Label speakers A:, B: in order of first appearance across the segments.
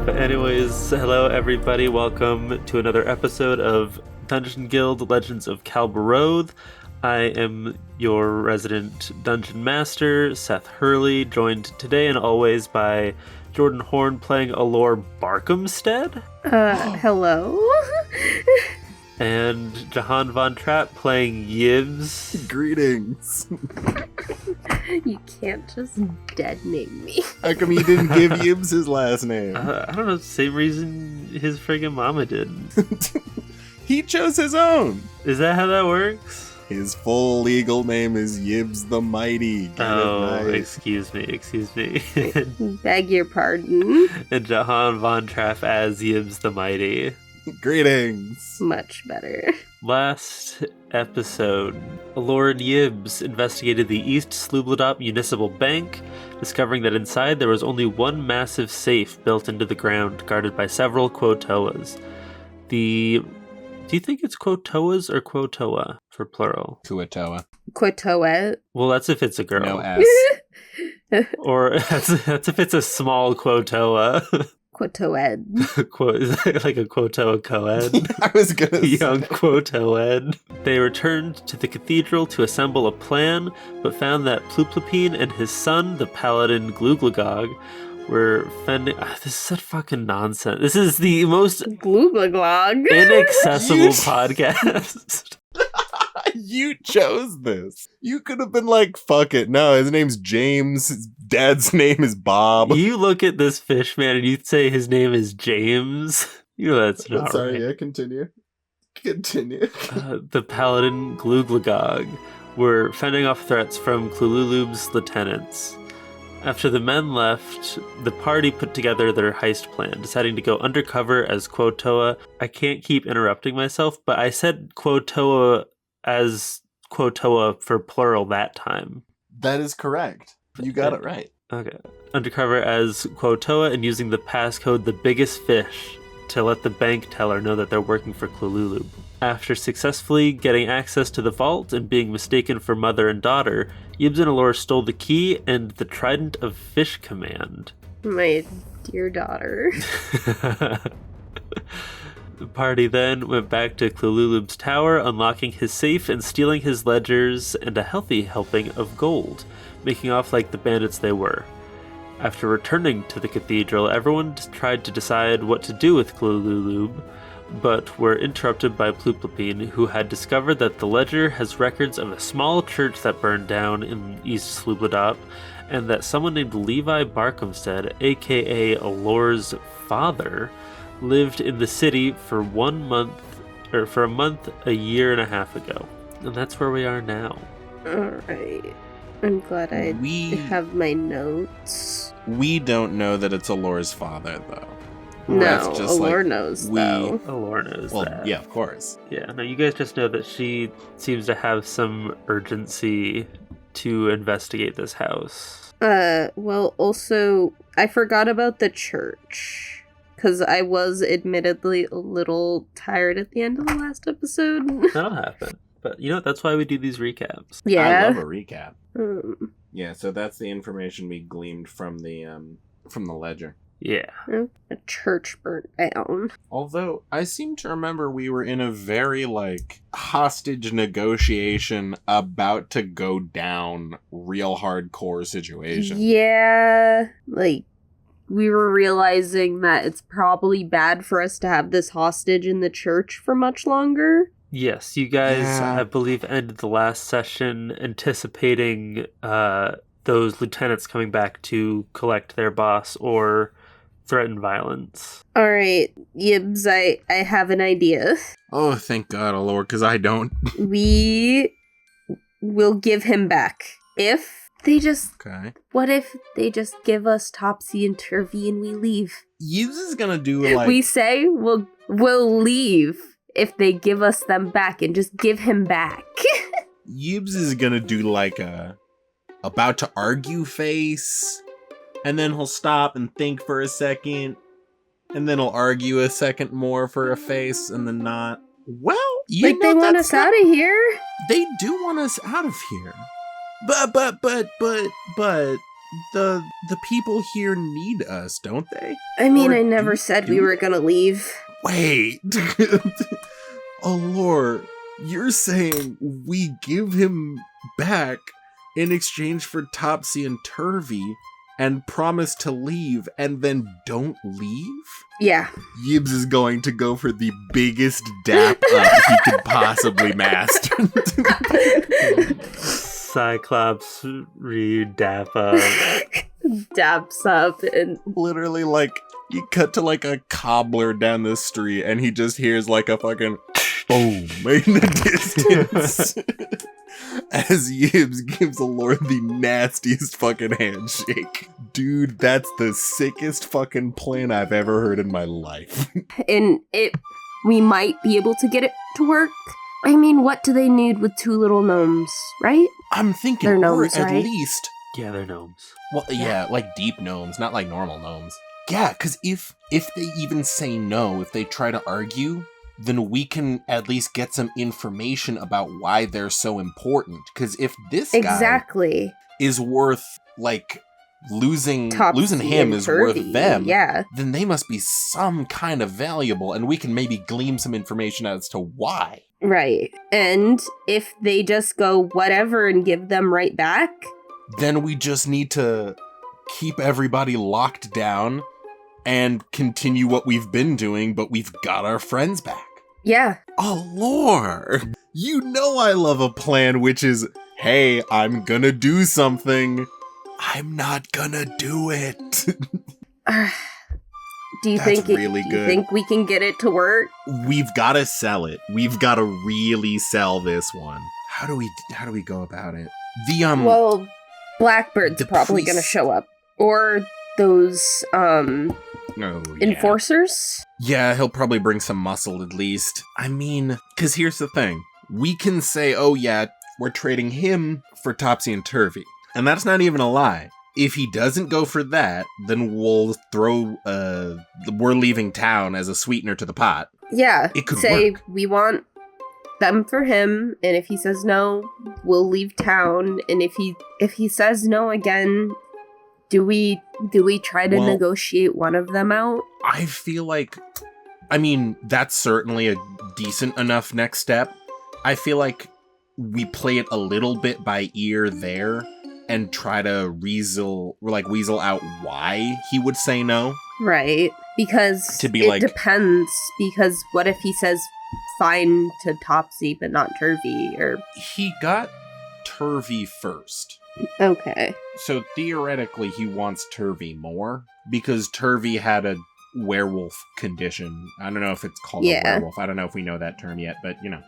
A: But anyways, hello everybody. Welcome to another episode of Dungeon Guild Legends of Calberothe. I am your resident dungeon master, Seth Hurley, joined today and always by Jordan Horne playing Alor Barkhamstead.
B: Hello?
A: And Jahan VonTrapp playing Yibs.
C: Greetings.
B: You can't just dead name me.
C: How come you didn't give Yibs his last name?
A: I don't know, same reason his friggin' mama did.
C: He chose his own.
A: Is that how that works?
C: His full legal name is Yibs the Mighty. Get it right.
A: Excuse me.
B: Beg your pardon.
A: And Jahan VonTrapp as Yibs the Mighty.
C: Greetings.
B: Much better.
A: Last episode, Alor and Yibs investigated the East Sloobludop Municipal Bank, discovering that inside there was only one massive safe built into the ground, guarded by several Quotoas. Do you think it's Quotoas or Quotoa for plural?
C: Quotoa.
B: Quotoa.
A: Well, that's if it's a girl.
C: No S.
A: Or that's if it's a small Quotoa.
B: Quotoed.
A: Like a Quotoa co-ed.
C: I was gonna
A: Young
C: say.
A: Quotoed. They returned to the cathedral to assemble a plan, but found that Pluplapine and his son, the paladin Glooglagog, were fending... this is such fucking nonsense. This is the most
B: Glooglagog.
A: inaccessible podcast.
C: You chose this. You could have been like, fuck it. No, his name's James. His dad's name is Bob.
A: You look at this fish man and you say his name is James. You know that's not
C: Sorry,
A: right.
C: yeah, continue.
A: The paladin Glooglagog were fending off threats from Clululub's lieutenants. After the men left, the party put together their heist plan, deciding to go undercover as Quotoa. I can't keep interrupting myself, but I said Quotoa as Quotoa for plural that time.
C: That is correct. You got it right.
A: Okay. Undercover as Quotoa and using the passcode The Biggest Fish to let the bank teller know that they're working for Clululub. After successfully getting access to the vault and being mistaken for mother and daughter, Yibs and Alor stole the key and the Trident of Fish Command.
B: My dear daughter.
A: The party then went back to Clululub's tower, unlocking his safe and stealing his ledgers and a healthy helping of gold, making off like the bandits they were. After returning to the cathedral, everyone tried to decide what to do with Clululub, but were interrupted by Pluplapine, who had discovered that the ledger has records of a small church that burned down in East Sloobludop, and that someone named Levi Barkhamstead, aka Alor's father, lived in the city for a month a year and a half ago. And that's where we are now.
B: Alright. I'm glad I have my notes.
C: We don't know that it's Alor's father, though.
B: No, Alor knows, though.
A: Alor knows that.
C: Yeah, of course.
A: Yeah, no, you guys just know that she seems to have some urgency to investigate this house.
B: Well, also, I forgot about the church. Because I was admittedly a little tired at the end of the last episode.
A: That'll happen. But, you know, that's why we do these recaps.
B: Yeah.
C: I love a recap. Yeah, so that's the information we gleaned from the ledger.
A: Yeah.
B: A church burnt down.
C: Although, I seem to remember we were in a very, hostage negotiation about to go down real hardcore situation.
B: Yeah, we were realizing that it's probably bad for us to have this hostage in the church for much longer.
A: Yes, you guys, I believe, ended the last session anticipating those lieutenants coming back to collect their boss or threaten violence.
B: Alright, Yibs, I have an idea.
C: Oh, thank God, Alor, because I don't.
B: We will give him back.
C: Okay.
B: What if they just give us topsy-turvy and we leave?
C: Yibs is gonna do,
B: We say we'll leave if they give us them back and just give him back.
C: Yibs is gonna do, a about to argue face, and then he'll stop and think for a second, and then he'll argue a second more for a face, and then not. Well,
B: they want us out of here.
C: They do want us out of here. But the people here need us, don't they?
B: I mean,
C: Or
B: I never
C: do-
B: said we
C: do
B: were gonna leave.
C: Wait. Alor, you're saying we give him back in exchange for Topsy and Turvy and promise to leave and then don't leave?
B: Yeah.
C: Yibs is going to go for the biggest dap up he could possibly master.
A: Cyclops Dappa.
B: Dabs up and
C: Literally, like, you cut to like a cobbler down the street and he just hears like a fucking boom in the distance. As Yibs gives Alor the nastiest fucking handshake. Dude, that's the sickest fucking plan I've ever heard in my life.
B: and we might be able to get it to work. I mean, what do they need with two little gnomes, right?
C: I'm thinking,
B: They're
C: or
B: gnomes,
C: at
B: right?
C: least,
A: Yeah, they're gnomes.
C: well, yeah, like deep gnomes, not like normal gnomes. Yeah, because if they even say no, if they try to argue, then we can at least get some information about why they're so important. Because if this guy
B: Exactly.
C: is worth, like, losing
B: Topsy
C: him
B: and
C: is worth
B: Turvy,
C: them,
B: Yeah.
C: then they must be some kind of valuable, and we can maybe glean some information as to why.
B: Right. And if they just go whatever and give them right back,
C: Then we just need to keep everybody locked down and continue what we've been doing, but we've got our friends back.
B: yeah.
C: Alor! You know I love a plan which is, hey, I'm gonna do something. I'm not gonna do it.
B: Do you
C: That's
B: think
C: really
B: do
C: good.
B: you think we can get it to work?
C: We've gotta sell it. We've gotta really sell this one. How do we go about it? The
B: Well, Blackbird's
C: the
B: probably going to
C: priest-
B: show up, or those
C: oh, yeah.
B: enforcers.
C: Yeah, he'll probably bring some muscle at least. I mean, because here's the thing. We can say, oh yeah, we're trading him for Topsy and Turvy. And that's not even a lie. If he doesn't go for that, then we'll throw, we're leaving town as a sweetener to the pot.
B: Yeah.
C: It could
B: say
C: work.
B: we want them for him, and if he says no, we'll leave town. And if he says no again, do we try to
C: Well-
B: negotiate one of them out?
C: I feel like, I mean, that's certainly a decent enough next step. I feel like we play it a little bit by ear there and try to weasel out why he would say no.
B: Right. Because
C: To be
B: it
C: like-
B: depends. Because what if he says fine to Topsy but not Turvy? Or
C: He got Turvy first.
B: okay.
C: So theoretically, he wants Turvy more because Turvy had a werewolf condition. I don't know if it's called a
B: Yeah.
C: werewolf. I don't know if we know that term yet, but you know.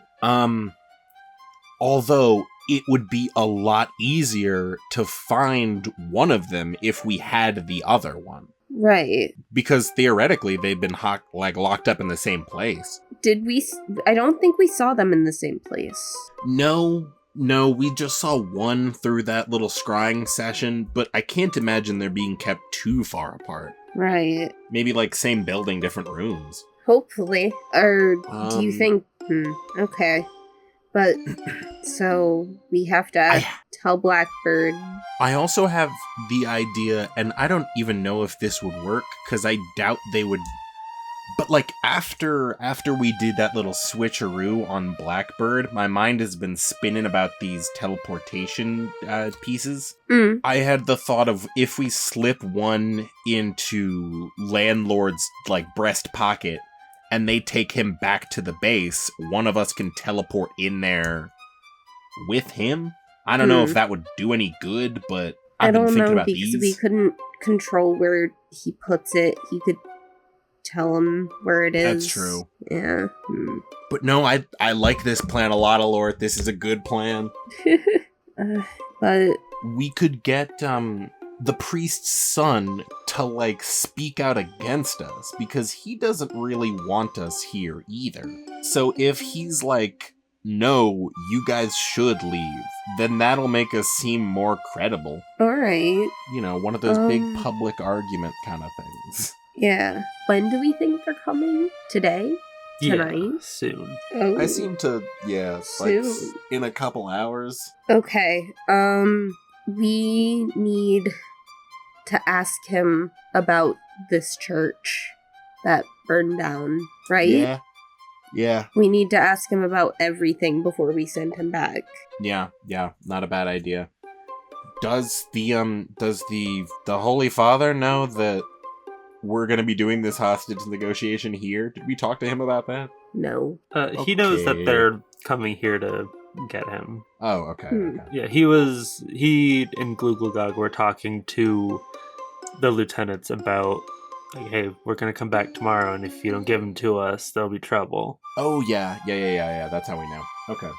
C: Although it would be a lot easier to find one of them if we had the other one.
B: Right.
C: Because theoretically, they've been locked up in the same place.
B: Did we? I don't think we saw them in the same place.
C: No, we just saw one through that little scrying session, but I can't imagine they're being kept too far apart.
B: Right.
C: Maybe like same building, different rooms.
B: Hopefully. Or do you think? Okay. But so we have to tell Blackbird.
C: I also have the idea, and I don't even know if this would work, because I doubt they would. But like after we did that little switcheroo on Blackbird, my mind has been spinning about these teleportation pieces. I had the thought of if we slip one into Landlord's like breast pocket and they take him back to the base, one of us can teleport in there with him. I don't know if that would do any good, but I've been thinking about
B: because
C: these.
B: we couldn't control where he puts it. He could tell him where it is.
C: That's true.
B: Yeah.
C: But no, I like this plan a lot, Alor. This is a good plan.
B: But
C: We could get the priest's son to like speak out against us because he doesn't really want us here either. So if he's like, no, you guys should leave, then that'll make us seem more credible.
B: all right.
C: You know, one of those big public argument kind of things.
B: Yeah. When do we think they're coming? Today? Tonight?
A: Yeah, soon.
B: Oh.
C: I seem to, like
B: Soon.
C: in a couple hours.
B: Okay. We need to ask him about this church that burned down, right?
C: Yeah.
B: We need to ask him about everything before we send him back.
C: Yeah, not a bad idea. Does the Holy Father know that we're gonna be doing this hostage negotiation here? Did we talk to him about that?
B: No.
A: He knows that they're coming here to get him.
C: Oh, okay.
A: Yeah, he and Glugglugog were talking to the lieutenants about, like, hey, we're gonna come back tomorrow, and if you don't give him to us, there'll be trouble.
C: Oh, yeah. That's how we know. Okay.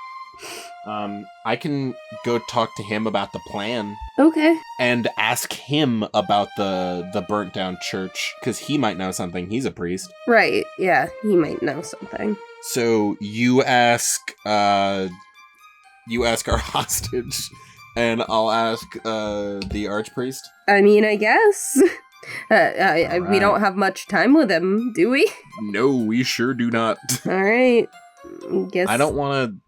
C: I can go talk to him about the plan.
B: Okay.
C: And ask him about the burnt down church, because he might know something. He's a priest.
B: Right, yeah, he might know something.
C: So you ask our hostage, and I'll ask the archpriest.
B: I mean, I guess. We
C: Right.
B: don't have much time with him, do we?
C: No, we sure do not.
B: Alright. Guess.
C: I don't want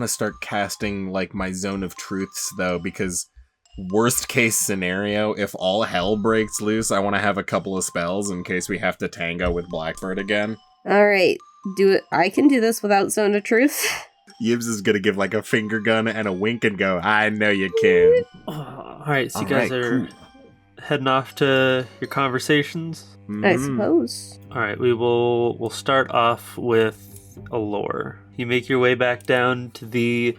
C: to start casting, like, my zone of truths, though, because worst case scenario, if all hell breaks loose, I want to have a couple of spells in case we have to tango with Blackbird again.
B: Alright. Do it. I can do this without Zone of Truth.
C: Yibs is gonna give, like, a finger gun and a wink and go, I know you can.
A: Alright, so you guys are heading off to your conversations?
B: I suppose.
A: Alright, we'll start off with Alor. You make your way back down to the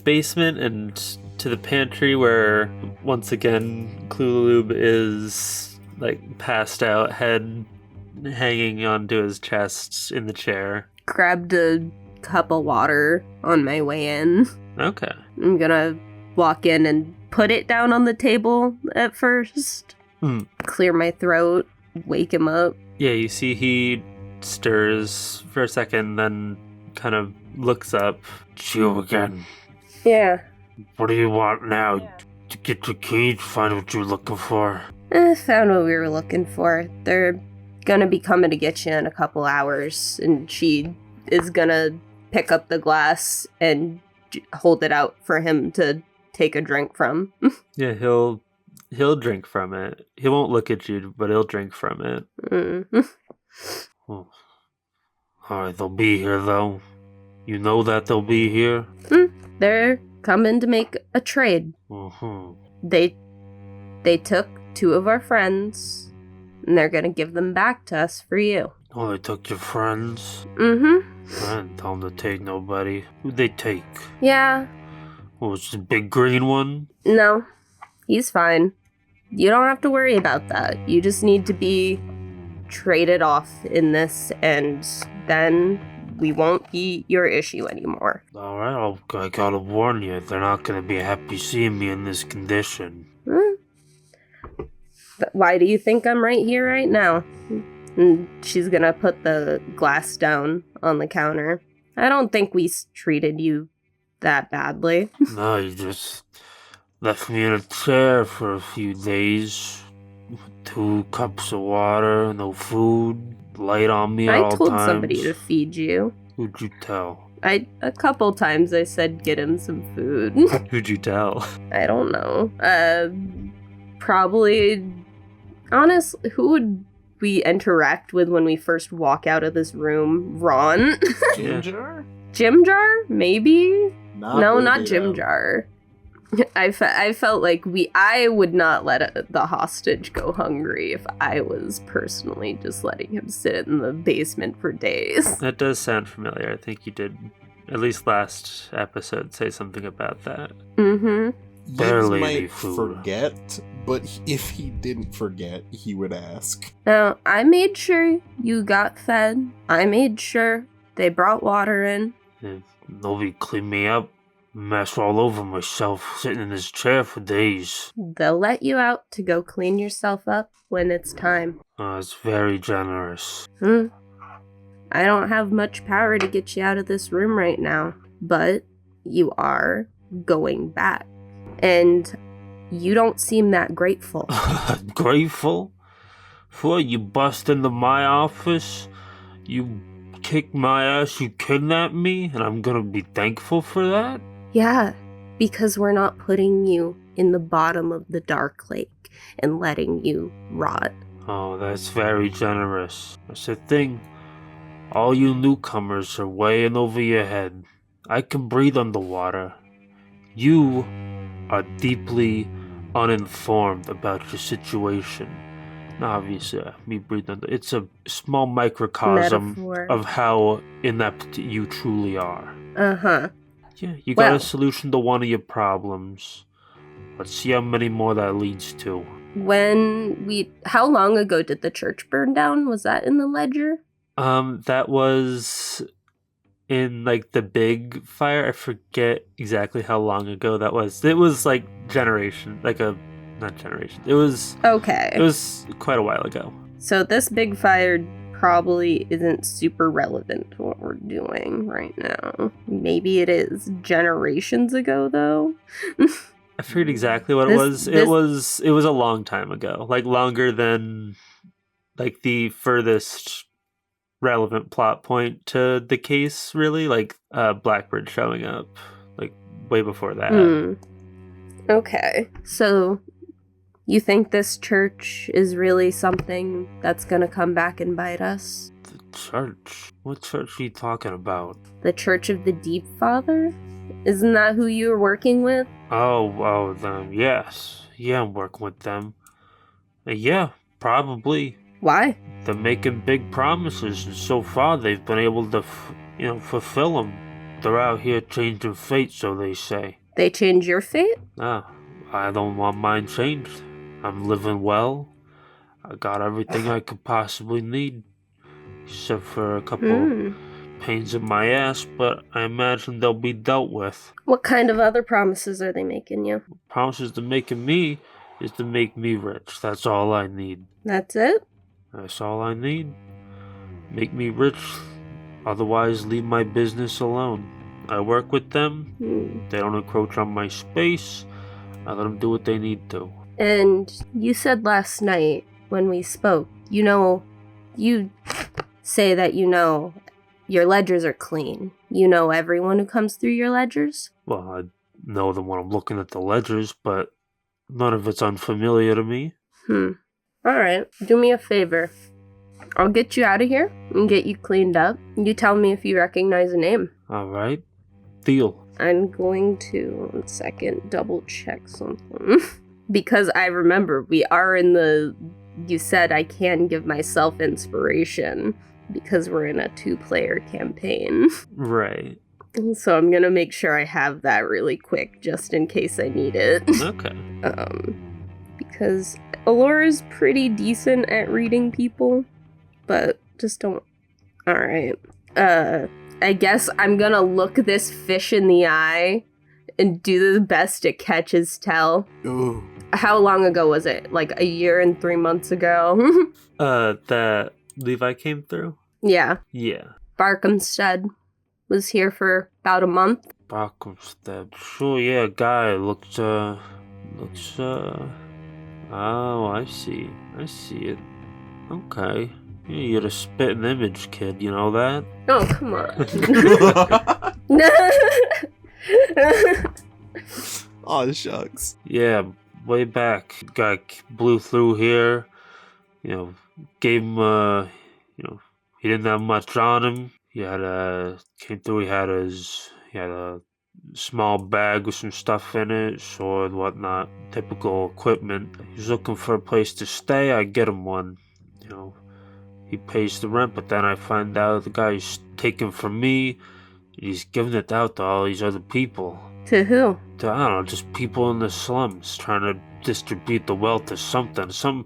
A: basement and to the pantry, where once again Klulub is, like, passed out, head hanging onto his chest in the chair.
B: Grabbed a cup of water on my way in.
A: Okay.
B: I'm gonna walk in and put it down on the table at first. Clear my throat, wake him up.
A: Yeah, you see he stirs for a second, then kind of looks up. It's you again.
B: Yeah.
A: What do you want now? To get the key to find what you're looking for?
B: Found what we were looking for. They're gonna be coming to get you in a couple hours, and she is gonna pick up the glass and hold it out for him to take a drink from.
A: Yeah, he'll drink from it. He won't look at you, but he'll drink from it. Oh. Alright, they'll be here, though. You know that they'll be here?
B: They're coming to make a trade. They took 2 of our friends, and they're gonna give them back to us for you.
A: Oh, they took your friends?
B: I
A: didn't tell them to take nobody. Who'd they take?
B: Yeah.
A: Oh, it's the big green one?
B: No, he's fine. You don't have to worry about that. You just need to be traded off in this, and then we won't be your issue anymore.
A: Alright, I gotta warn you, they're not gonna be happy seeing me in this condition.
B: But why do you think I'm right here right now? And she's gonna put the glass down on the counter. I don't think we treated you that badly.
A: No, you just left me in a chair for a few days. 2 cups of water, no food, light on me at all times.
B: I told somebody to feed you.
A: Who'd you tell?
B: A couple times I said get him some food.
A: Who'd you tell?
B: I don't know. Probably... Honestly, who would we interact with when we first walk out of this room? Ron?
C: Jim Jar?
B: Jim Jar? Maybe? No, not
C: really,
B: Jim
C: though.
B: Jar. I felt like I would not let the hostage go hungry if I was personally just letting him sit in the basement for days.
A: That does sound familiar. I think you did, at least last episode, say something about that. Barely
C: Yibs
A: any
C: might
A: food.
C: forget, but if he didn't forget, he would ask.
B: Now, I made sure you got fed. I made sure they brought water in.
A: If nobody cleaned me up, mess all over myself, sitting in this chair for days.
B: They'll let you out to go clean yourself up when it's time.
A: It's very generous.
B: I don't have much power to get you out of this room right now, but you are going back. And you don't seem that grateful.
A: Grateful? For you bust into my office, you kicked my ass, you kidnapped me, and I'm gonna be thankful for that?
B: Yeah, because we're not putting you in the bottom of the dark lake. and letting you rot.
A: Oh, that's very generous. That's the thing. All you newcomers are way in over your head. I can breathe underwater. You are deeply uninformed about your situation. Now, obviously, me breathing under, it's a small microcosm
B: Metaphor.
A: of how inept you truly are.
B: Uh-huh.
A: Yeah, you got
B: Well.
A: a solution to one of your problems. Let's see how many more that leads to.
B: How long ago did the church burn down? Was that in the ledger?
A: That was in, like, the big fire. I forget exactly how long ago that was. It was, like, not generation. It was quite a while ago.
B: So this big fire probably isn't super relevant to what we're doing right now. Maybe it is generations ago, though.
A: I forget exactly what it was. It was a long time ago. Like, longer than, like, the furthest relevant plot point to the case, really. Like, Blackbird showing up. Like, way before that.
B: Okay. So, you think this church is really something that's gonna come back and bite us?
A: The church? What church are you talking about?
B: The Church of the Deep Father? Isn't that who you were working with?
A: Oh, them. Yes. Yeah, I'm working with them. Yeah, probably.
B: Why?
A: They're making big promises, and so far they've been able to, fulfill them. They're out here changing fate, so they say.
B: They change your fate?
A: I don't want mine changed. I'm living well. I got everything I could possibly need, except for a couple pains in my ass, but I imagine they'll be dealt with.
B: What kind of other promises are they making you?
A: Promises they're making me is to make me rich. That's all I need.
B: That's it?
A: That's all I need. Make me rich. Otherwise, leave my business alone. I work with them. They don't encroach on my space. I let them do what they need to.
B: And you said last night when we spoke, you say that your ledgers are clean. You know everyone who comes through your ledgers?
A: Well, I know them when I'm looking at the ledgers, but none of it's unfamiliar to me.
B: Alright, do me a favor. I'll get you out of here and get you cleaned up. You tell me if you recognize a name.
A: Alright. Deal.
B: I'm going to, 1 second, double check something. Because I remember we are you said I can give myself inspiration because we're in a 2-player campaign.
A: Right.
B: So I'm gonna make sure I have that really quick just in case I need it.
A: Okay.
B: Because Alor is pretty decent at reading people, but just don't. Alright. I guess I'm gonna look this fish in the eye and do the best to catch his tell.
C: Ooh.
B: How long ago was it? Like a year and 3 months ago?
A: That Levi came through?
B: Yeah.
A: Yeah.
B: Barkhamstead was here for about a month.
A: Barkhamstead. Sure, yeah, guy looks, oh, I see it. Okay. Yeah, you're the spitting image kid, you know that?
B: Oh, come on.
C: Oh, shucks.
A: Yeah, way back. Guy blew through here, gave him, he didn't have much on him. He had came through, he had a small bag with some stuff in it, sword, whatnot, typical equipment. He was looking for a place to stay, I get him one, He pays the rent, but then I find out the guy's taken from me. He's giving it out to all these other people.
B: To who?
A: To, I don't know, just people in the slums trying to distribute the wealth to something. Some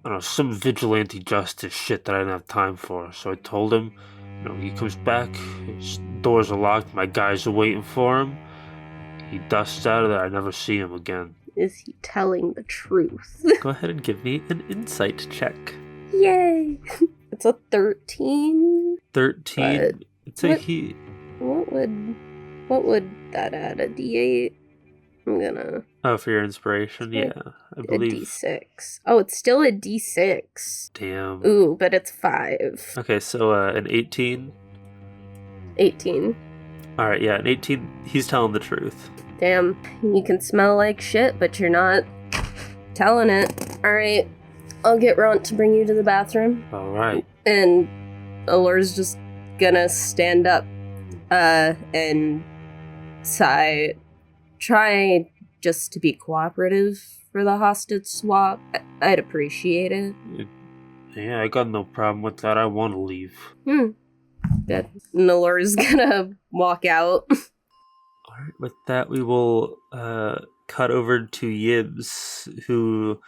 A: vigilante justice shit that I didn't have time for. So I told him, he comes back, his doors are locked, my guys are waiting for him. He dusts out of there, I never see him again.
B: Is he telling the truth?
A: Go ahead and give me an insight check.
B: Yay! It's a 13.
A: 13. It's a he.
B: What would that add? A D8? I'm gonna.
A: Oh, for your inspiration, yeah, I believe.
B: A D6. Oh, it's still a D6.
A: Damn.
B: Ooh, but it's 5.
A: Okay, so an 18.
B: 18.
A: All right, yeah, an 18. He's telling the truth.
B: Damn, you can smell like shit, but you're not telling it. Alright, I'll get Ront to bring you to the bathroom.
A: Alright.
B: And Alor's just gonna stand up and sigh. Try just to be cooperative for the hostage swap. I'd appreciate it.
A: Yeah, I got no problem with that. I want to leave.
B: Good. And Alor's gonna walk out.
A: Alright, with that, we will cut over to Yibs, who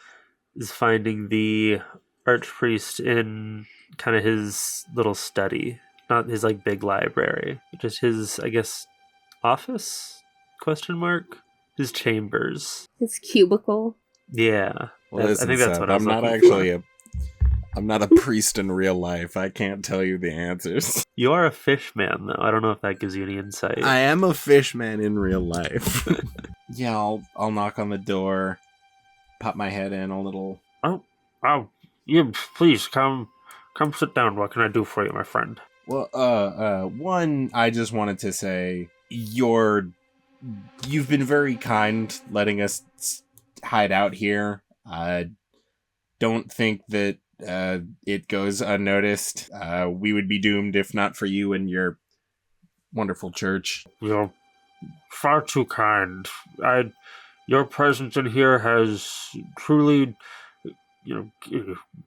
A: is finding the archpriest in kind of his little study. Not his, like, big library. Just his, I guess, office? Question mark? His chambers.
B: His cubicle.
A: Yeah.
C: Well, listen,
A: I think that's
C: Seth,
A: what I was
C: I'm not
A: looking
C: actually
A: for.
C: I'm not a priest in real life. I can't tell you the answers.
A: You are a fish man, though. I don't know if that gives you any insight.
C: I am a fish man in real life. Yeah, I'll knock on the door, pop my head in a little.
A: Oh, Yibs, please come sit down. What can I do for you, my friend?
C: Well, one, I just wanted to say you've been very kind letting us hide out here. I don't think that it goes unnoticed. We would be doomed if not for you and your wonderful church.
A: You're far too kind. Your presence in here has truly,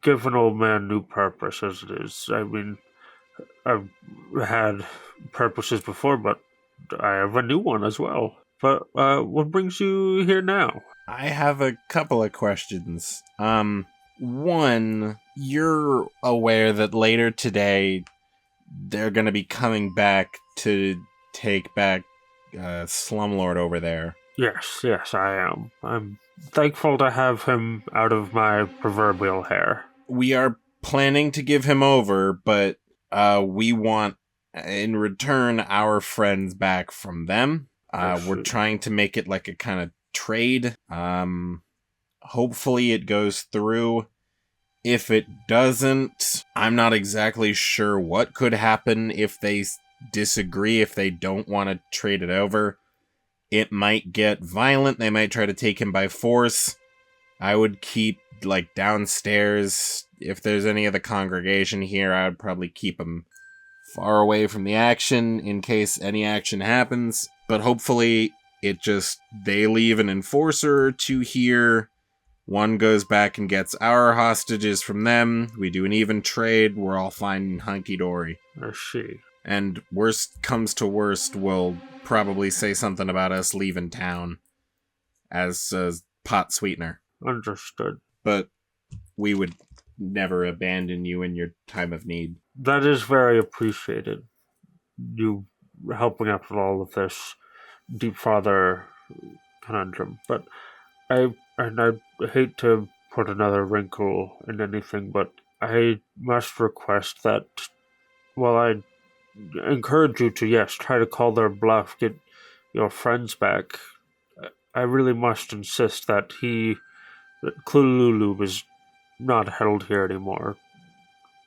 A: given old man new purpose as it is. I mean, I've had purposes before, but I have a new one as well. But what brings you here now?
C: I have a couple of questions. One, you're aware that later today they're going to be coming back to take back Slumlord over there.
A: Yes, I am. I'm thankful to have him out of my proverbial hair.
C: We are planning to give him over, but we want, in return, our friends back from them. We're trying to make it like a kind of trade. Hopefully it goes through. If it doesn't, I'm not exactly sure what could happen if they disagree, if they don't want to trade it over. It might get violent. They might try to take him by force. I would keep, downstairs. If there's any of the congregation here, I would probably keep them far away from the action in case any action happens. But hopefully, they leave an enforcer or two here. One goes back and gets our hostages from them. We do an even trade. We're all fine and hunky-dory.
A: I see.
C: And worst comes to worst, we'll probably say something about us leaving town as a pot sweetener.
A: Understood.
C: But we would never abandon you in your time of need.
A: That is very appreciated. You helping out with all of this deep father conundrum. But I hate to put another wrinkle in anything, but I must request that while I encourage you to, yes, try to call their bluff, get your friends back, I really must insist that Klululu is not held here anymore.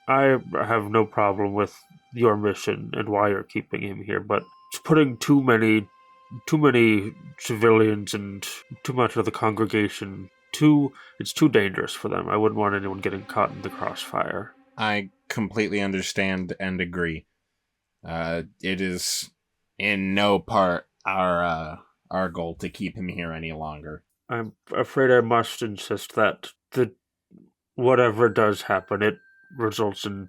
A: I have no problem with your mission and why you're keeping him here, but it's putting too many civilians and too much of the congregation, it's too dangerous for them. I wouldn't want anyone getting caught in the crossfire.
C: I completely understand and agree. It is in no part our goal to keep him here any longer.
A: I'm afraid I must insist that whatever does happen, it results in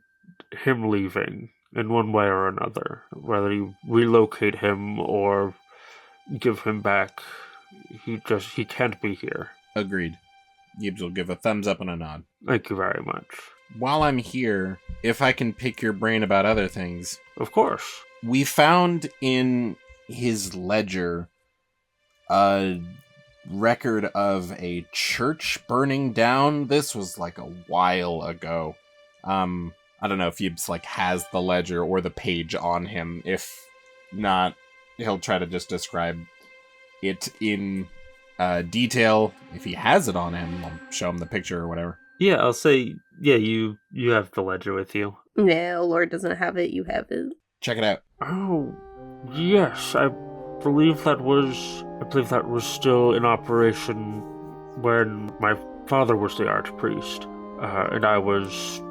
A: him leaving in one way or another. Whether you relocate him or give him back, he can't be here.
C: Agreed. Gibbs will give a thumbs up and a nod.
A: Thank you very much.
C: While I'm here, if I can pick your brain about other things.
A: Of course.
C: We found in his ledger a record of a church burning down. This was a while ago. I don't know if Gibbs has the ledger or the page on him. If not, he'll try to just describe it in detail. If he has it on him, I'll show him the picture or whatever.
A: Yeah, I'll say, yeah, you have the ledger with you.
B: No, Lord doesn't have it, you have it.
C: Check it out.
A: Oh, yes, I believe that was still in operation when my father was the archpriest, and I was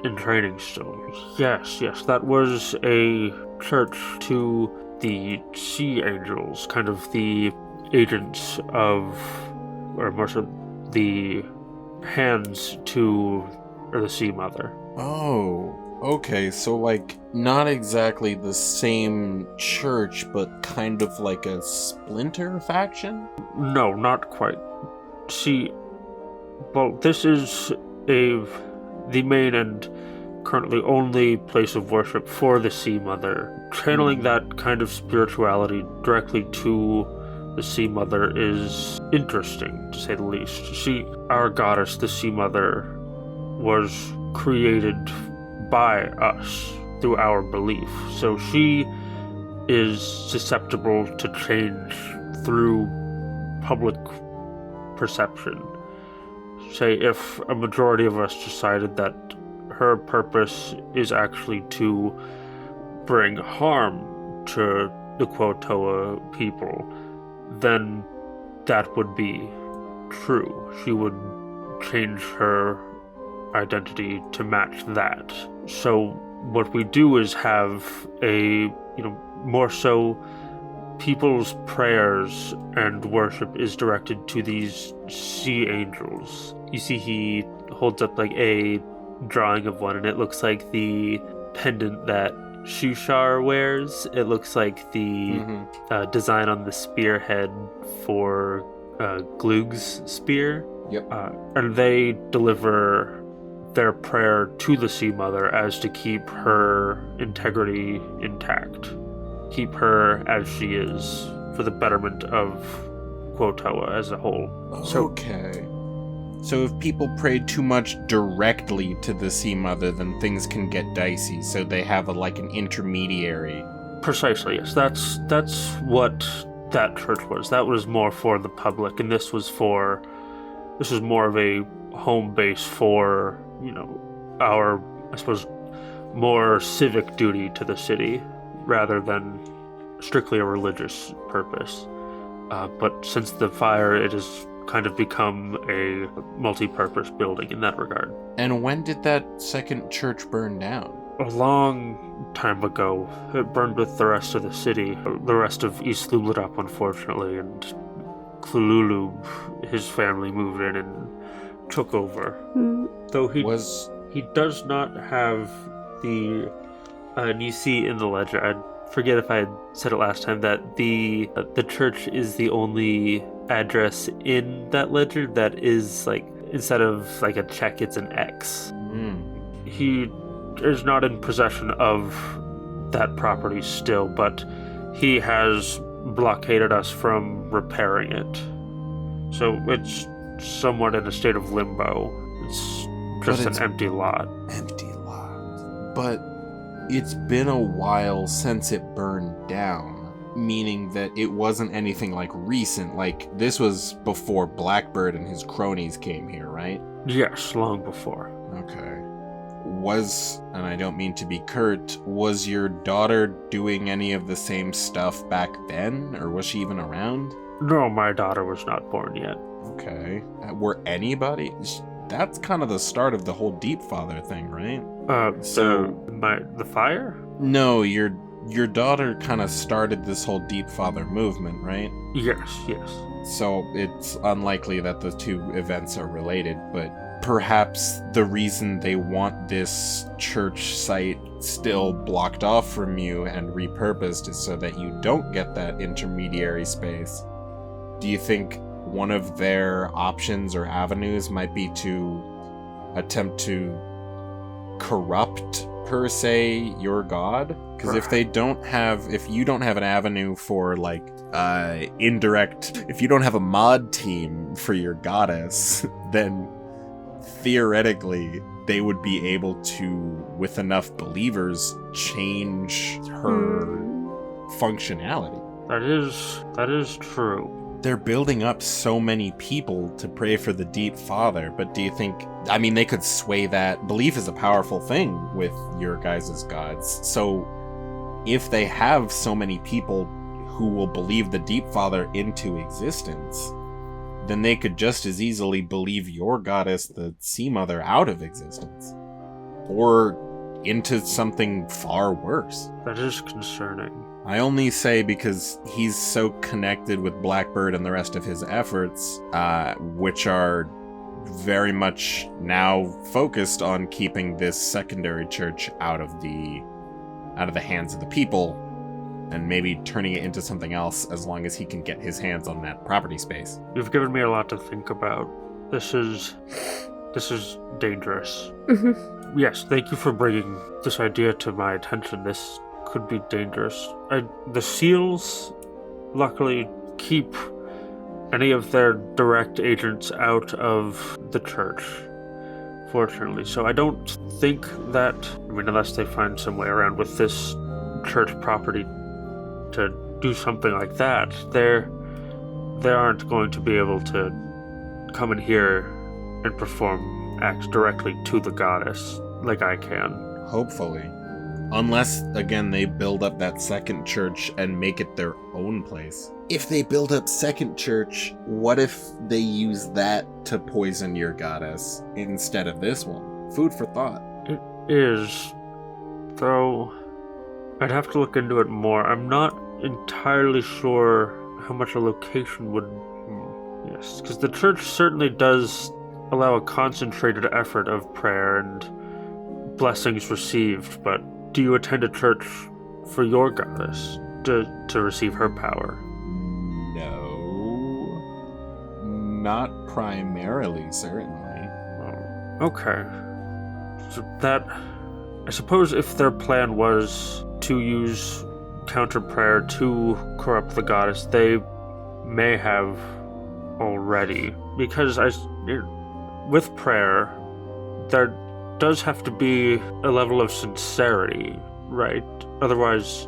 A: in training still. Yes, that was a church to the sea angels, kind of the agents of, or more so, the hands to the sea mother.
C: Oh, okay, so like not exactly the same church, but kind of like a splinter faction?
A: No, not quite. See, well, this is the main and currently only place of worship for the Sea Mother. Channeling that kind of spirituality directly to the Sea Mother is interesting, to say the least. See, our goddess, the Sea Mother, was created by us through our belief. So she is susceptible to change through public perception. Say, if a majority of us decided that her purpose is actually to bring harm to the Quotoa people, then that would be true. She would change her identity to match that. So what we do is have more so people's prayers and worship is directed to these sea angels. You see he holds up like a drawing of one, and it looks like the pendant that Shushar wears. It looks like the design on the spearhead for Glug's spear.
C: Yep.
A: And they deliver their prayer to the Sea Mother as to keep her integrity intact. Keep her as she is for the betterment of Quotoa as a whole.
C: Okay. So if people pray too much directly to the Sea Mother, then things can get dicey, so they have an intermediary.
A: Precisely, yes. That's what that church was. That was more for the public, and this was more of a home base for, our, I suppose, more civic duty to the city, rather than strictly a religious purpose. But since the fire, it has kind of become a multi-purpose building in that regard.
C: And when did that second church burn down?
A: A long time ago. It burned with the rest of the city, the rest of East Sloobludop, unfortunately, and Sloobludop, his family moved in and took over. Though he does not have the... and you see in the ledger, I forget if I had said it last time, that the church is the only address in that ledger that is, instead of a check, it's an X. He is not in possession of that property still, but he has blockaded us from repairing it. So it's somewhat in a state of limbo. It's just an empty lot.
C: Empty lot. But it's been a while since it burned down, meaning that it wasn't anything recent. This was before Blackbird and his cronies came here, right?
A: Yes, long before.
C: Okay. And I don't mean to be curt, was your daughter doing any of the same stuff back then, or was she even around?
A: No, my daughter was not born yet.
C: Okay. Were anybody? That's kind of the start of the whole Deep Father thing, right?
A: The fire?
C: No, your daughter kind of started this whole Deep Father movement, right?
A: Yes.
C: So it's unlikely that the two events are related, but perhaps the reason they want this church site still blocked off from you and repurposed is so that you don't get that intermediary space. Do you think one of their options or avenues might be to attempt to corrupt, per se, your god? Because if you don't have an avenue for indirect, if you don't have a mod team for your goddess, then theoretically they would be able to, with enough believers, change her functionality.
A: That is true.
C: They're building up so many people to pray for the Deep Father, but do you think... they could sway that. Belief is a powerful thing with your guys' gods. So if they have so many people who will believe the Deep Father into existence, then they could just as easily believe your goddess, the Sea Mother, out of existence. Or into something far worse.
A: That is concerning.
C: I only say because he's so connected with Blackbird and the rest of his efforts, which are very much now focused on keeping this secondary church out of the hands of the people, and maybe turning it into something else as long as he can get his hands on that property space.
A: You've given me a lot to think about. This is dangerous.
B: Mm-hmm.
A: Yes, thank you for bringing this idea to my attention. This could be dangerous. The seals, luckily, keep any of their direct agents out of the church, fortunately. So I don't think that, unless they find some way around with this church property to do something like that, they aren't going to be able to come in here and perform acts directly to the goddess like I can.
C: Hopefully. Unless, again, they build up that second church and make it their own place. If they build up second church, what if they use that to poison your goddess instead of this one? Food for thought.
A: It is, though I'd have to look into it more. I'm not entirely sure how much a location would... Yes, because the church certainly does allow a concentrated effort of prayer and blessings received, but do you attend a church for your goddess to receive her power?
C: No. Not primarily, certainly.
A: Okay. So that... I suppose if their plan was to use counter prayer to corrupt the goddess, they may have already. Because with prayer, there does have to be a level of sincerity, right? Otherwise,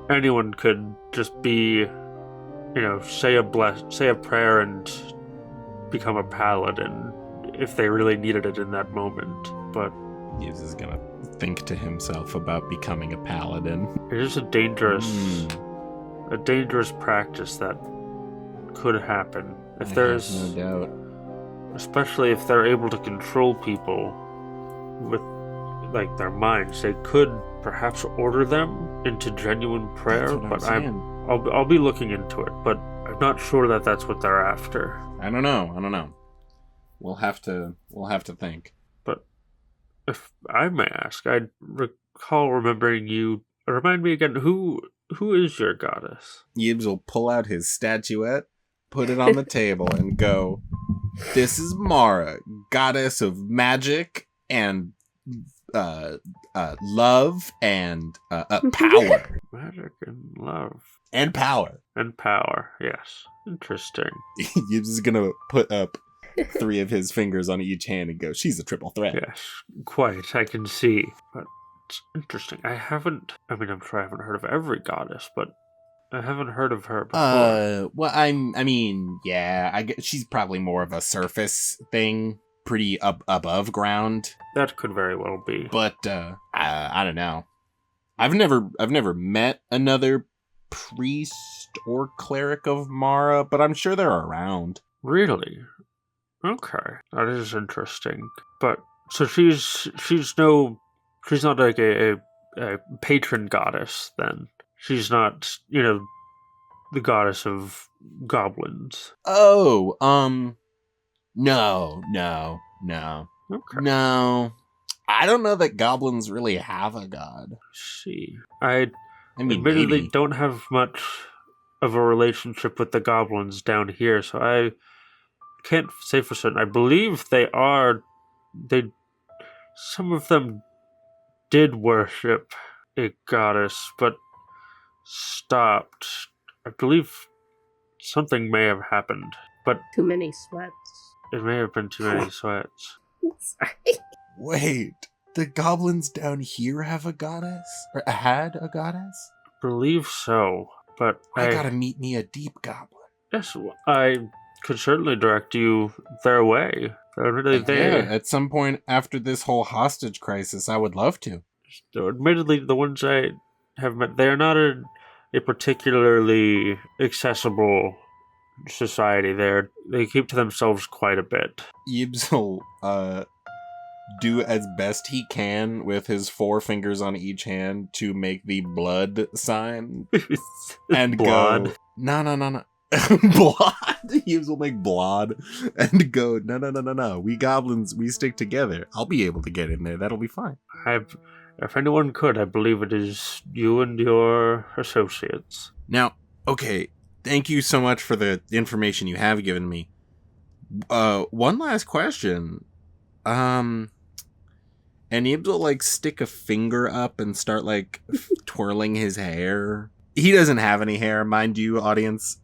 A: anyone could just be, say a prayer and become a paladin if they really needed it in that moment. But
C: He's just gonna think to himself about becoming a paladin.
A: it is a dangerous practice that could happen. If there's
C: no doubt.
A: Especially if they're able to control people with their minds, they could perhaps order them into genuine prayer.
C: That's what
A: but
C: I'm saying.
A: I'll be looking into it, but I'm not sure that that's what they're after.
C: I don't know. We'll have to think.
A: But if I may ask, I recall remembering you. Remind me again, who is your goddess?
C: Yibs will pull out his statuette, put it on the table, and go, "This is Mara, goddess of magic and love and power."
A: Magic and love.
C: And power.
A: And power, yes. Interesting.
C: Yibs is gonna put up 3 of his fingers on each hand and go, "She's a triple threat."
A: Yes, quite, I can see. But it's interesting. I'm sure I haven't heard of every goddess, but I haven't heard of her before.
C: Well, yeah, I guess she's probably more of a surface thing, pretty above ground.
A: That could very well be.
C: But I don't know. I've never met another priest or cleric of Mara, but I'm sure they're around.
A: Really? Okay, that is interesting. But so she's not like a patron goddess then. She's not, the goddess of goblins.
C: Oh, no.
A: Okay.
C: No. I don't know that goblins really have a god.
A: See, I
C: mean,
A: admittedly
C: maybe.
A: don't have much of a relationship with the goblins down here, so I can't say for certain. I believe some of them did worship a goddess, but stopped. I believe something may have happened, but
B: Too many sweats.
A: it may have been too many sweats.
B: Sorry.
C: Wait, the goblins down here have a goddess? Or had a goddess?
A: I believe so, but
C: I gotta meet me a deep goblin.
A: Yes, I could certainly direct you their way.
C: Yeah, at some point after this whole hostage crisis, I would love to.
A: Admittedly, the ones I have met, they are not a particularly accessible society there. They keep to themselves quite a bit.
C: Yibs will do as best he can with his 4 fingers on each hand to make the blood sign and
A: Blood.
C: go, no. Blood. Yibs will make blood and go, no. We goblins, we stick together. I'll be able to get in there. That'll be fine.
A: If anyone could, I believe it is you and your associates.
C: Now, okay, thank you so much for the information you have given me. One last question. And Yibs will, like, stick a finger up and start, like, twirling his hair. He doesn't have any hair, mind you, audience.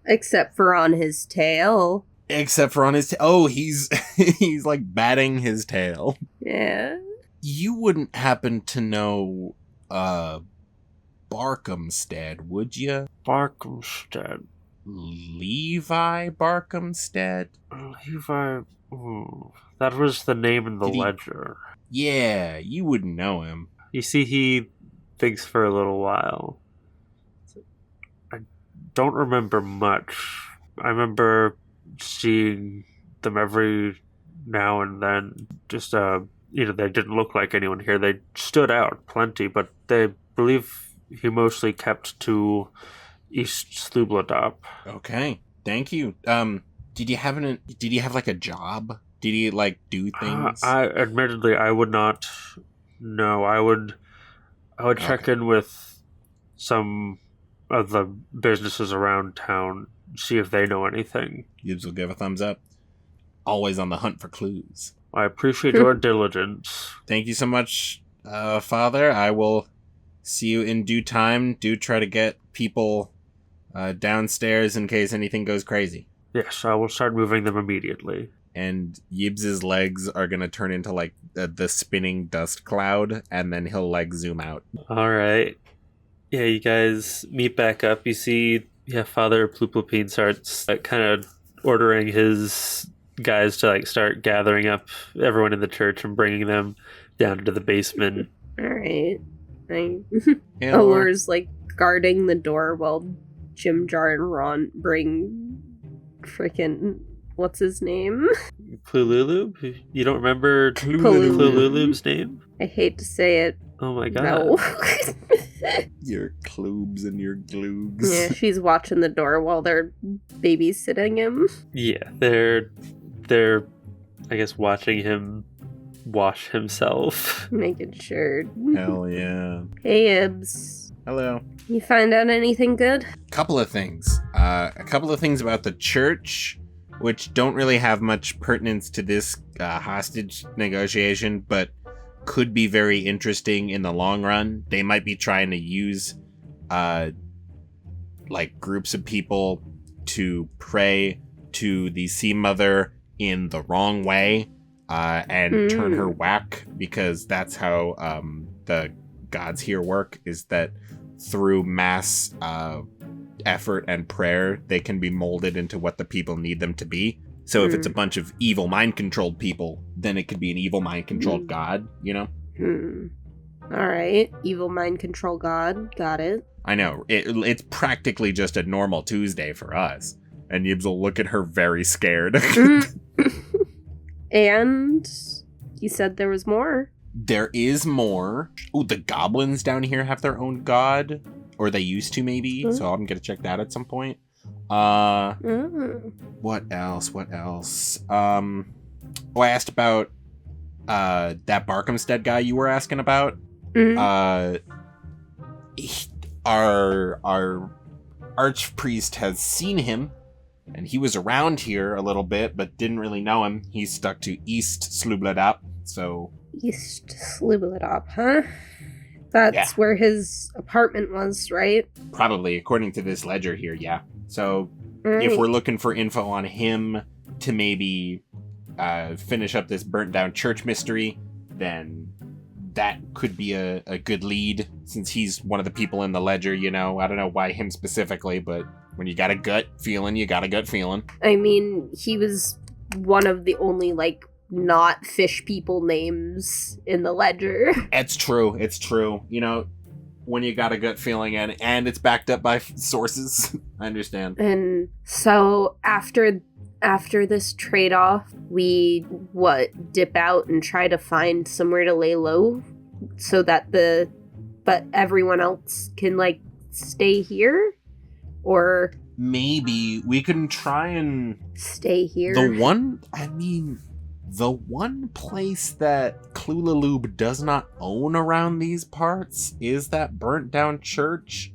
B: Except for on his tail.
C: Except for on his oh, he's he's, like, batting his tail.
B: Yeah.
C: You wouldn't happen to know, Barkhamstead, would you?
A: Barkhamstead.
C: Levi Barkhamstead?
A: Levi... Ooh, that was the name in the ledger.
C: Yeah, you wouldn't know him.
A: You see, he thinks for a little while. I don't remember much. I remember seeing them every now and then. Just, they didn't look like anyone here. They stood out plenty, but they believe he mostly kept to East Sloobludop.
C: Okay, thank you. Did you have like a job? Did he, like, do things?
A: Admittedly, I would not know. I would check in with some of the businesses around town, see if they know anything.
C: Yibs will give a thumbs up. Always on the hunt for clues.
A: I appreciate your diligence.
C: Thank you so much, Father. I will see you in due time. Do try to get people downstairs in case anything goes crazy.
A: Yes, I will start moving them immediately.
C: And Yibs's legs are going to turn into, like, the spinning dust cloud, and then he'll, like, zoom out.
A: Alright. Yeah, you guys meet back up. You see, Father Pluplopine starts kind of ordering his guys to, like, start gathering up everyone in the church and bringing them down into the basement.
B: Alright. Alor's, like, guarding the door while Jim Jar and Ron bring frickin' what's his name?
A: Clululub? You don't remember Clululub's name?
B: I hate to say it.
A: Oh my god.
B: No.
C: Your cloobs and your gloogs.
B: Yeah, she's watching the door while they're babysitting him.
A: Yeah, they're I guess watching him wash himself.
B: Making sure.
C: Hell yeah.
B: Hey, Ibs.
C: Hello.
B: You find out anything good?
C: Couple of things. A couple of things about the church, which don't really have much pertinence to this hostage negotiation, but could be very interesting in the long run. They might be trying to use like groups of people to pray to the Sea Mother in the wrong way and turn her whack, because that's how the gods here work, is that through mass effort and prayer, they can be molded into what the people need them to be. So if it's a bunch of evil mind-controlled people, then it could be an evil mind-controlled god, you know?
B: Alright, evil mind-control god, got it.
C: I know, it's practically just a normal Tuesday for us. And Yibs will look at her very scared.
B: And you said there was more.
C: There is more. Ooh, the goblins down here have their own god. Or they used to, maybe. So I'm gonna check that at some point. What else? I asked about that Barkhamstead guy you were asking about. Our archpriest has seen him, and he was around here a little bit, but didn't really know him. He's stuck to East Sloobludop, so... East
B: Sloobludop, huh? That's where his apartment was, right?
C: Probably, according to this ledger here, yeah. So, if we're looking for info on him to maybe finish up this burnt-down church mystery, then that could be a good lead, since he's one of the people in the ledger, you know? I don't know why him specifically, but when you got a gut feeling, you got a gut feeling.
B: I mean, he was one of the only, like, not fish people names in the ledger.
C: It's true. You know, when you got a gut feeling and it's backed up by sources. I understand.
B: And so after this trade-off, we dip out and try to find somewhere to lay low so that but everyone else can like stay here, or
C: maybe we can try and
B: stay here.
C: The one place that Clulaloob does not own around these parts is that burnt down church.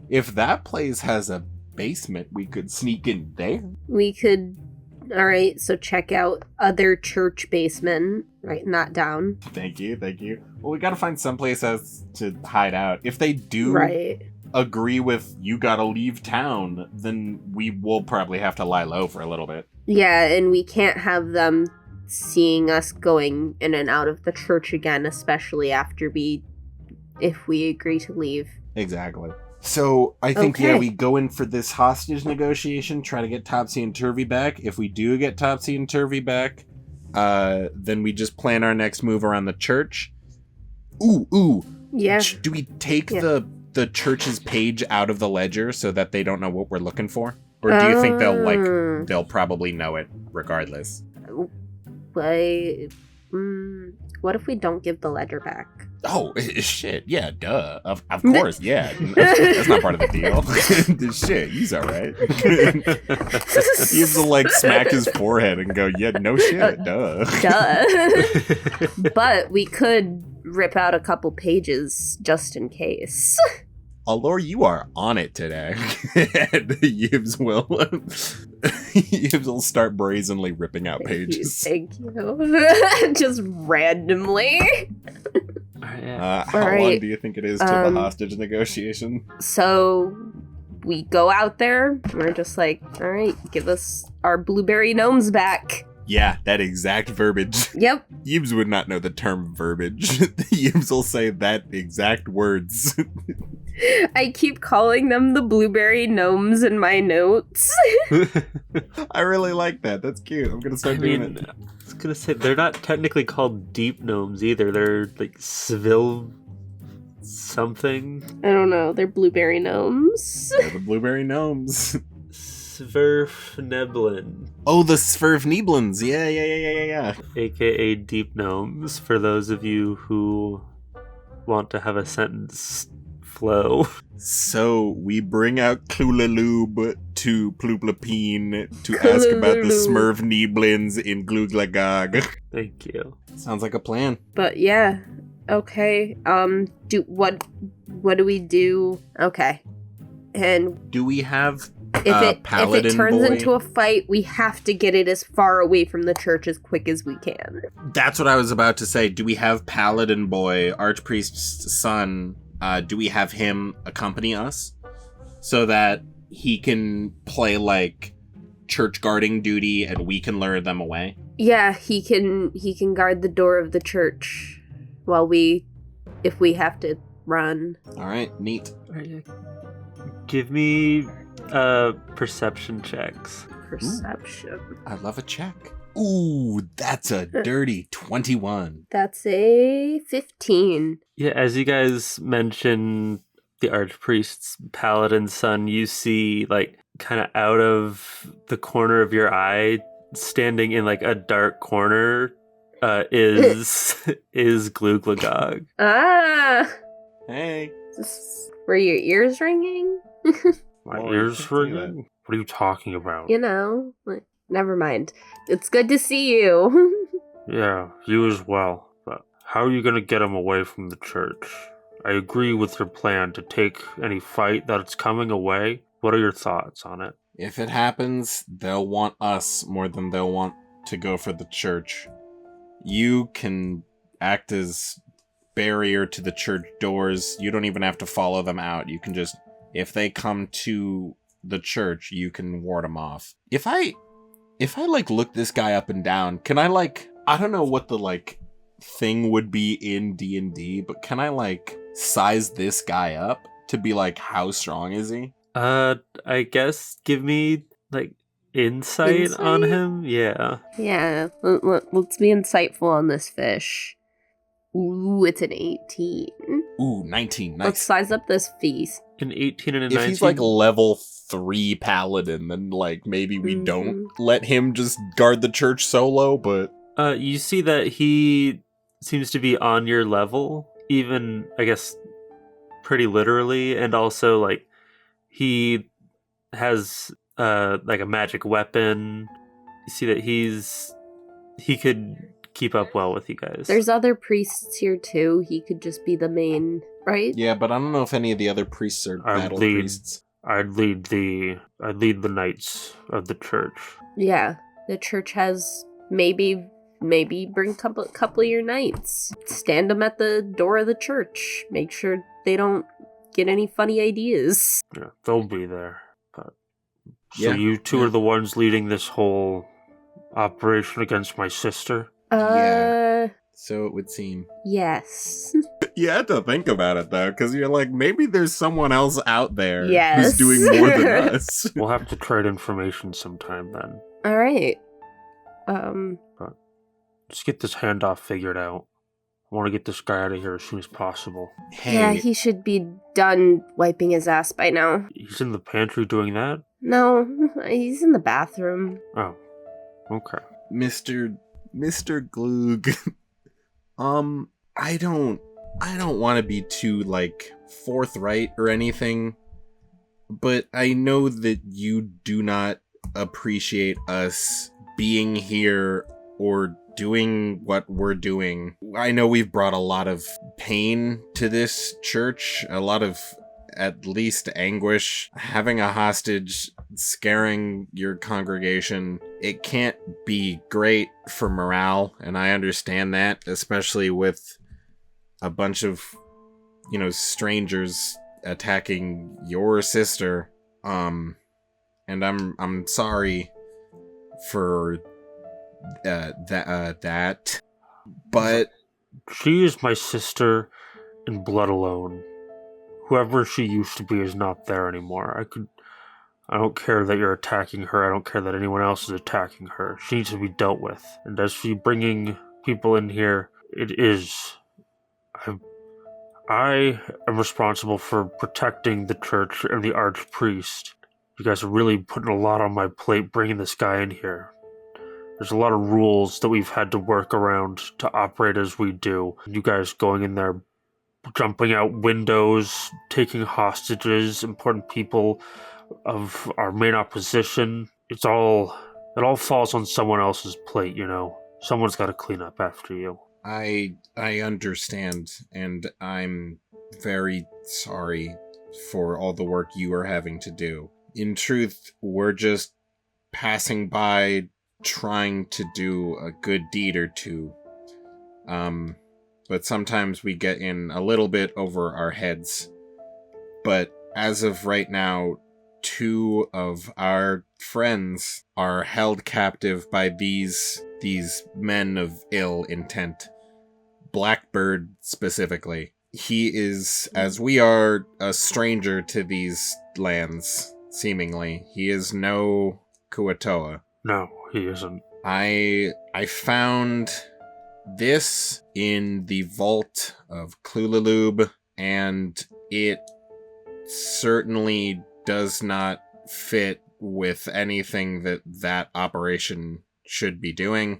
C: If that place has a basement, we could sneak in there.
B: We could. All right, so check out other church basement. Writing that down.
C: Thank you. Well, we gotta find someplace else to hide out. If they do agree with you gotta leave town, then we will probably have to lie low for a little bit.
B: Yeah, and we can't have them seeing us going in and out of the church again, especially if we agree to leave.
C: Exactly. So I think, we go in for this hostage negotiation, try to get Topsy and Turvy back. If we do get Topsy and Turvy back, then we just plan our next move around the church. Ooh.
B: Yeah.
C: Do we take the church's page out of the ledger so that they don't know what we're looking for? Or do you think they'll probably know it regardless?
B: What if we don't give the ledger back?
C: Oh, shit. Yeah, duh. Of course, yeah. That's not part of the deal. Shit, he's all right. He has to, like, smack his forehead and go, yeah, no shit, duh.
B: But we could rip out a couple pages just in case.
C: Alor, you are on it today. Yibs will start brazenly ripping out pages.
B: Thank you. Just randomly.
C: How long do you think it is to the hostage negotiation?
B: So we go out there. We're just like, all right, give us our blueberry gnomes back.
C: Yeah, that exact verbiage.
B: Yep.
C: Yibs would not know the term verbiage. Yibs will say that exact words.
B: I keep calling them the blueberry gnomes in my notes.
C: I really like that. That's cute. I'm going to start doing it.
A: I was going to say, they're not technically called deep gnomes either. They're like Svil something.
B: I don't know. They're blueberry gnomes.
C: They're the blueberry gnomes.
A: Sverfneblin.
C: Oh, the Sverfneblins. Yeah.
A: AKA deep gnomes, for those of you who want to have a sentence flow.
C: So we bring out Clulaloob to Pluplapine to ask about the Smurfneblins in Gluglagog.
A: Thank you.
C: Sounds like a plan.
B: But yeah. Okay. What do we do? Okay. And
C: do we have
B: if it turns
C: boy?
B: Into a fight, we have to get it as far away from the church as quick as we can.
C: That's what I was about to say. Do we have Paladin Boy, Archpriest's son? Do we have him accompany us so that he can play like church guarding duty and we can lure them away?
B: Yeah, he can guard the door of the church while if we have to run.
C: All right, neat.
A: Give me perception checks.
B: Perception.
C: Ooh, I love a check. Ooh, that's a dirty 21.
B: That's a 15.
A: Yeah, as you guys mentioned, the Archpriest's paladin son, you see, like, kind of out of the corner of your eye, standing in, like, a dark corner, is Gluglagog.
B: Ah!
C: Hey.
B: Were your ears ringing?
A: My ears ringing? What are you talking about?
B: You know, like, never mind. It's good to see you.
A: Yeah, you as well. But how are you going to get him away from the church? I agree with your plan to take any fight that's coming away. What are your thoughts on it?
C: If it happens, they'll want us more than they'll want to go for the church. You can act as barrier to the church doors. You don't even have to follow them out. You can just, if they come to the church, you can ward them off. If I like look this guy up and down, can I like, I don't know what the like thing would be in D&D, but can I like size this guy up to be like, how strong is he?
A: I guess give me like insight on him. Yeah.
B: Yeah. Let's be insightful on this fish. Ooh, it's an 18.
C: Ooh, 19.
B: Let's
C: Nice.
B: size up this fees.
A: An 18 and a
C: If
A: 19.
C: he's like level 3 paladin, then like maybe we
B: Mhm.
C: don't let him just guard the church solo, but
A: You see that he seems to be on your level, even, I guess, pretty literally, and also, like, he has, like, a magic weapon. You see that he could keep up well with you guys.
B: There's other priests here too. He could just be the main, right?
C: yeah, but I don't know if any of the other priests are
A: I
C: battle
A: lead.
C: priests.
A: I'd lead the knights of the church.
B: Yeah. The church has maybe bring couple of your knights. Stand them at the door of the church. Make sure they don't get any funny ideas.
A: Yeah, they'll be there. But, so
C: Yeah,
A: you two
C: yeah.
A: are the ones leading this whole operation against my sister?
C: Yeah. So it would seem.
B: Yes.
C: You had to think about it though, because you're like, maybe there's someone else out there
B: Yes.
C: who's doing more than us.
A: We'll have to trade information sometime then.
B: All right.
A: Just get this handoff figured out. I want to get this guy out of here as soon as possible.
C: Hey,
B: Yeah, he should be done wiping his ass by now.
A: He's in the pantry doing that?
B: No, he's in the bathroom.
A: Oh, okay.
C: Mr. Gloog. I don't want to be too like forthright or anything, but I know that you do not appreciate us being here or doing what we're doing. I know we've brought a lot of pain to this church, a lot of at least anguish. Having a hostage, scaring your congregation, it can't be great for morale, and I understand that, especially with a bunch of, strangers attacking your sister. And I'm sorry for that, but
A: She is my sister in blood alone. Whoever she used to be is not there anymore. I don't care that you're attacking her. I don't care that anyone else is attacking her. She needs to be dealt with. And as for you bringing people in here, it is... I am responsible for protecting the church and the archpriest. You guys are really putting a lot on my plate bringing this guy in here. There's a lot of rules that we've had to work around to operate as we do. You guys going in there, jumping out windows, taking hostages, important people of our main opposition. It all falls on someone else's plate, Someone's got to clean up after you.
C: I understand, and I'm very sorry for all the work you are having to do. In truth, we're just passing by, trying to do a good deed or two. But sometimes we get in a little bit over our heads. But as of right now, 2 of our friends are held captive by these men of ill intent. Blackbird specifically. He is, as we are, a stranger to these lands, seemingly. He is no Kuatoa.
A: No, he isn't.
C: I found this in the vault of Klululub, and it certainly does not fit with anything that operation should be doing.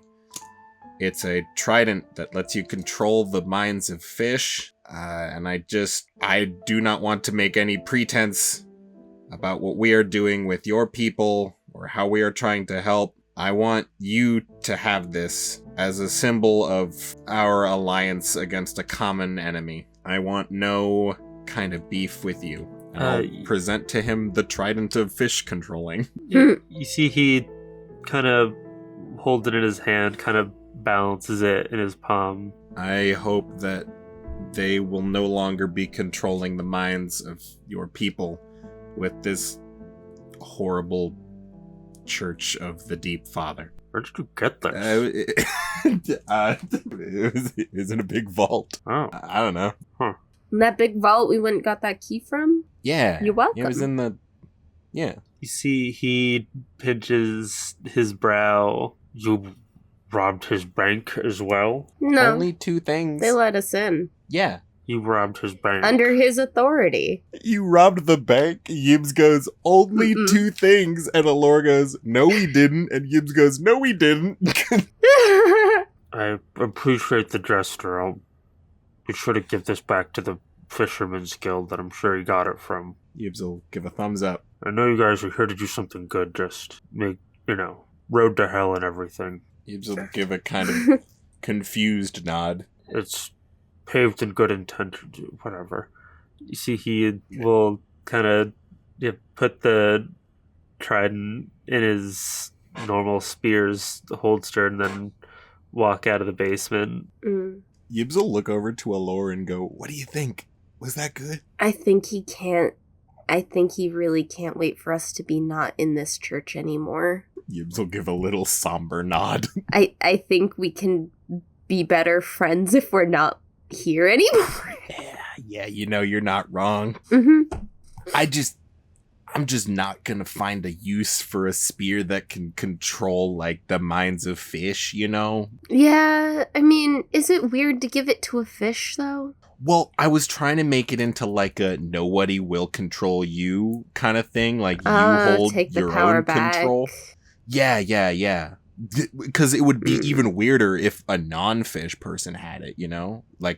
C: It's a trident that lets you control the minds of fish, and I do not want to make any pretense about what we are doing with your people or how we are trying to help. I want you to have this as a symbol of our alliance against a common enemy. I want no kind of beef with you. And I'll present to him the trident of fish controlling.
A: You see he kind of holds it in his hand, kind of balances it in his palm.
C: I hope that they will no longer be controlling the minds of your people with this horrible Church of the Deep Father.
A: Where did you get this?
C: It was in a big vault.
A: Oh.
C: I don't know.
A: Huh.
B: In that big vault we went and got that key from?
C: Yeah.
B: You're welcome.
C: It was in the... Yeah.
A: You see he pinches his brow. You robbed his bank as well?
B: No.
C: Only 2 things.
B: They let us in.
C: Yeah.
A: You robbed his bank.
B: Under his authority.
C: You robbed the bank? Yibs goes, only two things. And Alor goes, no, we didn't. And Yibs goes, no, we didn't.
A: I appreciate the gesture. I'll be sure to give this back to the Fisherman's Guild that I'm sure he got it from.
C: Yibs will give a thumbs up.
A: I know you guys are here to do something good, just make, road to hell and everything.
C: Yibs will give a kind of confused nod.
A: It's paved in good intentions, whatever. You see, he will kind of put the trident in his normal spear's holster and then walk out of the basement.
C: Yibs will look over to Alor and go, what do you think? Was that good?
B: I think he really can't wait for us to be not in this church anymore.
C: Yibs will give a little somber nod.
B: I think we can be better friends if we're not here anymore.
C: Yeah, you're not wrong. I'm just not gonna find a use for a spear that can control, the minds of fish,
B: Yeah, I mean, is it weird to give it to a fish, though?
C: Well, I was trying to make it into, a nobody will control you kind of thing. You hold
B: take the
C: your
B: power
C: own
B: back.
C: control. Yeah. Because it would be even weirder if a non-fish person had it,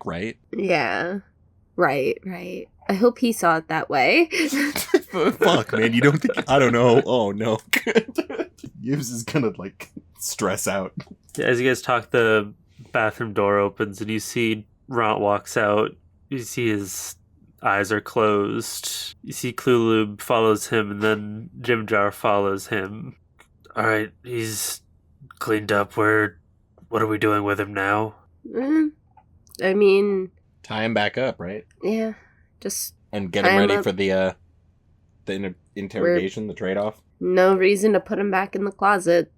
C: right?
B: Yeah. Right. I hope he saw it that way.
C: Fuck, man, you don't think... I don't know. Oh, no. Yibs is gonna, stress out.
A: As you guys talk, the bathroom door opens and you see Ront walks out. You see his eyes are closed. You see Klulub follows him and then Jimjar follows him. Alright, he's cleaned up. What are we doing with him now?
B: I mean...
C: Tie him back up, right?
B: Yeah, just...
C: And get him ready for the interrogation, the trade-off?
B: No reason to put him back in the closet.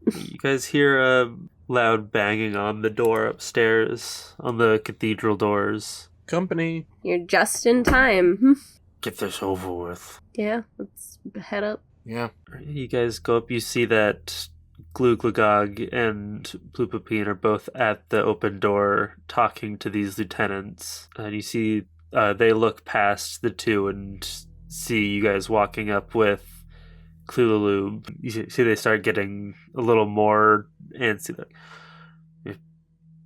A: You guys hear a loud banging on the door upstairs, on the cathedral doors.
C: Company.
B: You're just in time.
A: Get this over with.
B: Yeah, let's head up.
C: Yeah.
A: You guys go up, you see that Glugglagog and Plupapine are both at the open door talking to these lieutenants. And you see they look past the two and see you guys walking up with Klulub. You see they start getting a little more antsy.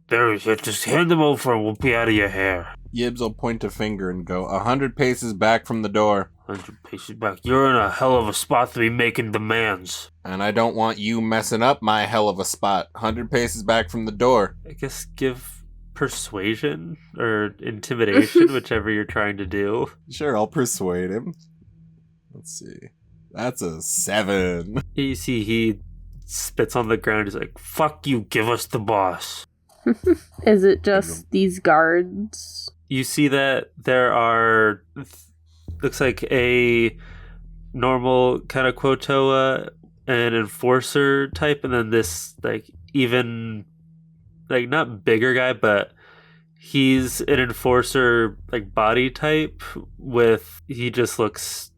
A: There he is. Just hand them over and we'll be out of your hair.
C: Yibs will point a finger and go, 100 paces back from the door.
A: 100 paces back. You're in a hell of a spot to be making demands.
C: And I don't want you messing up my hell of a spot. 100 paces back from the door.
A: I guess give persuasion or intimidation, whichever you're trying to do.
C: Sure, I'll persuade him. Let's see. That's a 7.
A: You see he spits on the ground. He's like, fuck you, give us the boss.
B: Is it just these guards?
A: You see that there are... looks like a normal kind of Quotoa, an enforcer type, and then this even not bigger guy, but he's an enforcer body type he just looks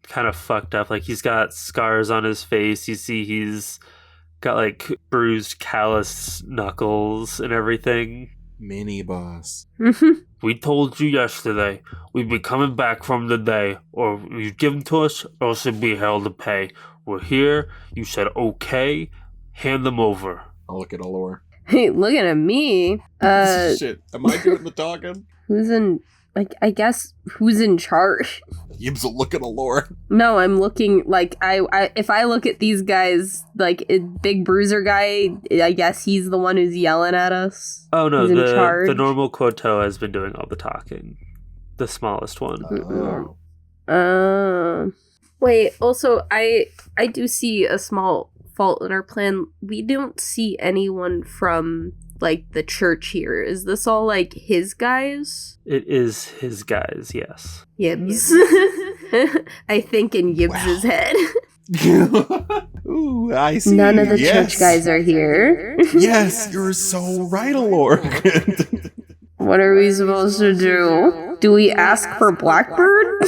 A: kind of fucked up. He's got scars on his face. You see he's got bruised callous knuckles and everything.
C: Mini boss.
A: We told you yesterday we'd be coming back from the day, or you'd give them to us, or else it'd be hell to pay. We're here. You said okay. Hand them over.
C: I'll look at Alor.
B: Hey, looking at me.
C: Shit, am I doing the talking?
B: Who's in... I guess who's in charge?
C: Yibs will look at Alor.
B: No, I'm looking if I look at these guys, big bruiser guy, I guess he's the one who's yelling at us.
A: Oh no,
B: in charge.
A: The normal Quoto has been doing all the talking. The smallest one.
B: Wait, also I do see a small fault in our plan. We don't see anyone from the church here. Is this all his guys?
A: It is his guys, yes.
B: Yibs. I think in Yibs' head.
C: Ooh, I see.
B: None of the church guys are here.
C: Yes, you're so right, Alor.
B: What are we supposed to do? Do we ask for Blackbird?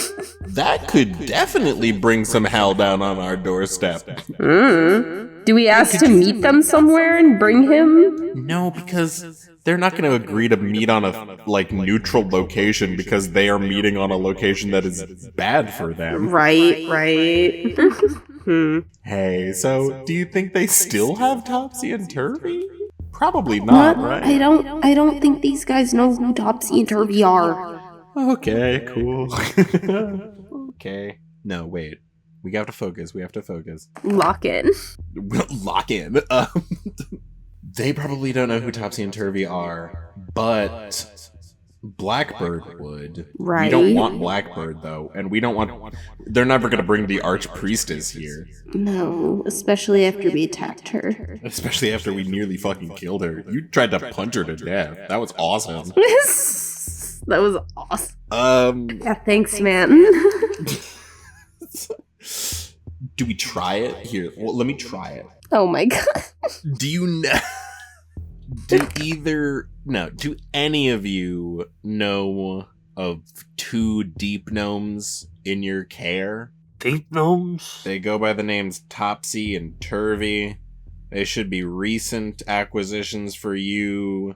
C: That could definitely bring some hell down on our doorstep.
B: Do we ask to meet them somewhere and bring him?
C: No, because They're not going to agree to meet on a, like, neutral location because they are meeting on a location that is bad for them.
B: Right.
C: Hey, so do you think they still have Topsy and Turvy? Probably not, right?
B: I don't think these guys know who Topsy and Turvy are.
C: Okay, cool. Okay. No, wait. We have to focus.
B: Lock in.
C: Lock in. They probably don't know who Topsy and Turvy are, but Blackbird would.
B: Right.
C: We don't want Blackbird, though, and we don't want... They're never going to bring the Archpriestess here.
B: No, especially after we attacked her.
C: Especially after we nearly fucking killed her. You tried to punch her to death. That was awesome.
B: That was awesome. Yeah, thanks, man.
C: Do we try it? Here, well, let me try it.
B: Oh my god.
C: Do you know... Do any of you know of 2 deep gnomes in your care?
A: Deep gnomes?
C: They go by the names Topsy and Turvy. They should be recent acquisitions for you,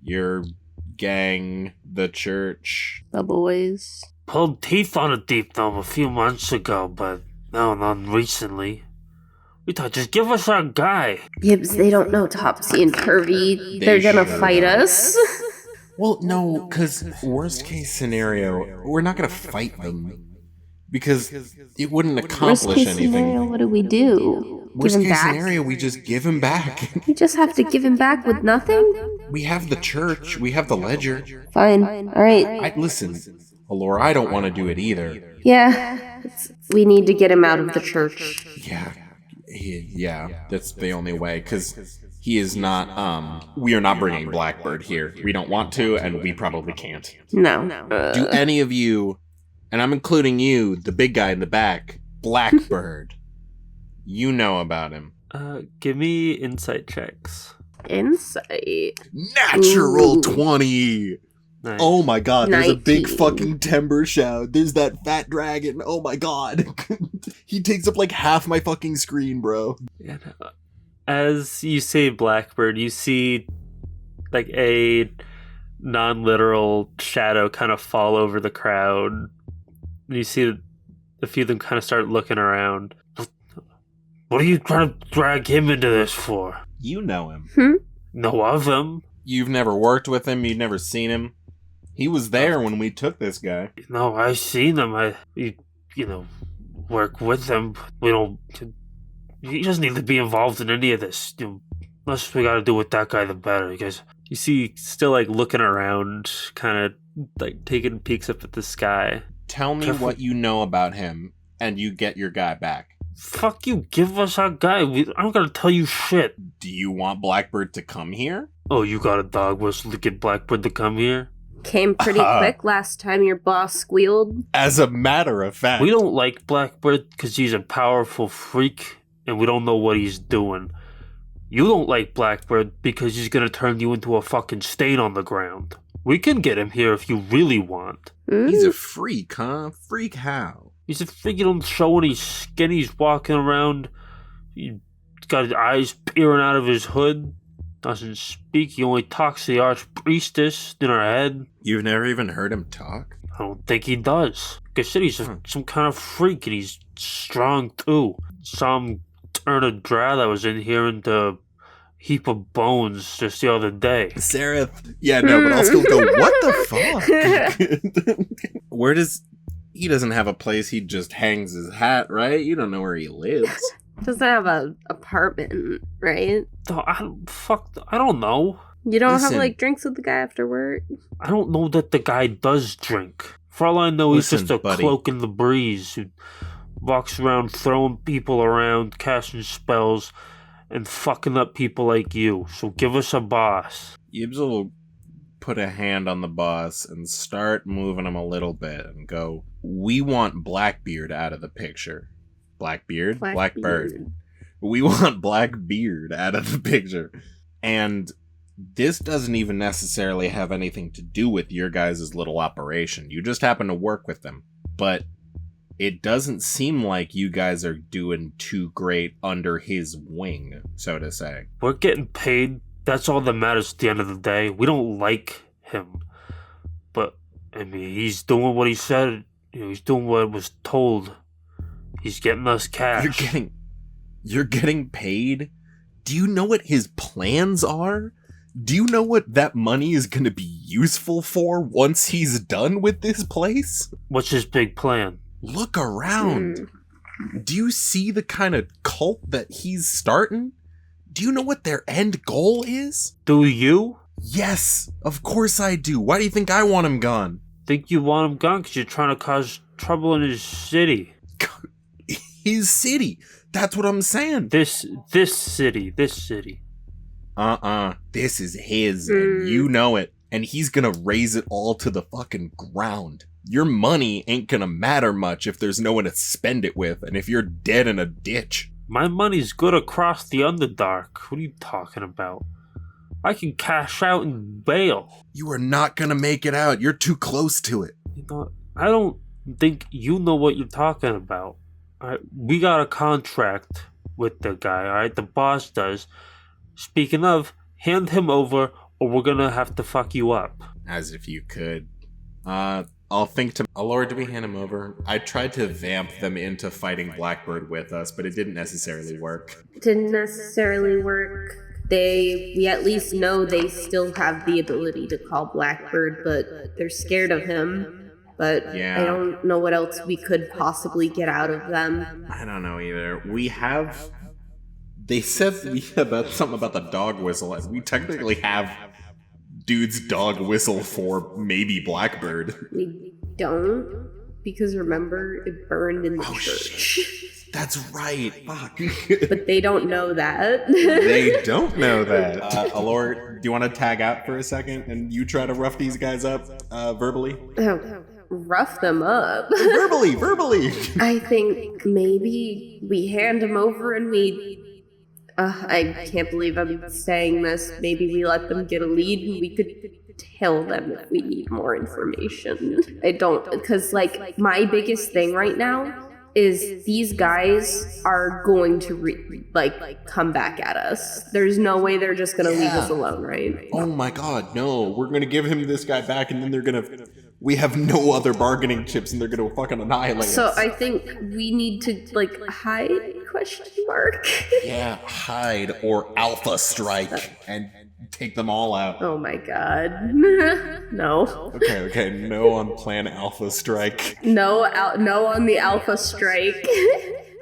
C: your gang, the church.
B: The boys.
A: Pulled teeth on a deep gnome a few months ago, but no, not recently. We thought, just give us our guy.
B: Gibbs, they don't know Topsy and Turvy. They're gonna fight us.
C: Well, no, because worst case scenario, we're not gonna fight them. Because it wouldn't accomplish
B: Worst case
C: anything.
B: scenario, what do we do?
C: Worst
B: Give him
C: case
B: back?
C: scenario, we just give him back.
B: We just have to give him back with nothing?
C: We have the church, we have the ledger.
B: Fine. Alright.
C: Listen, Alor, I don't want to do it either.
B: Yeah. We need to get him out of the church.
C: Yeah, that's the only way, because he is not, we are not bringing Blackbird here. We don't want to, and we probably can't.
B: No.
C: Do any of you, and I'm including you, the big guy in the back, Blackbird, you know about him?
A: Give me insight checks.
B: Insight.
C: Natural
B: Ooh.
C: 20!
A: Nice.
C: Oh my god, there's a big
B: 19.
C: fucking timber shout. There's that fat dragon. Oh my god. He takes up like half my fucking screen, bro.
A: Yeah, no. As you say Blackbird, you see like a non-literal shadow kind of fall over the crowd. And you see a few of them kind of start looking around. What are you trying to drag him into this for?
C: You know him.
A: Know of him?
C: You've never worked with him, you've never seen him. He was there when we took this guy.
A: No, I've seen him. You know, work with him. We don't... He doesn't need to be involved in any of this. You know, unless we gotta do with that guy, the better. Because you see, still like looking around, kind of like taking peeks up at the sky.
C: Tell me what you know about him, and you get your guy back.
A: Fuck you, give us our guy. I'm gonna tell you shit.
C: Do you want Blackbird to come here?
A: Oh, you got a dog whistle to get Blackbird to come here?
B: Came pretty quick last time your boss squealed.
C: As a matter of fact.
A: We don't like Blackbird because he's a powerful freak and we don't know what he's doing. You don't like Blackbird because he's gonna turn you into a fucking stain on the ground. We can get him here if you really want.
C: He's a freak, huh? Freak how?
A: He's a freak, you don't show any skin, he's walking around. He's got his eyes peering out of his hood. Doesn't speak, he only talks to the Archpriestess in her head.
C: You've never even heard him talk?
A: I don't think he does. Like I said, he's some kind of freak and he's strong too. Saw him turn a drow that was in here into a heap of bones just the other day.
C: Seraph. Yeah, no, but I'll still go, what the fuck? Where does... He doesn't have a place, he just hangs his hat, right? You don't know where he lives.
B: Doesn't have an apartment, right?
A: I don't know.
B: You don't
C: Listen.
B: have like drinks with the guy after work?
A: I don't know that the guy does drink. For all I know, he's
C: Listen,
A: just a
C: buddy.
A: cloak in the breeze who walks around throwing people around, casting spells, and fucking up people like you. So give us a boss.
C: Yibs will put a hand on the boss and start moving him a little bit and go, we want Blackbeard out of the picture. Blackbeard? Blackbird. We want Blackbeard out of the picture. And this doesn't even necessarily have anything to do with your guys' little operation. You just happen to work with them. But it doesn't seem like you guys are doing too great under his wing, so to say.
A: We're getting paid that's all that matters at the end of the day. We don't like him. But, I mean, he's doing what he said. He's doing what was told. He's getting us cash.
C: You're getting paid? Do you know what his plans are? Do you know what that money is going to be useful for once he's done with this place?
A: What's his big plan?
C: Look around. Do you see the kind of cult that he's starting? Do you know what their end goal is?
A: Do you?
C: Yes, of course I do. Why do you think I want him gone?
A: Think you want him gone because you're trying to cause trouble in his city.
C: His city. That's what I'm saying.
A: This city.
C: This is his, and you know it. And he's gonna raise it all to the fucking ground. Your money ain't gonna matter much if there's no one to spend it with, and if you're dead in a ditch.
A: My money's good across the Underdark. What are you talking about? I can cash out and bail.
C: You are not gonna make it out. You're too close to it.
A: You know, I don't think you know what you're talking about. Alright, we got a contract with the guy, alright? The boss does. Speaking of, hand him over or we're gonna have to fuck you up.
C: As if you could. I'll think to... Alor, do we hand him over? I tried to vamp them into fighting Blackbird with us, but it didn't necessarily work.
B: Didn't necessarily work. We at least know they still have the ability to call Blackbird, but they're scared of him. But yeah. I don't know what else we could possibly get out of them.
C: I don't know either. We have... They said about something about the dog whistle. We technically have dude's dog whistle for maybe Blackbird.
B: We don't, because remember, it burned in the church.
C: Shit. That's right. Fuck.
B: But they don't know that.
C: They don't know that. Alor, do you want to tag out for a second and you try to rough these guys up verbally?
B: Oh, rough them up?
C: Verbally.
B: I think maybe we hand them over and we... I can't believe I'm saying this. Maybe we let them get a lead and we could tell them if we need more information. I don't, because, like, my biggest thing right now is these guys are going to, come back at us. There's no way they're just going to leave us alone, right?
C: Oh my god, no. We're going to give him this guy back and then they're going to... We have no other bargaining chips and they're going to fucking annihilate us.
B: So I think we need to, hide, question mark?
C: Yeah, hide or alpha strike and take them all out.
B: Oh my god. No.
C: Okay, no on plan alpha strike.
B: No on the alpha strike.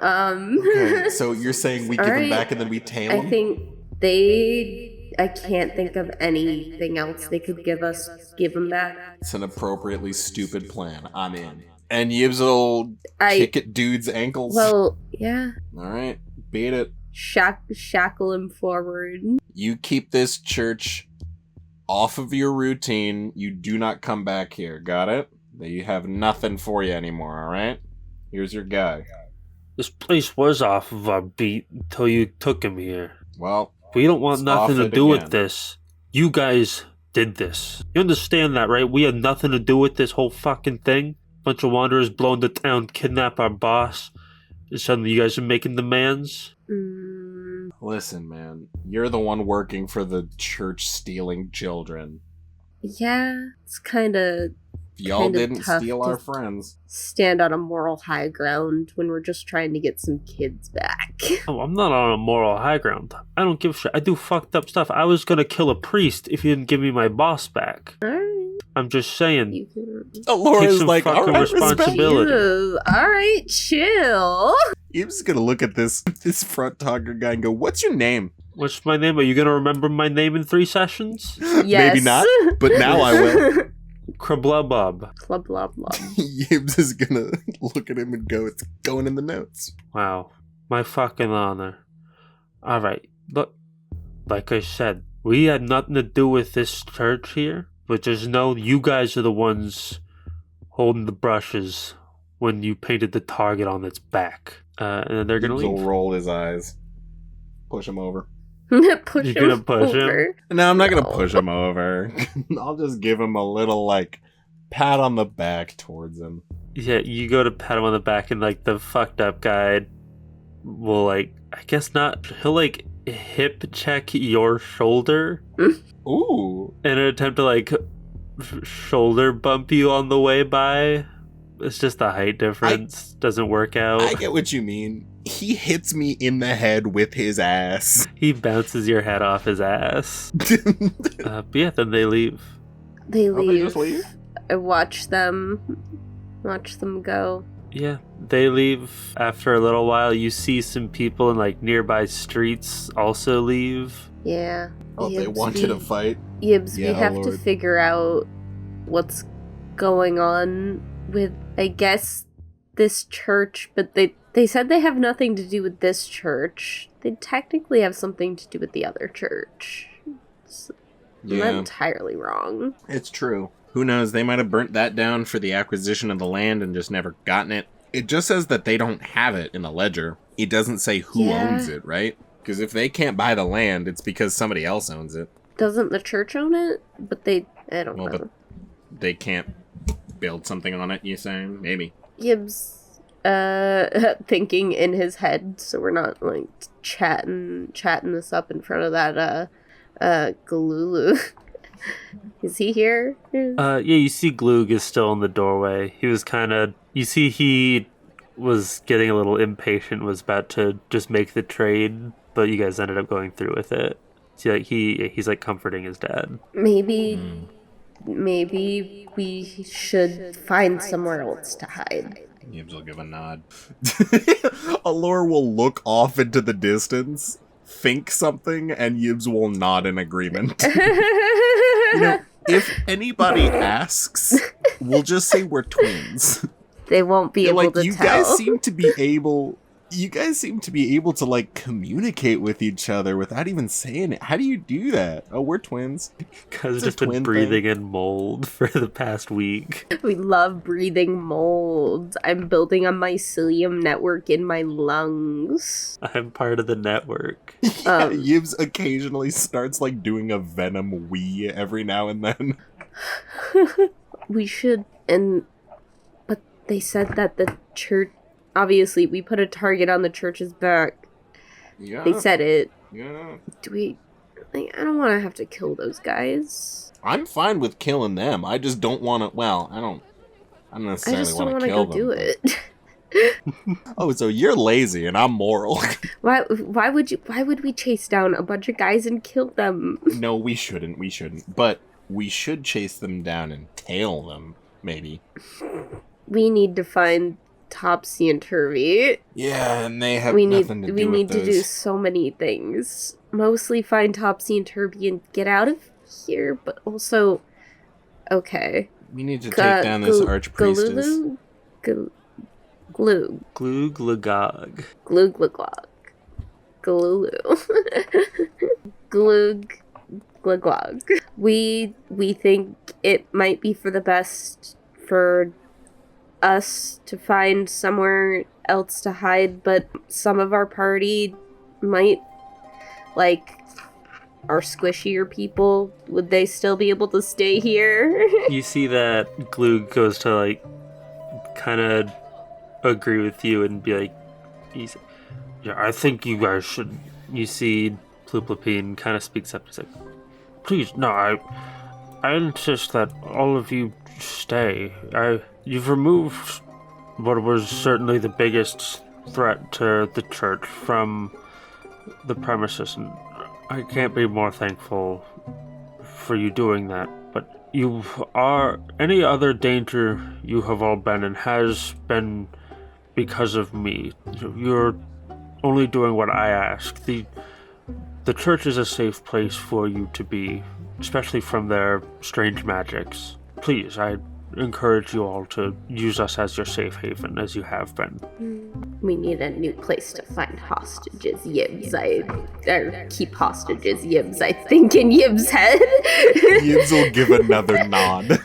C: Okay, so you're saying we give them back and then we tail them?
B: I think I can't think of anything else they could give them back.
C: It's an appropriately stupid plan. I'm in. And Yibs will kick at dude's ankles.
B: Well, yeah.
C: Alright, beat it.
B: Shackle him forward.
C: You keep this church off of your routine. You do not come back here. Got it? They have nothing for you anymore, alright? Here's your guy.
A: This place was off of our beat until you took him here.
C: Well...
A: We don't want nothing to do with this. You guys did this. You understand that, right? We had nothing to do with this whole fucking thing. Bunch of wanderers blow into town, kidnap our boss. And suddenly you guys are making demands?
C: Listen, man. You're the one working for the church stealing children.
B: Yeah, it's kind of...
C: Y'all didn't steal our friends.
B: Stand on a moral high ground when we're just trying to get some kids back.
A: Oh, I'm not on a moral high ground. I don't give a shit. I do fucked up stuff. I was gonna kill a priest if you didn't give me my boss back.
B: Alright.
A: I'm just saying.
C: Alor is like,
A: fucking responsibility.
B: Alright, chill.
C: You're just gonna look at this front talker guy and go, "What's your name?"
A: What's my name? Are you gonna remember my name in 3 sessions?
B: Yes.
C: Maybe not, but now I will.
A: Krablubob.
B: Klubloblub.
C: Yibs is gonna look at him and go, "It's going in the notes."
A: Wow. My fucking honor. Alright, look. Like I said, we had nothing to do with this church here, but just know you guys are the ones holding the brushes when you painted the target on its back. And then they're gonna
C: Yibs
A: leave.
C: will roll his eyes. Push him over.
A: You're gonna push him?
C: No, I'm not gonna push him over. I'll just give him a little, pat on the back towards him.
A: Yeah, you go to pat him on the back and, the fucked up guy will, I guess not. He'll, hip check your shoulder
C: Ooh.
A: in an attempt to, like, shoulder bump you on the way by. It's just the height difference. Doesn't work out.
C: I get what you mean. He hits me in the head with his ass.
A: He bounces your head off his ass. But yeah, then they leave.
B: They leave.
C: They just leave?
B: I watch them go.
A: Yeah, they leave. After a little while, you see some people in, like, nearby streets also leave.
B: Yeah.
C: Oh, they wanted to fight?
B: Yibs,
C: Yeah,
B: we have to
C: Lord.
B: figure out what's going on with, I guess, this church, but they said they have nothing to do with this church. They technically have something to do with the other church. So I'm not entirely wrong.
C: It's true. Who knows? They might have burnt that down for the acquisition of the land and just never gotten it. It just says that they don't have it in the ledger. It doesn't say who owns it, right? Because if they can't buy the land, it's because somebody else owns it.
B: Doesn't the church own it? But I don't know.
C: But they can't build something on it, you saying? Maybe.
B: Yibs, thinking in his head, so we're not, like, chatting this up in front of that, Galulu. Is he here?
A: Yeah, you see Gloog is still in the doorway. He was kind of... You see he was getting a little impatient, was about to just make the trade, but you guys ended up going through with it. So, like, he's, like, comforting his dad.
B: Maybe we should find somewhere else to hide.
C: Yibs will give a nod. Alor will look off into the distance, think something, and Yibs will nod in agreement. You know, if anybody asks, we'll just say we're twins.
B: They won't be able to
C: you
B: tell.
C: guys seem to be able to, like, communicate with each other without even saying it. How do you do that? Oh, we're twins.
A: Because
C: It's
A: just
C: a
A: been
C: twin
A: breathing in mold for the past week.
B: We love breathing mold. I'm building a mycelium network in my lungs.
A: I'm part of the network.
C: Yibs occasionally starts, like, doing a venom wee every now and then.
B: We should, but they said that the church, obviously, we put a target on the church's back.
C: Yeah.
B: They said it.
C: Yeah.
B: Do we, like, I don't want to have to kill those guys.
C: I'm fine with killing them. I just don't want to, well, I don't
B: I
C: necessarily
B: just don't
C: want
B: want
C: to
B: to
C: kill
B: go
C: them.
B: do it.
C: Oh, so you're lazy and I'm moral.
B: Why would we chase down a bunch of guys and kill them?
C: No, we shouldn't. But we should chase them down and tail them, maybe.
B: We need to find Topsy and Turvy.
C: Yeah, and they have
B: We
C: nothing
B: need
C: to do with
B: to do so many things. Mostly find Topsy and Turvy and get out of here, but also, okay.
C: We need to take down this archpriestess.
B: Glug.
A: Glooglagog.
B: Glooglagog. Galulu. Glug. We think it might be for the best for us to find somewhere else to hide, but some of our party might, like, our squishier people, would they still be able to stay here?
A: You see that Gloog goes to, like, kind of agree with you and be like, yeah, I think you guys should. You see Pluplapine kind of speaks up. He's like, please, no, I insist that all of you stay. You've removed what was certainly the biggest threat to the church from the premises, and I can't be more thankful for you doing that. But you are, any other danger you have all been in has been because of me. You're only doing what I ask. The church is a safe place for you to be, especially from their strange magics. Please, I encourage you all to use us as your safe haven, as you have been.
B: We need a new place to find hostages, Yibs. Or keep hostages, Yibs, I think, in Yibs' head.
C: Yibs will give another nod.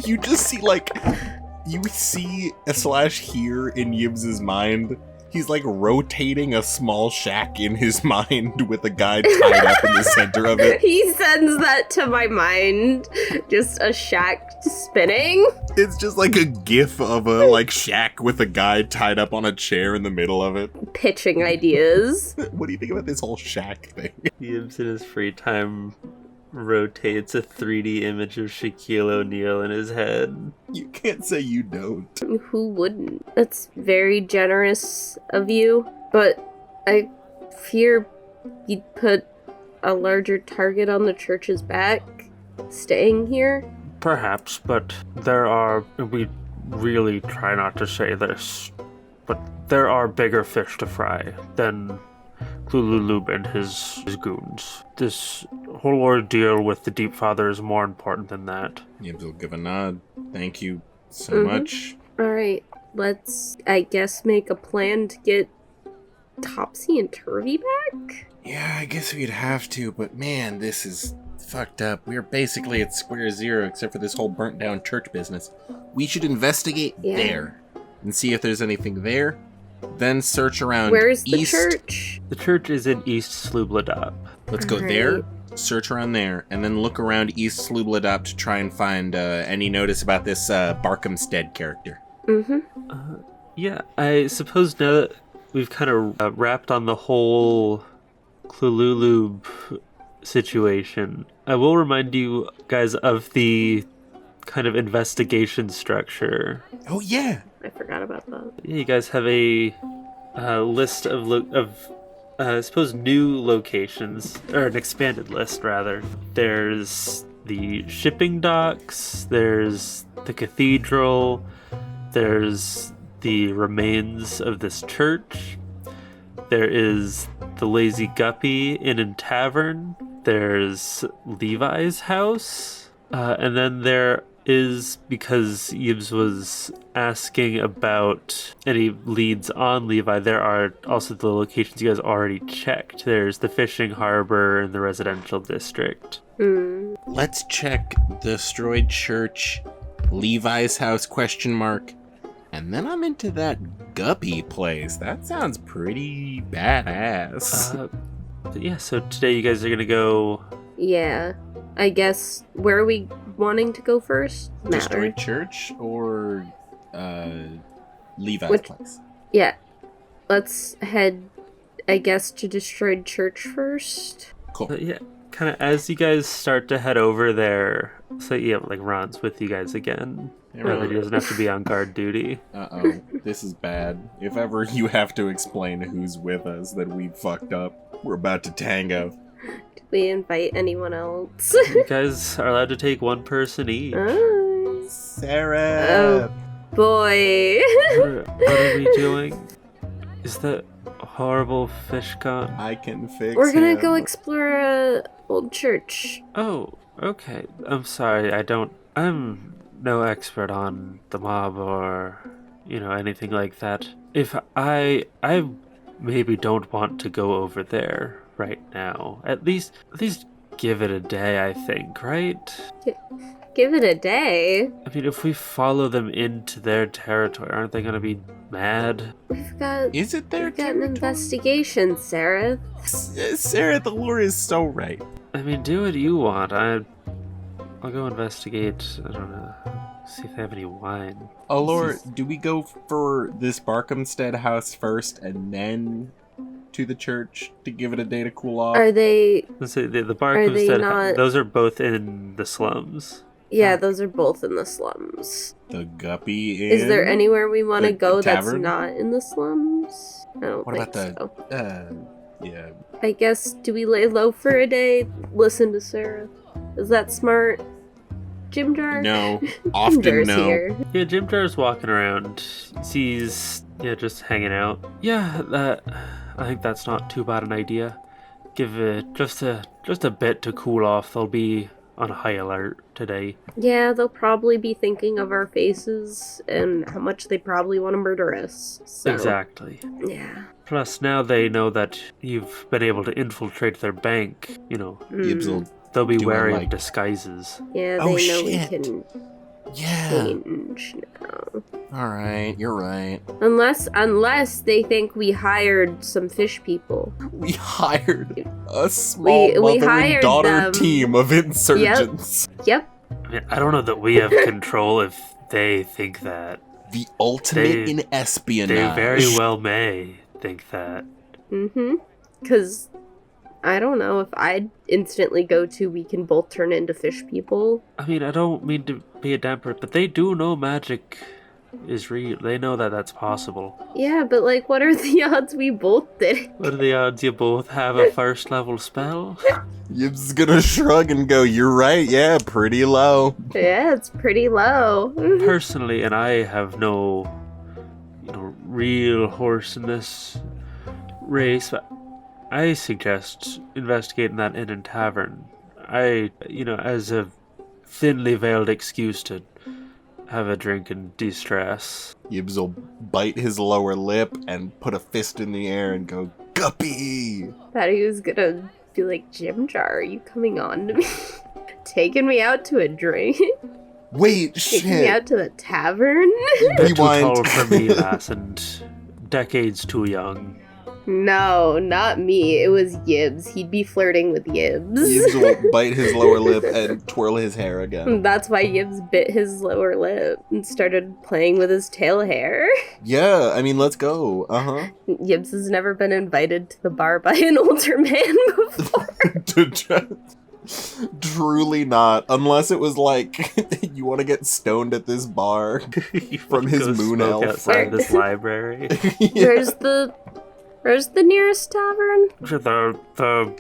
C: You just see, like, you see / hear in Yibs' mind He's like rotating a small shack in his mind with a guy tied up in the center of it.
B: He sends that to my mind. Just a shack spinning.
C: It's just like a gif of a like shack with a guy tied up on a chair in the middle of it.
B: Pitching ideas.
C: What do you think about this whole shack thing?
A: Gibbs in his free time rotates a 3D image of Shaquille O'Neal in his head.
C: You can't say you don't.
B: Who wouldn't? That's very generous of you, but I fear you'd put a larger target on the church's back staying here.
A: Perhaps, but we really try not to say this, but there are bigger fish to fry than Sloobludop and his goons. This whole ordeal with the Deep Father is more important than that.
C: Yibs will give a nod. Thank you so much.
B: Alright, let's, I guess, make a plan to get Topsy and Turvy back?
C: Yeah, I guess we'd have to, but man, this is fucked up. We're basically at square zero except for this whole burnt down church business. We should investigate there and see if there's anything there. Then search around.
B: Where's the
C: east.
B: church?
A: The church is in East Sloobludop.
C: Let's go there, search around there, and then look around East Sloobludop to try and find any notice about this Barkhamstead character.
A: Yeah, I suppose now that we've kind of wrapped on the whole Sloobludop situation, I will remind you guys of the kind of investigation structure.
C: Oh yeah!
B: I forgot about that.
A: Yeah, you guys have a list of I suppose new locations, or an expanded list rather. There's the shipping docks, there's the cathedral, there's the remains of this church, there is the Lazy Guppy Inn and Tavern, there's Levi's house, and then there is, because Yibs was asking about any leads on Levi, there are also the locations you guys already checked. There's the fishing harbor and the residential district.
C: Let's check Destroyed Church, Levi's house, ? And then I'm into that Guppy place. That sounds pretty badass.
A: Yeah, so today you guys are gonna go...
B: Yeah, I guess, where are we wanting to go first?
C: Destroyed Church or Levi's place?
B: Yeah, let's head, I guess, to Destroyed Church first.
C: Cool.
A: Yeah, kind of as you guys start to head over there, so yeah, like Ron's with you guys again.
C: Yeah,
A: That he doesn't have to be on guard duty.
C: Uh-oh, this is bad. If ever you have to explain who's with us, then we fucked up. We're about to tango.
B: Did we invite anyone else?
A: You guys are allowed to take one person each.
C: Sarah!
B: Oh, boy.
A: What are we doing? Is that horrible fish gone?
C: I can fix
B: We're gonna
C: him.
B: go explore a old church.
A: Oh, okay. I'm sorry, I'm no expert on the mob or, anything like that. If I maybe don't want to go over there right now. At least give it a day, I think, right?
B: Give it a day.
A: I mean, if we follow them into their territory, aren't they gonna be mad?
B: We've got
C: Is it their
B: an
C: territory?
B: investigation, Sarah.
C: Sarah, the lore is so right.
A: I mean, do what you want. I'll go investigate, I don't know, see if they have any wine.
C: Alor, do we go for this Barkhamstead house first and then to the church to give it a day to cool off?
B: Are they...
A: Let's say the
B: Are they
A: Barkhamstead,
B: not-
A: those are both in the slums.
B: Yeah, those are both in the slums.
C: The Guppy Inn?
B: Is there anywhere we want to
C: The
B: go that's
C: tavern?
B: not in the slums? I don't
C: What
B: think
C: about the...
B: so.
C: Yeah.
B: I guess, do we lay low for a day? Listen to Sarah. Is that smart? Jim Jar?
C: No.
B: Jim
C: Often
B: Jar's
C: no.
B: here.
A: Yeah, Jim Jar's walking around. He's just hanging out. Yeah, I think that's not too bad an idea. Give it just a bit to cool off. They'll be on high alert today.
B: Yeah, they'll probably be thinking of our faces and how much they probably want to murder us. So,
A: Exactly.
B: Yeah.
A: Plus, now they know that you've been able to infiltrate their bank.
C: Yibs will
A: They'll be
C: Do I
A: wary
C: like-
A: of disguises.
B: Yeah, they
C: Oh,
B: know
C: shit.
B: we can
C: Yeah.
B: change now.
C: All right, you're right.
B: Unless they think we hired some fish people.
C: We hired a small
B: We
C: mother and
B: hired
C: daughter
B: them.
C: team of insurgents.
B: Yep.
A: I mean, I don't know that we have control if they think that.
C: The ultimate in espionage.
A: They very well may think that.
B: Mm-hmm. Because, I don't know, if I'd instantly go to we can both turn into fish people.
A: I mean, I don't mean to be a damper, but they do know magic is real. They know that that's possible.
B: Yeah, but like, what are the odds we both did it?
A: What are the odds you both have a first level spell?
C: Yibs is gonna shrug and go, you're right, yeah, pretty low.
B: Yeah, it's pretty low.
A: Personally, and I have no, real horse in this race, but I suggest investigating that inn and tavern. As a thinly veiled excuse to have a drink and de-stress.
C: Yibs will bite his lower lip and put a fist in the air and go, Guppy!
B: Thought he was gonna be like, Jim Jar, are you coming on to me? Taking me out to a drink?
C: Wait,
B: Taking me
C: shit!
B: out to the tavern?
A: You're too
C: Rewind.
A: tall for me, lass, and decades too young.
B: No, not me. It was Yibs. He'd be flirting with Yibs.
C: Yibs will bite his lower lip and twirl his hair again.
B: That's why Yibs bit his lower lip and started playing with his tail hair.
C: Yeah, I mean, let's go. Uh-huh.
B: Yibs has never been invited to the bar by an older man before.
C: Truly not. Unless it was like, you want to get stoned at this bar from his
A: Go
C: moon
A: smoke
C: elf.
A: outside this library.
C: Yeah.
B: Where's the nearest tavern?
A: The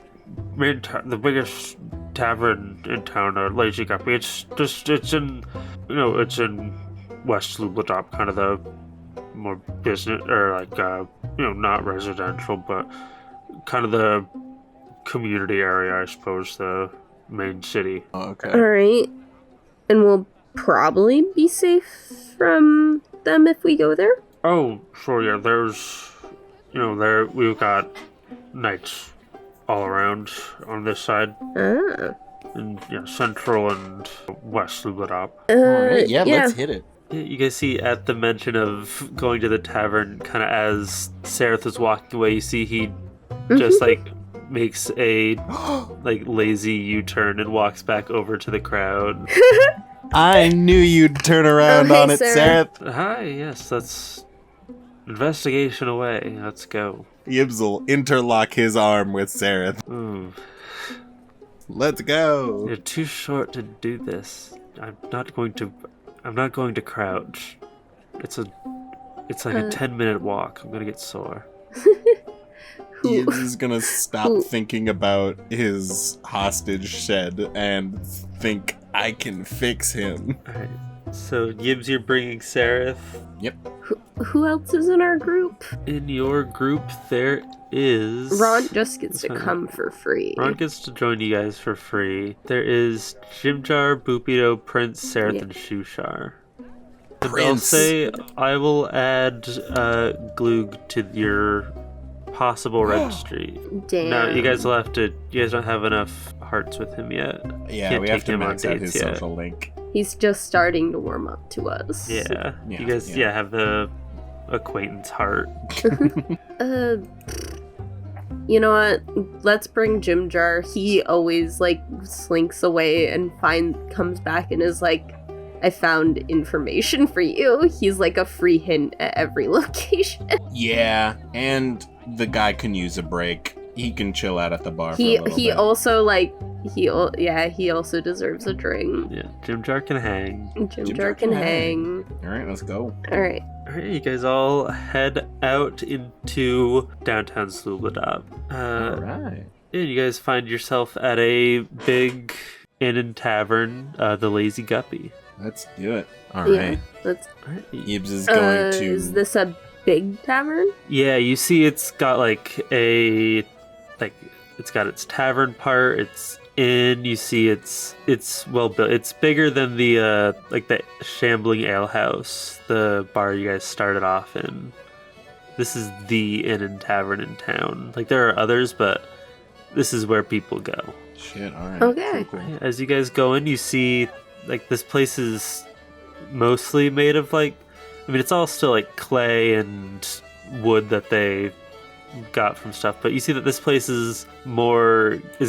A: biggest tavern in town, Lazy Guppy. It's in West Sloobludop, kind of the more business, or not residential, but kind of the community area, I suppose, the main city.
C: Oh, okay.
B: Alright. And we'll probably be safe from them if we go there?
A: Oh, sure, yeah, there's, we've got knights all around on this side.
B: Ah.
A: In central and west Sloobludop.
C: Alright, yeah, let's hit it.
A: Yeah, you guys see at the mention of going to the tavern, kind of as Sereth is walking away, you see he just makes a lazy U-turn and walks back over to the crowd.
C: I knew you'd turn around on it,
B: Sereth.
C: Sereth.
A: Hi, yes, that's investigation away. Let's go.
C: Yibs will interlock his arm with Sereth.
A: Ooh,
C: Let's go.
A: you're too short to do this. I'm not going to crouch. It's like a 10-minute walk. I'm gonna get sore.
C: Yibs is gonna stop thinking about his hostage shed and think, I can fix him.
A: Alright. So, Yibs, you're bringing Sereth.
C: Yep.
B: Who else is in our group?
A: In your group, there is...
B: Ron just gets to come for free.
A: Ron gets to join you guys for free. There is Jimjar, Boopido, Prince, Sereth, and Shushar. And I'll
C: Prince.
A: say I will add Gloog to your possible registry.
B: Damn.
A: Now, you guys don't have enough hearts with him yet.
C: Yeah,
A: Can't
C: we have
A: take
C: to
A: him on
C: max out his
A: dates yet.
C: social link.
B: He's just starting to warm up to us.
A: Yeah.
C: Yeah,
A: You guys,
C: yeah.
A: have the acquaintance heart.
B: You know what? Let's bring Jim Jar. He always slinks away and comes back and is like, I found information for you. He's like a free hint at every location.
C: Yeah, and the guy can use a break. He can chill out at the bar for a
B: He
C: little bit.
B: he also deserves a drink.
A: Yeah, Jimjar can hang.
B: Jim Jar can hang.
C: Alright, let's go.
B: Alright.
A: Alright, you guys all head out into downtown Sloobludop.
C: Alright.
A: And you guys find yourself at a big inn and tavern, the Lazy Guppy.
C: Let's do it. Alright.
B: Let's.
A: Alright.
C: Yibs is going to...
B: Is this a big tavern?
A: Yeah, you see it's got it's got its tavern part, it's inn, you see it's well built. It's bigger than the the Shambling Ale House, the bar you guys started off in. This is the inn and tavern in town. There are others, but this is where people go.
C: Shit, alright.
B: Okay.
C: Cool.
A: As you guys go in, you see this place is mostly made of like, I mean, it's all still like clay and wood that they got from stuff, but you see that this place is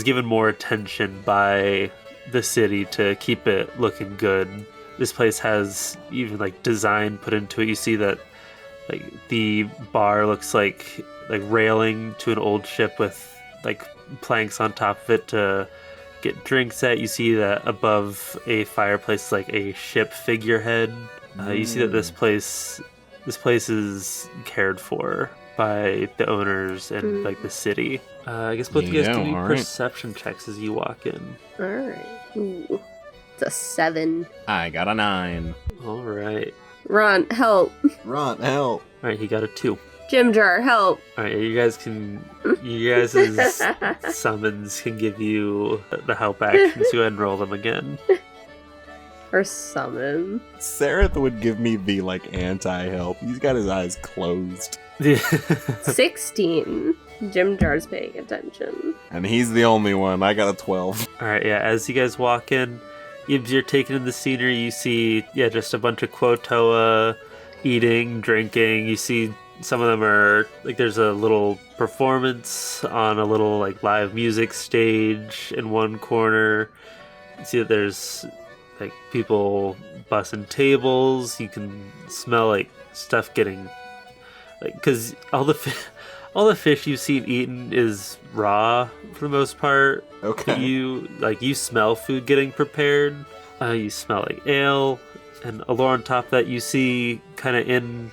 A: given more attention by the city to keep it looking good. This place has even like design put into it. You see that like the bar looks like railing to an old ship with like planks on top of it to get drinks at. You see that above a fireplace is like a ship figurehead. You see that this place is cared for by the owners and like the city. I guess both of you guys give me perception checks as you walk in.
B: All right. Ooh. It's a 7.
C: I got a 9.
A: All right.
B: Ron, help.
C: Ron, help.
A: All right, he got a 2.
B: Jim Jar, help.
A: All right, you guys' summons can give you the help actions. Go ahead and roll them again.
B: Or summon.
C: Sareth would give me the like anti-help. He's got his eyes closed.
B: 16. Jim Jar's paying attention.
C: And he's the only one. I got a 12.
A: All right, yeah. As you guys walk in, you're taking in the scenery. You see, just a bunch of Quotoa eating, drinking. You see some of them are like there's a little performance on a little like live music stage in one corner. You see that there's like people bussing tables. You can smell like stuff getting like because all the fish you've seen eaten is raw for the most part.
C: Okay.
A: You smell food getting prepared. You smell like ale, and Alor on top of that, you see kind of in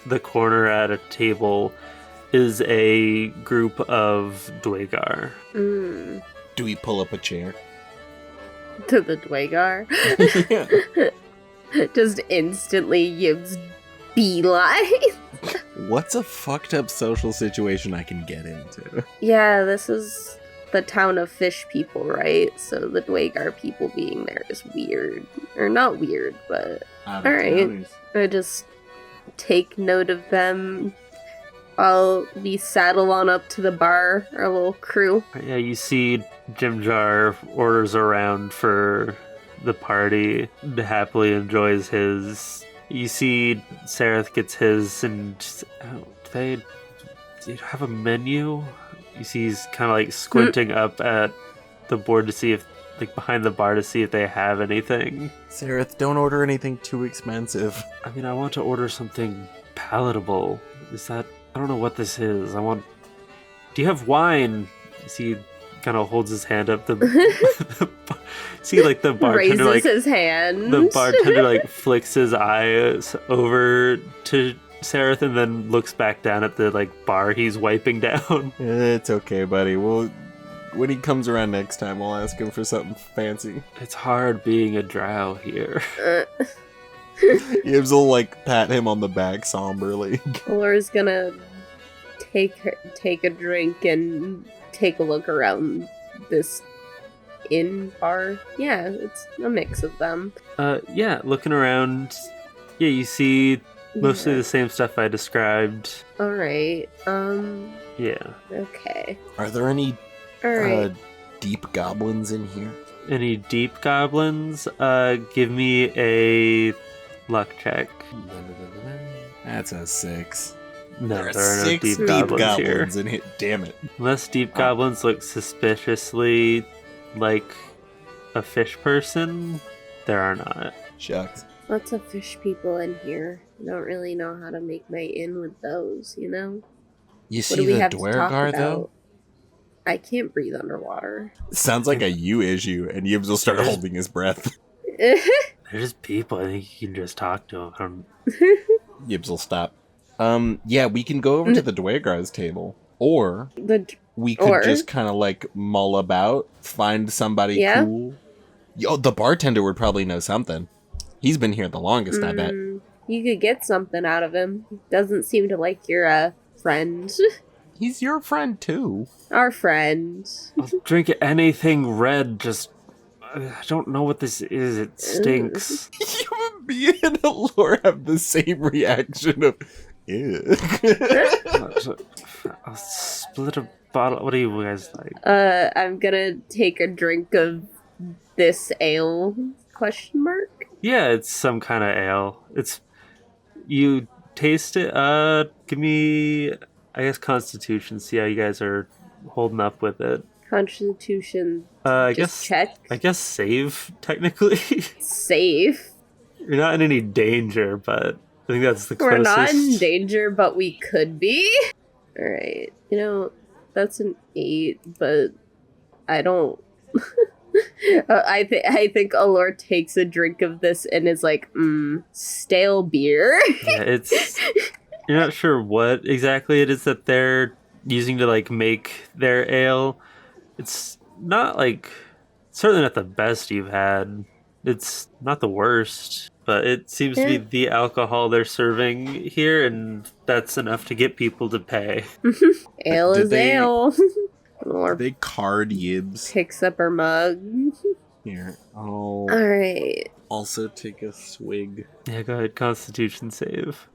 A: the corner at a table is a group of Dwagar.
C: Do we pull up a chair?
B: To the Dwagar?
C: Yeah.
B: Just instantly Yibs beeline.
C: What's a fucked up social situation I can get into?
B: Yeah, this is the town of fish people, right? So the Dwagar people being there is weird. Or not weird, but alright. I just take note of them. I'll be saddle on up to the bar, our little crew.
A: Yeah, you see Jim Jar orders around for the party, happily enjoys his. You see Sareth gets his, and do you have a menu? You see he's kind of like squinting up at the board to see if, like behind the bar to see if they have anything.
C: Sareth, don't order anything too expensive.
A: I mean, I want to order something palatable. I don't know what this is. Do you have wine? You see, kind of holds his hand up. See, like the bartender
B: raises his hand.
A: The bartender like flicks his eyes over to Sareth and then looks back down at the like bar he's wiping down.
C: It's okay, buddy. When he comes around next time, we'll ask him for something fancy.
A: It's hard being a drow here.
C: Yibs will like pat him on the back somberly.
B: Laura's gonna take a drink and take a look around this inn bar. Yeah, it's a mix of them.
A: Looking around, you see mostly the same stuff I described.
B: Alright,
A: Yeah.
B: Okay.
C: Are there any deep goblins in here?
A: Any deep goblins? Give me a luck check.
C: That's a 6.
A: No,
C: there
A: are no
C: 6
A: deep goblins
C: in here. Damn it.
A: Unless deep goblins look suspiciously like a fish person, there are not.
C: Shucks.
B: Lots of fish people in here. I don't really know how to make my inn with those, you know?
C: You see the Dwergar, though?
B: I can't breathe underwater.
C: Sounds like a you issue, and Yibs will start holding his breath.
A: They're just people. I think you can just talk to them.
C: Yibs will stop. We can go over to the Dwergar's table. Or we could just kind of like mull about, find somebody cool. Yo, the bartender would probably know something. He's been here the longest, I bet.
B: You could get something out of him. Doesn't seem to like your friend.
C: He's your friend too.
B: Our friend.
A: I'll drink anything red, just I don't know what this is. It stinks.
C: Me and Alor have the same reaction of ew.
A: I'll split a bottle. What do you guys like?
B: I'm gonna take a drink of this ale, question mark?
A: Yeah, it's some kind of ale. You taste it. Give me, I guess, Constitution. See how you guys are holding up with it.
B: Constitution.
A: I
B: Just
A: guess.
B: check.
A: I guess save technically.
B: Safe.
A: You're not in any danger, but I think that's the
B: We're
A: closest.
B: not in danger, but we could be. All right. That's an 8, but I don't. I think Alor takes a drink of this and is like, stale beer.
A: Yeah, you're not sure what exactly it is that they're using to like make their ale. It's not certainly not the best you've had. It's not the worst, but it seems to be the alcohol they're serving here, and that's enough to get people to pay.
B: Ale is ale.
C: They card Yibs.
B: Picks up her mug.
C: Here,
B: All right.
C: also take a swig.
A: Yeah, go ahead. Constitution save.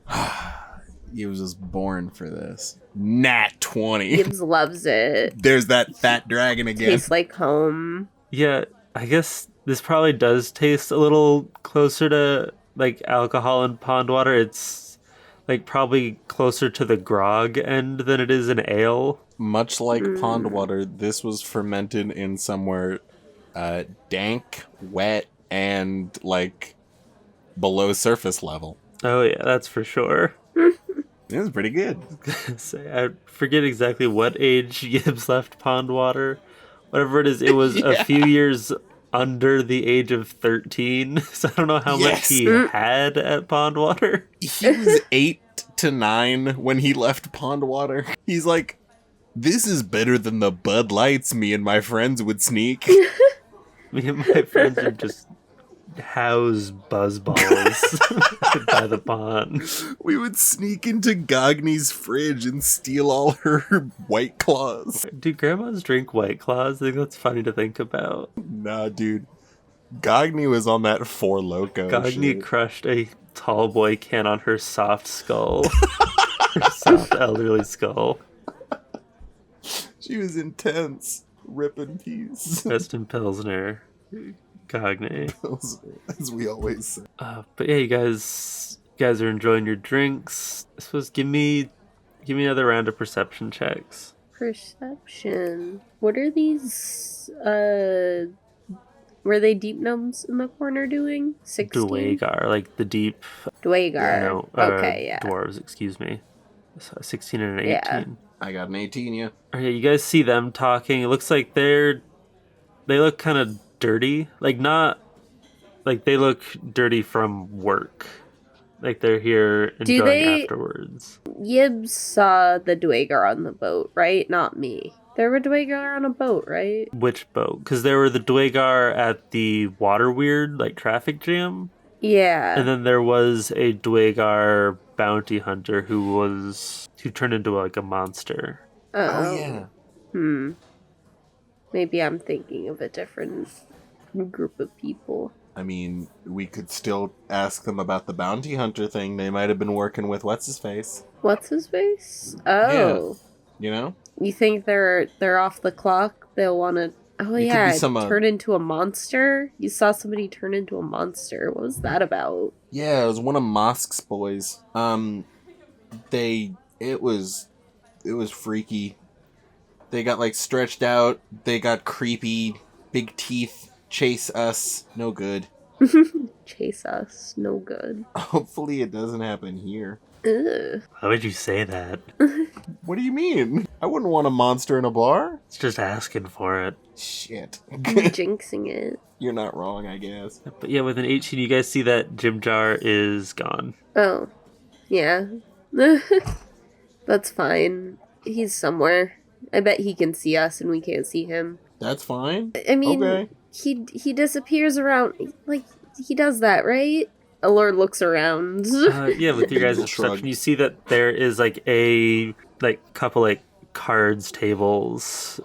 C: Yibs was born for this. Nat 20.
B: Gibbs loves it.
C: There's that fat dragon again.
B: Tastes like home.
A: Yeah, I guess this probably does taste a little closer to like alcohol and pond water. It's like probably closer to the grog end than it is an ale.
C: Much like pond water, this was fermented in somewhere dank, wet, and like below surface level.
A: Oh yeah, that's for sure.
C: It was pretty good.
A: I forget exactly what age Gibbs left pond water. Whatever it is, it was a few years under the age of 13. So I don't know how much he had at pond water.
C: He was 8 to 9 when he left pond water. He's like, this is better than the Bud Lights me and my friends would sneak.
A: Me and my friends are just house buzzballs by the pond.
C: We would sneak into Gogni's fridge and steal all her White Claws.
A: Do grandmas drink White Claws? I think that's funny to think about.
C: Nah, dude. Gogni was on that Four Loko
A: Gogni
C: shit.
A: crushed a tall boy can on her soft skull. Her soft elderly skull.
C: She was intense. Rip in peace.
A: Rest in Pilsner. Gogni.
C: As we always say.
A: But yeah, you guys are enjoying your drinks. I suppose give me another round of perception checks.
B: Perception. What are these, were they deep gnomes in the corner doing? 16?
A: Dwagar, like the deep...
B: Dwagar. Okay, yeah.
A: Dwarves, excuse me. So 16 and an 18.
B: Yeah.
C: I got an 18, yeah.
A: Yeah, you guys see them talking. It looks like they look kind of dirty. Like, not... Like, they look dirty from work. Like, they're here enjoying afterwards.
B: Yibs saw the Dwagar on the boat, right? Not me. There were Dwagar on a boat, right?
A: Which boat? Because there were the Dwagar at the Water Weird, like, traffic jam.
B: Yeah.
A: And then there was a Dwagar bounty hunter who turned into, like, a monster.
C: Oh, yeah.
B: Maybe I'm thinking of a different group of people.
C: I mean, we could still ask them about the bounty hunter thing. They might have been working with What's-His-Face.
B: What's-His-Face? Oh.
C: Yeah. You know?
B: You think they're off the clock? They'll want to... Oh,
C: It
B: yeah,
C: could be some,
B: turn into a monster? You saw somebody turn into a monster. What was that about?
C: Yeah, it was one of Mosk's boys. It was freaky. They got, like, stretched out. They got creepy. Big teeth. Chase us. No good.
B: Chase us. No good.
C: Hopefully it doesn't happen here.
B: Ugh.
A: Why would you say that?
C: What do you mean? I wouldn't want a monster in a bar.
A: It's just asking for it.
C: Shit.
B: Jinxing it.
C: You're not wrong, I guess.
A: But yeah, with an 18, you guys see that Jim Jar is gone.
B: Oh. Yeah. That's fine. He's somewhere. I bet he can see us and we can't see him.
C: That's fine.
B: I mean,
C: Okay.
B: he disappears around, like, he does that, right? Alor looks around.
A: Yeah, with your guys'
C: Shrug.
A: perception, you see that there is like a couple like cards tables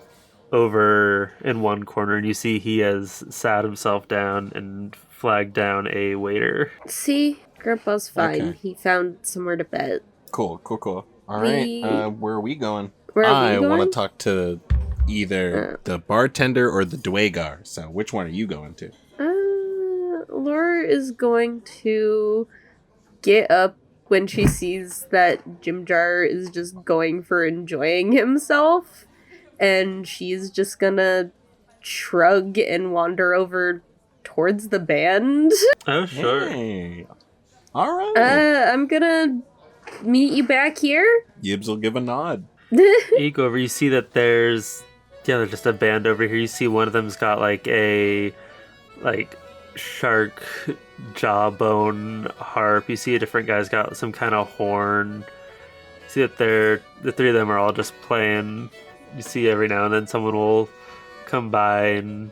A: over in one corner, and you see he has sat himself down and flagged down a waiter.
B: See? Grandpa's fine.
C: Okay.
B: He found somewhere to bet.
C: Cool. All right.
B: We-
C: Where are we going?
B: Where are
C: I
B: we
C: want to
B: going?
C: talk to either the bartender or the Dwagar. So which one are you going to?
B: Alor is going to get up when she sees that Jimjar is just going for enjoying himself, and she's just gonna shrug and wander over towards the band.
A: Oh, sure.
C: Hey. All right.
B: I'm gonna meet you back here.
C: Gibbs will give a nod.
A: You go over, you see that there's just a band over here. You see one of them's got like a shark jawbone harp. You see a different guy's got some kind of horn. You see that the three of them are all just playing. You see every now and then someone will come by and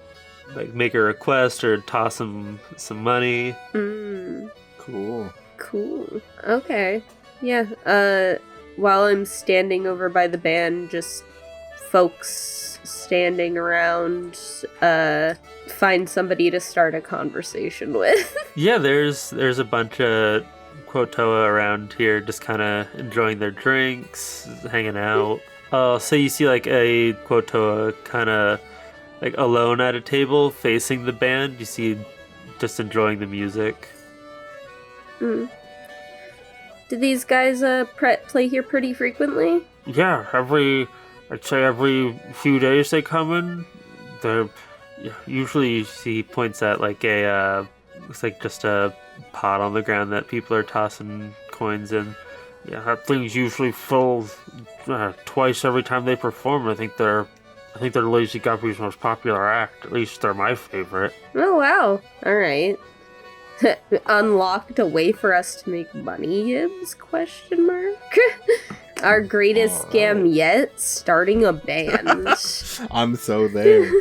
A: like make a request or toss some money.
C: Cool.
B: Cool. Okay. Yeah. While I'm standing over by the band, just folks standing around, find somebody to start a conversation with.
A: Yeah, there's a bunch of Quotoa around here just kind of enjoying their drinks, hanging out. So you see like a Quotoa kind of like alone at a table facing the band. You see just enjoying the music.
B: Do these guys play here pretty frequently?
A: Yeah, I'd say every few days they come in. They're usually you see points at like a looks like just a pot on the ground that people are tossing coins in. Yeah, that thing's usually full twice every time they perform. I think they're Lazy Guppy's most popular act. At least they're my favorite.
B: Oh wow! All right. Unlocked a way for us to make money, Gibbs? ? Our greatest scam yet, starting a band.
C: I'm so there.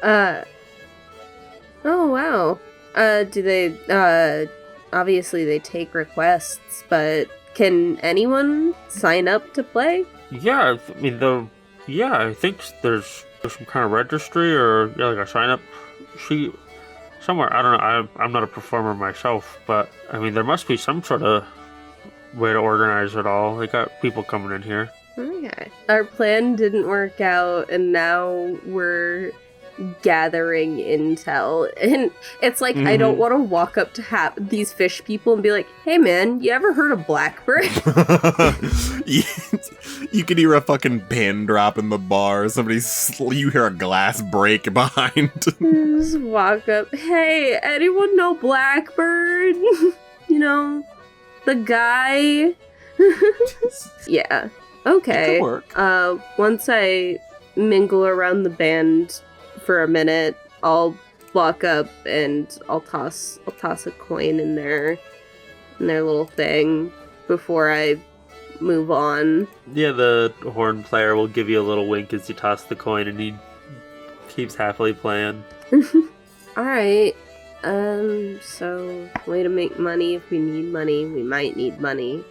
B: Oh wow. Do they, obviously they take requests, but can anyone sign up to play?
A: Yeah, I mean, I think there's some kind of registry or like a sign up sheet somewhere. I don't know. I'm not a performer myself, but I mean, there must be some sort of way to organize it all. They got people coming in here.
B: Okay. Our plan didn't work out, and now we're gathering intel. And it's like, I don't want to walk up to these fish people and be like, hey man, you ever heard of Blackbird?
C: You could hear a fucking pin drop in the bar. You hear a glass break behind.
B: Just walk up, hey, anyone know Blackbird? You know, the guy? Yeah. Okay.
C: It could work.
B: Once I mingle around the band for a minute, I'll walk up and I'll toss a coin in their little thing before I move on.
A: Yeah, the horn player will give you a little wink as you toss the coin, and he keeps happily playing.
B: All right. So way to make money. If we need money, we might need money.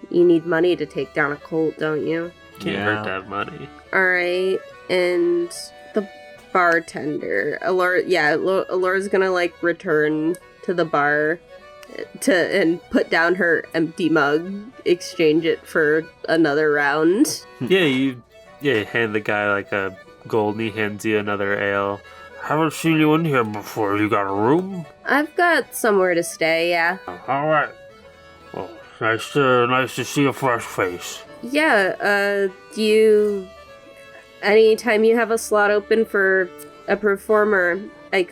B: You need money to take down a cult, don't you?
A: Can't hurt to have money.
B: All right, and the bartender, Alor's gonna like return to the bar and put down her empty mug, exchange it for another round.
A: You hand the guy like a gold, and he hands you another ale. Haven't seen you in here before. You got a room?
B: I've got somewhere to stay. Yeah.
A: All right. Well, nice to see a fresh face.
B: Yeah. Anytime you have a slot open for a performer, I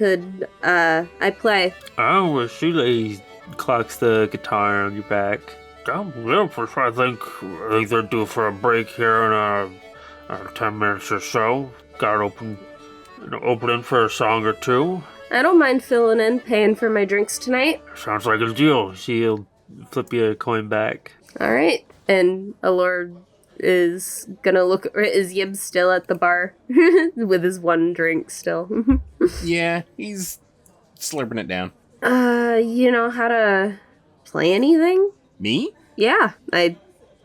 B: play.
A: Oh, she clocks the guitar on your back. I think they're due for a break here in 10 minutes or so. Got opening for a song or two.
B: I don't mind filling in, paying for my drinks tonight.
A: Sounds like a deal. She'll flip you a coin back.
B: All right. And Alor is gonna look. Is Yib still at the bar with his one drink still?
C: Yeah, he's slurping it down.
B: You know how to play anything?
C: Me?
B: Yeah, I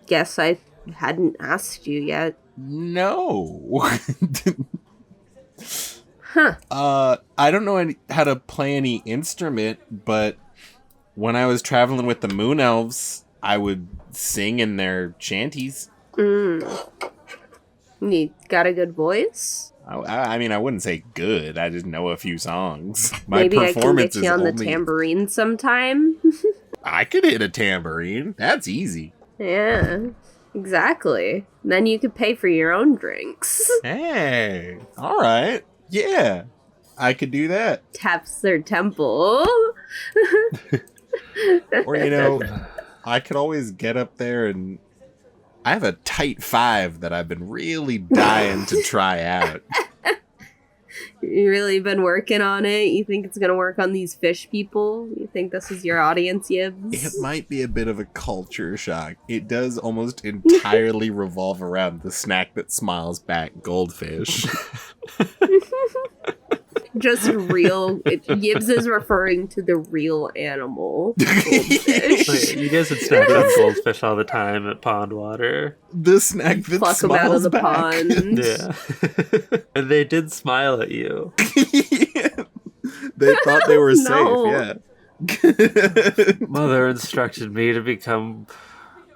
B: guess I hadn't asked you yet.
C: No.
B: Huh.
C: I don't know how to play any instrument, but when I was traveling with the Moon Elves, I would sing in their shanties.
B: You got a good voice?
C: I mean, I wouldn't say good. I just know a few songs. My
B: Maybe I can
C: performance
B: get you
C: is
B: on the
C: only...
B: tambourine sometime.
C: I could hit a tambourine. That's easy.
B: Yeah, exactly. Then you could pay for your own drinks.
C: Hey, all right. Yeah, I could do that.
B: Taps their temple.
C: Or, I could always get up there and... I have a tight 5 that I've been really dying to try out.
B: You really been working on it? You think it's gonna work on these fish people? You think this is your audience, Yibs?
C: It might be a bit of a culture shock. It does almost entirely revolve around the snack that smiles back, goldfish.
B: Just real. Yibs is referring to the real animal. Goldfish.
A: Wait, you guys would snack on goldfish all the time at pond water.
C: The snack that
B: Pluck them out of
C: smiles
B: the
C: back.
B: pond.
A: Yeah. And they did smile at you.
C: Yeah. They thought they were
B: No.
C: safe, yeah.
A: Mother instructed me to become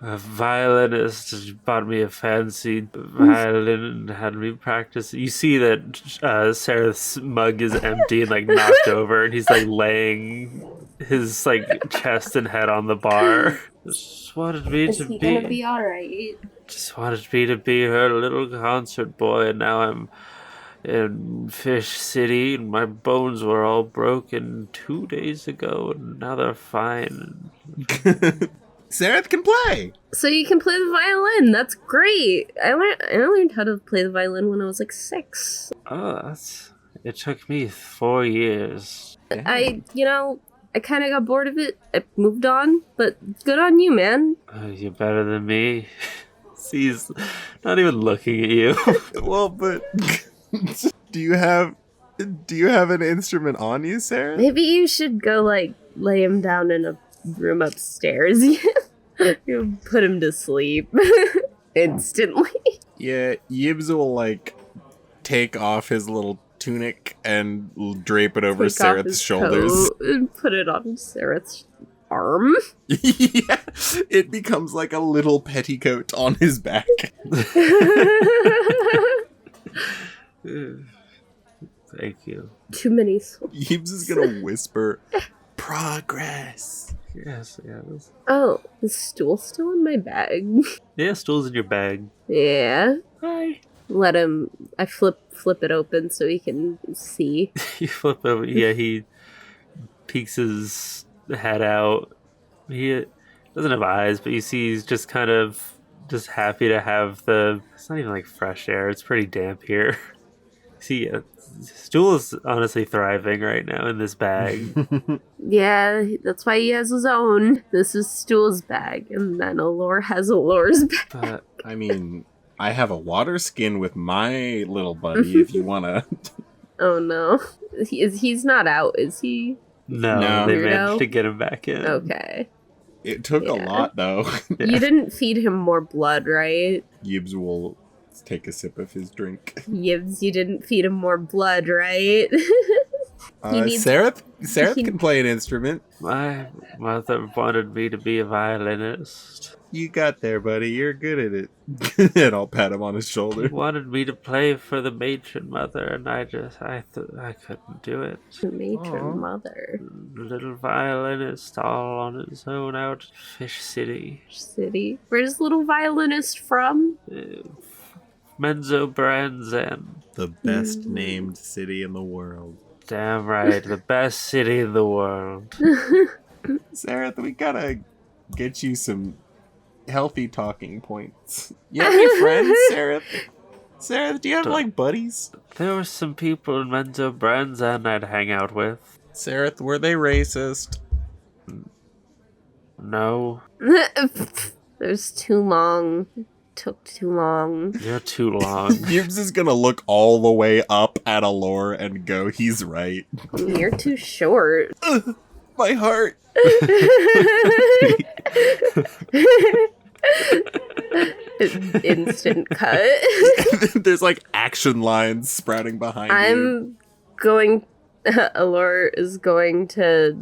A: a violinist. She bought me a fancy violin and had me practice. You see that Sarah's mug is empty and like knocked over, and he's like laying his like chest and head on the bar. Just wanted me
B: Is
A: to
B: he gonna be alright?
A: Just wanted me to be her little concert boy, and now I'm in Fish City, and my bones were all broken 2 days ago, and now they're fine.
C: Sarah can play.
B: So you can play the violin. That's great. I learned how to play the violin when I was like 6.
A: Oh, it took me 4 years.
B: I kind of got bored of it. I moved on, but good on you, man.
A: You're better than me. He's not even looking at you.
C: Well, but do you have an instrument on you, Sarah?
B: Maybe you should go like lay him down in a room upstairs. You put him to sleep instantly.
C: Yeah, Yibs will like take off his little tunic and drape it over
B: Take off
C: Sarah's
B: his
C: shoulders.
B: coat and put it on Sarah's arm.
C: Yeah, it becomes like a little petticoat on his back.
A: Thank you.
B: Too many.
C: Yibs is gonna whisper, "Progress."
A: Yes.
B: Oh, the stool's still in my bag.
A: Yeah, stool's in your bag.
B: Yeah.
A: Hi.
B: Let him. I flip it open so he can see.
A: You flip over. Yeah, he peeks his head out. He doesn't have eyes, but you see he's just kind of just happy to have the... It's not even like fresh air. It's pretty damp here. See, Stool is honestly thriving right now in this bag.
B: Yeah, that's why he has his own. This is Stool's bag, and then Alor has Alor's bag.
A: But
C: I mean, I have a water skin with my little buddy. If you wanna.
B: Oh no, he's not out, is he?
A: no, they
B: Weirdo.
A: managed to get him back in.
B: Okay.
C: It took a
B: Yeah.
C: lot, though.
A: Yeah.
B: You didn't feed him more blood, right?
C: Yibs will take a sip of his drink.
B: Yibs, you didn't feed him more blood, right? He needs-
C: Sarah
B: he-
C: can play an instrument.
A: My mother wanted me to be a violinist.
C: You got there, buddy. You're good at it. And I'll pat him on his
A: He
C: shoulder.
A: wanted me to play for the matron mother, and I couldn't do it.
B: Matron
C: Aw.
B: mother.
A: Little violinist all on his own out in Fish City.
B: City. Where's little violinist from?
A: Menzo Branzan.
C: The best named city in the world.
A: Damn right, the best city in the world.
C: Sarah, we gotta get you some healthy talking points. You have any friends, Sarah? Sarah, do you have like buddies?
A: There were some people in Menzo Branzan I'd hang out with.
C: Sarah, were they racist?
A: No,
B: There's too long. Took too long.
A: you're too long.
C: Yibs is gonna look all the way up at Alor and go, he's right.
B: You're too short.
C: My heart.
B: Instant cut.
C: There's like action lines sprouting behind you.
B: I'm going. Alor is going to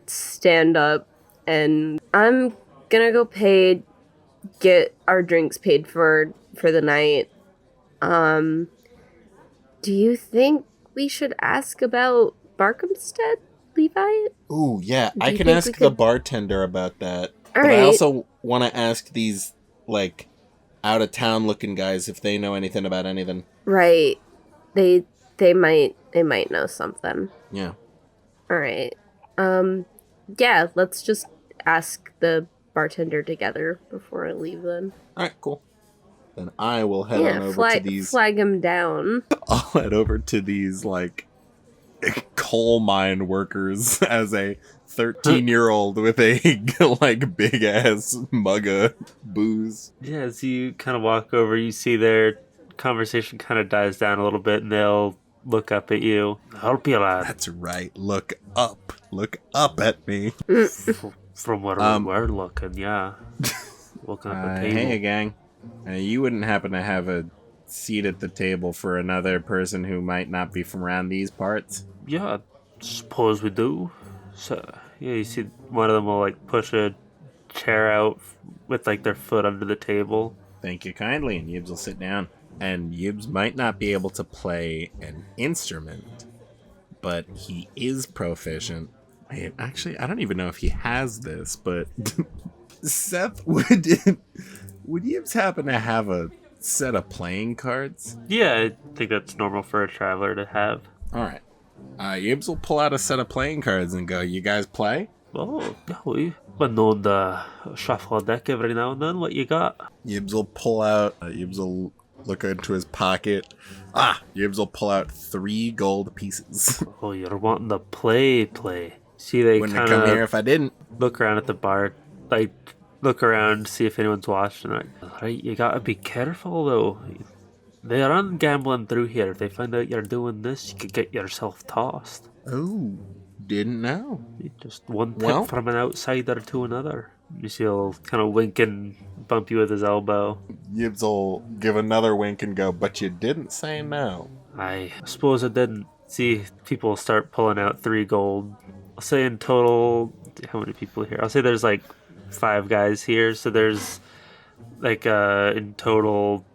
B: stand up, and I'm gonna go get our drinks paid for the night. Do you think we should ask about Barkhamstead, Levi?
C: Ooh, yeah,
B: Do
C: I
B: you
C: can
B: think
C: ask
B: we
C: the
B: could-
C: bartender about that.
B: All
C: But I
B: right.
C: also want to ask these, like, out-of-town looking guys if they know anything about anything.
B: Right. They might know something.
C: Yeah.
B: All right. Yeah, let's just ask the bartender together before I leave then.
C: Alright, cool. Then I will head on over to these...
B: flag him down.
C: I'll head over to these, like, coal mine workers as a 13-year-old with a, like, big-ass mug of booze.
A: Yeah, as you kind of walk over, you see their conversation kind of dies down a little bit, and they'll look up at you. Help you, lad.
C: That's right. Look up. Look up at me.
A: From where we're looking, yeah. Looking at the table.
C: Hey, gang. You wouldn't happen to have a seat at the table for another person who might not be from around these parts?
A: Yeah, I suppose we do. So, yeah, you see one of them will, like, push a chair out with, like, their foot under the table.
C: Thank you kindly, and Yibs will sit down. And Yibs might not be able to play an instrument, but he is proficient. Wait, actually, I don't even know if he has this, but Seth, would Yibs happen to have a set of playing cards?
A: Yeah, I think that's normal for a traveler to have.
C: Alright. Yibs will pull out a set of playing cards and go, you guys play?
A: Oh, yeah, we've been known to shuffle a deck every now and then. What you got?
C: Yibs will pull out, Yibs will look into his pocket. Yibs will pull out 3 gold pieces.
A: Oh, you're wanting to play. See, they
C: Wouldn't
A: kind
C: have come here
A: of
C: if I didn't.
A: look around at the bar, like, look around, see if anyone's watching. Like, alright, you gotta be careful, though. They run gambling through here. If they find out you're doing this, you could get yourself tossed.
C: Oh, didn't know.
A: Just one tip
C: Well-
A: from an outsider to another. You see he'll kind of wink and bump you with his elbow.
C: Yibs will give another wink and go, but you didn't say no.
A: I suppose I didn't. See people start pulling out 3 gold. I'll say in total, how many people here? I'll say there's like 5 guys here, so there's like in total,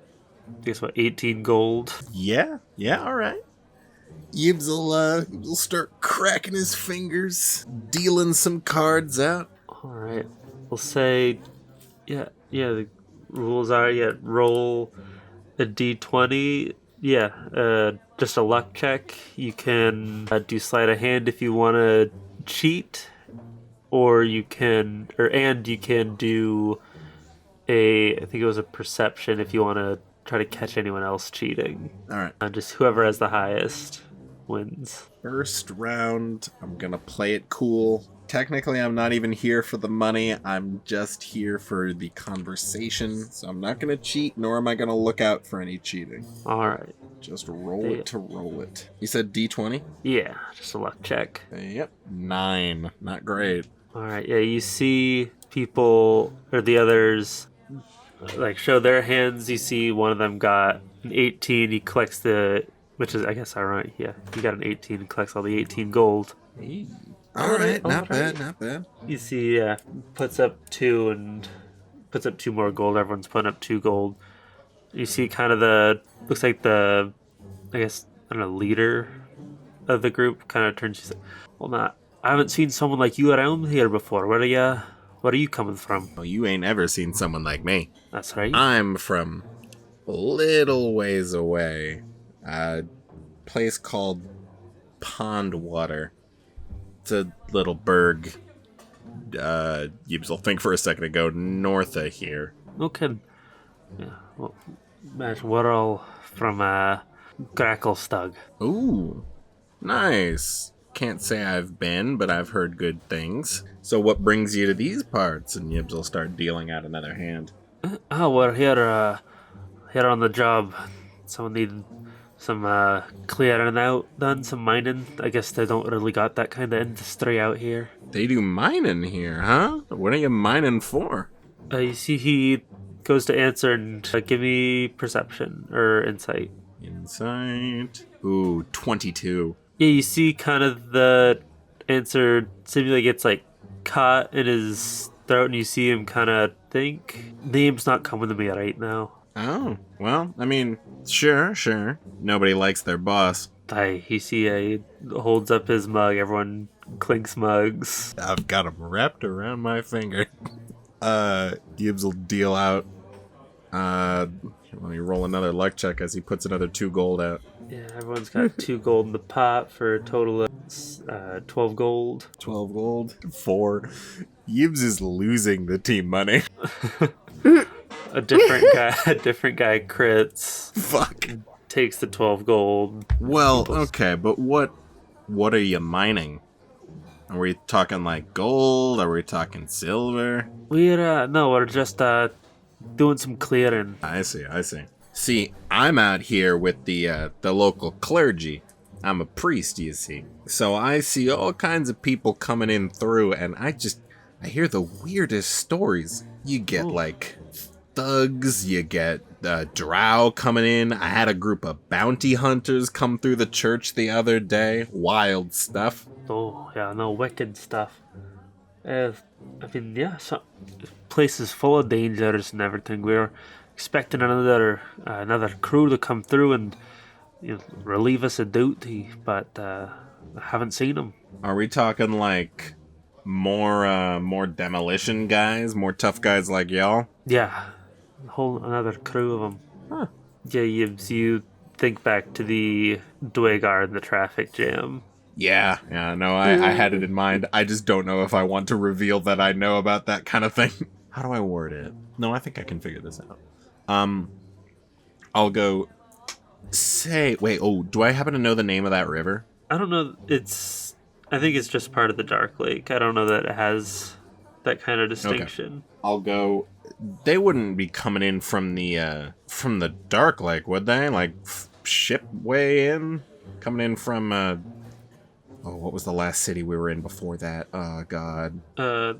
A: I guess what, 18 gold.
C: Yeah, alright. Yibs will start cracking his fingers, dealing some cards out.
A: All right, we'll say, yeah. The rules are, roll a d20. Just a luck check. You can do sleight of hand if you want to cheat, or you can do I think it was a perception if you want to try to catch anyone else cheating.
C: Alright.
A: Just whoever has the highest wins.
C: First round, I'm gonna play it cool. Technically, I'm not even here for the money. I'm just here for the conversation. So I'm not gonna cheat, nor am I gonna look out for any cheating.
A: All right.
C: Just roll it to roll it. You said D20?
A: Yeah, just a luck check.
C: Yep. 9. Not great.
A: All right. Yeah, you see people or the others like show their hands. You see one of them got an 18. He collects which is, I guess, ironic. Yeah, he got an 18 and collects all the 18 gold.
C: Alright, not
A: Alright.
C: bad.
A: You see, puts up 2 more gold. Everyone's putting up 2 gold. You see kind of looks like I guess, I don't know, leader of the group kind of turns. She's like, well, I haven't seen someone like you around here before. Where are you coming from?
C: Well, you ain't ever seen someone like me.
A: That's right.
C: I'm from a little ways away. A place called Pondwater. It's a little burg. Yibs will think for a second and go north of here.
A: Okay. Yeah, well, imagine we're all from Gracklestug.
C: Ooh, nice. Can't say I've been, but I've heard good things. So what brings you to these parts? And Yibs will start dealing out another hand.
A: We're here on the job. Someone needed some clearing out done, some mining. I guess they don't really got that kind of industry out here.
C: They do mining here, huh? What are you mining for?
A: You see he goes to answer and give me perception or insight.
C: Insight. Ooh, 22.
A: Yeah, you see kind of the answer seemingly gets like caught in his throat, and you see him kind of think, name's not coming to me right now.
C: Oh, well, I mean, sure. Nobody likes their boss.
A: You see, he holds up his mug. Everyone clinks mugs.
C: I've got him wrapped around my finger. Gibbs will deal out. Let me roll another luck check as he puts another 2 gold out.
A: Yeah, everyone's got 2 gold in the pot for a total of 12 gold.
C: 12 gold. 4. Gibbs is losing the team money.
A: A different guy crits.
C: Fuck.
A: Takes the 12 gold.
C: Well, okay, but what are you mining? Are we talking like gold? Are we talking silver?
A: We're just doing some clearing.
C: I see. See, I'm out here with the local clergy. I'm a priest, you see. So I see all kinds of people coming in through, and I hear the weirdest stories. You get like thugs, you get drow coming in. I had a group of bounty hunters come through the church the other day. Wild stuff.
A: Oh, yeah, no, wicked stuff. So place is full of dangers and everything. We're expecting another crew to come through and relieve us of duty, but I haven't seen them.
C: Are we talking like more demolition guys, more tough guys like y'all?
A: Yeah, another crew of them.
C: Huh.
A: Yeah, you think back to the Dwagar and the traffic jam.
C: Yeah, no, I had it in mind. I just don't know if I want to reveal that I know about that kind of thing. How do I word it? No, I think I can figure this out. I'll go do I happen to know the name of that river?
A: I don't know, I think it's just part of the Dark Lake. I don't know that it has that kind of distinction.
C: Okay. I'll go, they wouldn't be coming in from the Dark Lake, would they? Like, ship way in? Coming in from, what was the last city we were in before that? Oh, God.
A: The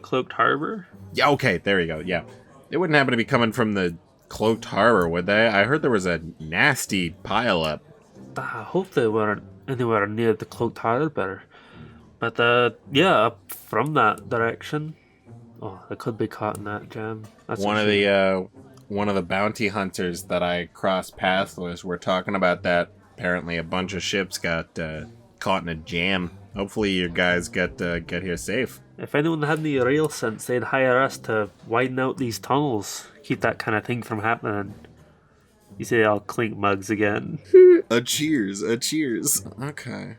A: Cloaked Harbor?
C: Yeah, okay, there you go, yeah. They wouldn't happen to be coming from the Cloaked Harbor, would they? I heard there was a nasty pileup.
A: I hope they weren't anywhere near the Cloaked Harbor. But, up from that direction. Oh, they could be caught in that jam. That's
C: one of the bounty hunters that I crossed paths with were talking about that. Apparently a bunch of ships got caught in a jam. Hopefully you guys get here safe.
A: If anyone had any real sense, they'd hire us to widen out these tunnels. Keep that kind of thing from happening. You say I'll clink mugs again.
C: A cheers. Okay.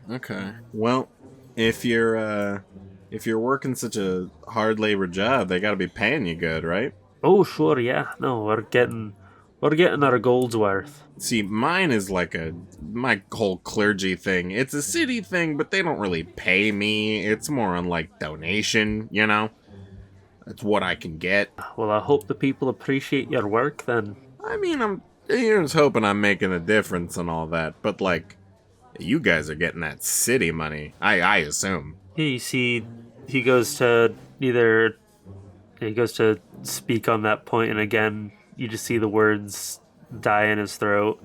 C: Well, if you're working such a hard labor job, they gotta be paying you good, right?
A: Oh, sure, yeah. No, we're getting our gold's worth.
C: See, mine is like my whole clergy thing. It's a city thing, but they don't really pay me. It's more on like donation, you know? That's what I can get.
A: Well, I hope the people appreciate your work then.
C: I mean, I'm just hoping I'm making a difference and all that, but like, you guys are getting that city money, I assume.
A: Yeah, you see, he goes to speak on that point, and again, you just see the words die in his throat.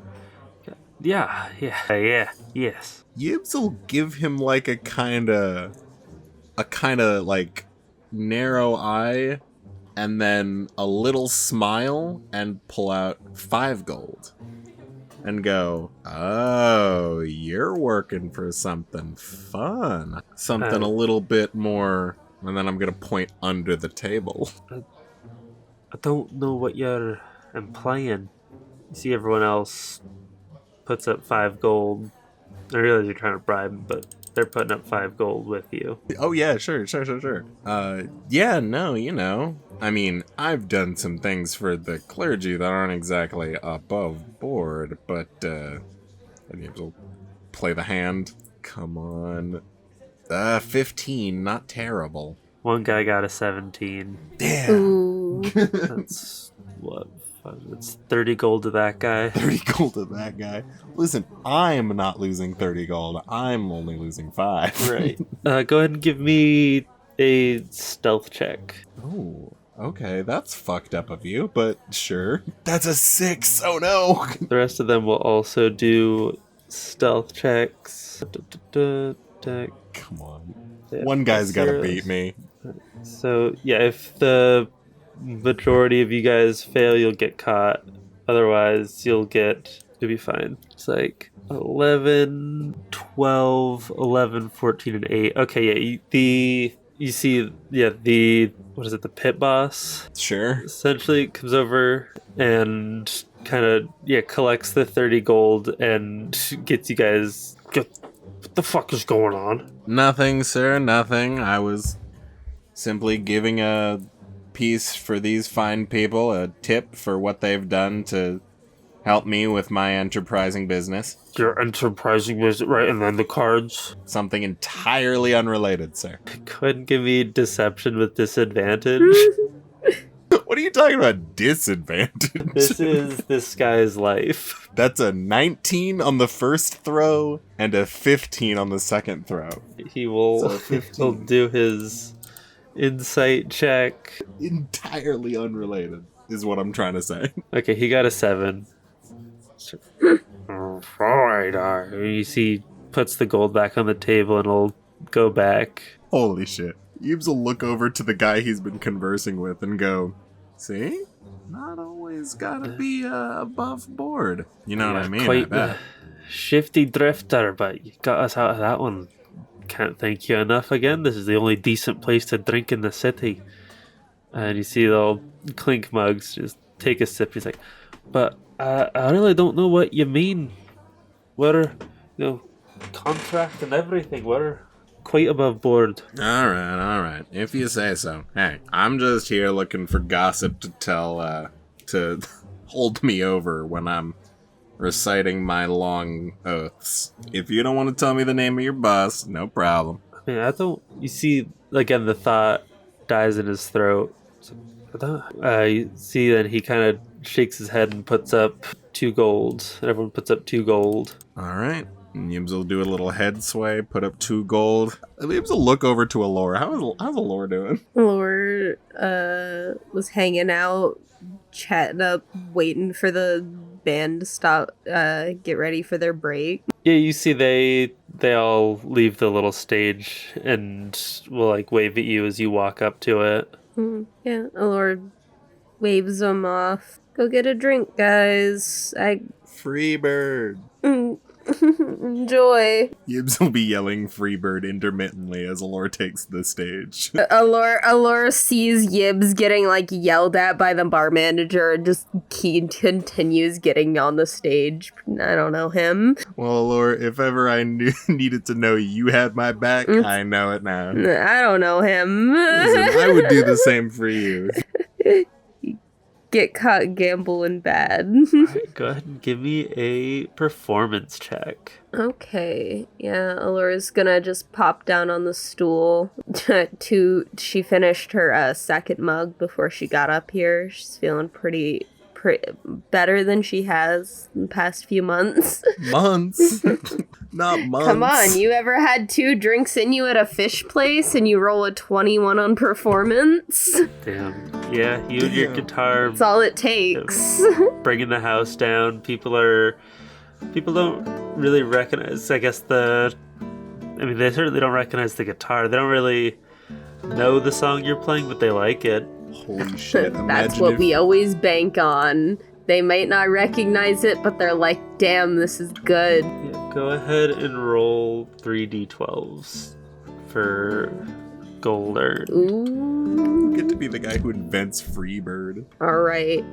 A: Yes.
C: Gibbs will give him like a kind of like narrow eye and then a little smile and pull out 5 gold and go, oh, you're working for something fun, something a little bit more, and then I'm gonna point under the table.
A: I don't know what you're implying. You see everyone else puts up 5 gold. I realize you're trying to bribe them, but they're putting up 5 gold with you.
C: Oh yeah, sure. Yeah, no, you know. I mean, I've done some things for the clergy that aren't exactly above board, but will play the hand. Come on. 15, not terrible.
A: One guy got a 17.
C: Damn.
B: Ooh.
A: That's what? It's 30 gold to that guy.
C: 30 gold to that guy. Listen, I'm not losing 30 gold. I'm only losing 5.
A: Right. Go ahead and give me a stealth check.
C: Oh, okay. That's fucked up of you, but sure. That's a 6. Oh no.
A: The rest of them will also do stealth checks.
C: Come on. One guy's gotta beat me.
A: So, yeah, if the majority of you guys fail, you'll get caught. Otherwise, you'll be fine. It's like 11, 12, 11, 14, and 8. Okay, yeah, you see, the pit boss?
C: Sure.
A: Essentially comes over and kind of, collects the 30 gold and gets you guys... What the fuck is going on?
C: Nothing, sir, nothing. I was simply giving a piece for these fine people, a tip for what they've done to help me with my enterprising business.
A: Your enterprising business, right? And then the cards?
C: Something entirely unrelated, sir.
A: Couldn't give me deception with disadvantage.
C: What are you talking about, disadvantage?
A: This is this guy's life.
C: That's a 19 on the first throw and a 15 on the second throw.
A: He'll do his insight check.
C: Entirely unrelated is what I'm trying to say.
A: Okay, he got a 7. Alright, you see, puts the gold back on the table and he'll go back.
C: Holy shit. Eves will look over to the guy he's been conversing with and go, see? Not always gotta be above board. You know what I mean?
A: Quite the shifty drifter, but you got us out of that one. Can't thank you enough again. This is the only decent place to drink in the city. And you see the old clink mugs just take a sip. He's like, but I really don't know what you mean. We're, contract and everything. We're quite above board.
C: All right. If you say so. Hey, I'm just here looking for gossip to tell, to hold me over when I'm reciting my long oaths. If you don't want to tell me the name of your boss, no problem.
A: I mean, you see, again, the thought dies in his throat. You see that he kind of shakes his head and puts up 2 gold. And everyone puts up 2 gold.
C: All right. Yibs will do a little head sway, put up 2 gold. Yibs will look over to Alor. How's Alor doing?
B: Alor was hanging out, chatting up, waiting for the band to stop, get ready for their break.
A: Yeah, you see they all leave the little stage and will wave at you as you walk up to it.
B: Yeah, Alor waves them off. Go get a drink, guys.
C: Freebird.
B: Enjoy.
C: Yibs will be yelling Freebird intermittently as Alor takes the stage.
B: Alor sees Yibs getting yelled at by the bar manager and just continues getting on the stage. I don't know him.
C: Well, Alor, if ever I needed to know you had my back, I know it now.
B: I don't know him.
C: Listen, I would do the same for you.
B: Get caught gambling bad.
A: Right, go ahead and give me a performance check.
B: Okay. Yeah, Alora's gonna just pop down on the stool. She finished her second mug before she got up here. She's feeling pretty better than she has in the past few months.
C: Months? Not months.
B: Come on, you ever had 2 drinks in you at a fish place and you roll a 21 on performance?
A: Damn. Yeah, you and your guitar.
B: That's all it takes.
A: Bringing the house down. People don't really recognize, I guess, they certainly don't recognize the guitar. They don't really know the song you're playing, but they like it.
C: Holy shit.
B: That's what we always bank on. They might not recognize it, but they're like, damn, this is good.
A: Yeah, go ahead and roll 3d12s for gold earned.
B: Ooh.
C: You get to be the guy who invents Freebird.
B: Alright.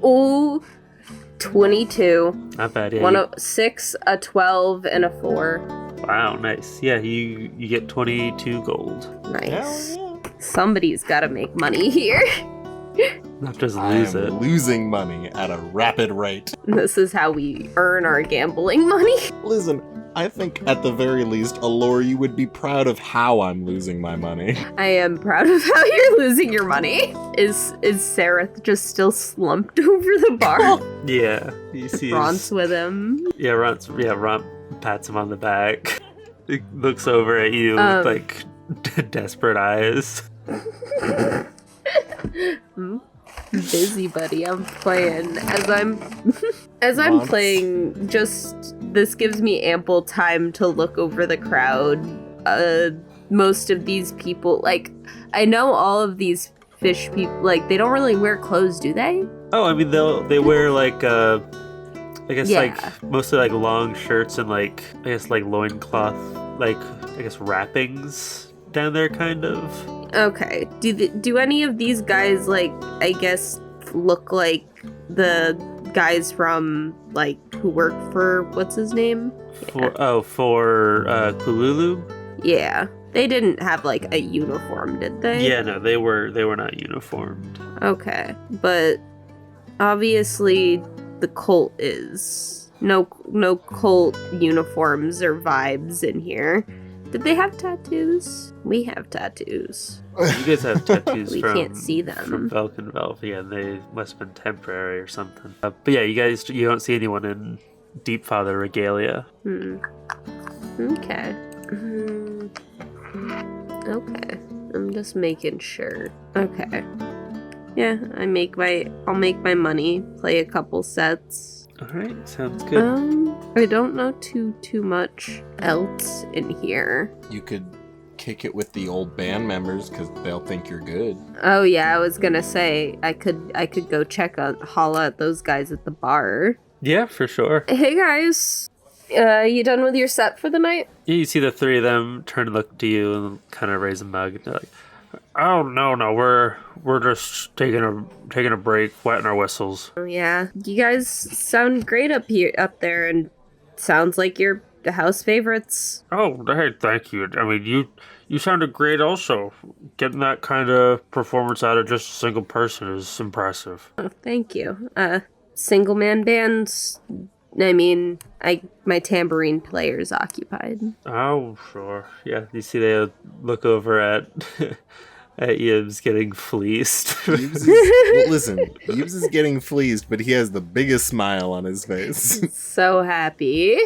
B: Ooh. 22.
A: Not bad, yeah.
B: 6, a 12, and a 4.
A: Wow, nice. Yeah, you get 22 gold.
B: Nice. Somebody's gotta make money here.
A: Not just lose it.
C: Losing money at a rapid rate.
B: This is how we earn our gambling money.
C: Listen, I think at the very least, Alor, you would be proud of how I'm losing my money.
B: I am proud of how you're losing your money. Is Sareth just still slumped over the bar?
A: Yeah. You see
B: Ron's with him.
A: Yeah, Ron pats him on the back. He looks over at you with desperate eyes.
B: Busy, buddy. I'm playing. As I'm playing, just this gives me ample time to look over the crowd. Most of these people, I know all of these fish people, they don't really wear clothes, do they?
A: Oh, I mean, they wear like I guess
B: Yeah.
A: like mostly like long shirts and like I guess like loincloth, like I guess wrappings down there, kind of.
B: Okay. Do any of these guys, like, I guess, look like the guys from, like, who work for, what's his name?
A: For Kululu?
B: Yeah. They didn't have, like, a uniform, did they?
A: Yeah, no, they were not uniformed.
B: Okay. But obviously the cult is. No cult uniforms or vibes in here. Did they have tattoos? We have tattoos.
A: You guys have tattoos
B: We can't see them.
A: from Velkenvelv. Yeah, they must have been temporary or something. But yeah, you don't see anyone in Deep Father regalia.
B: Okay. Okay. I'm just making sure. Okay. Yeah, I'll make my money, play a couple sets.
A: Alright, sounds good.
B: I don't know too much else in here.
C: You could kick it with the old band members because they'll think you're good.
B: Oh yeah, I was gonna say I could go holla at those guys at the bar.
A: Yeah, for sure.
B: Hey guys, you done with your set for the night?
A: Yeah, you see the three of them turn and look to you and kind of raise a mug. And they're like, "Oh no, we're just taking a break, wetting our whistles."
B: Oh yeah, you guys sound great up there, and sounds like you're the house favorites.
A: Oh, hey, thank you. I mean, you sounded great also. Getting that kind of performance out of just a single person is impressive.
B: Oh, thank you. Single man bands. I mean, my tambourine player's occupied.
A: Oh, sure. Yeah, you see they look over at at Yibs getting fleeced.
C: Listen, Yibs is getting fleeced, but he has the biggest smile on his face.
B: So happy.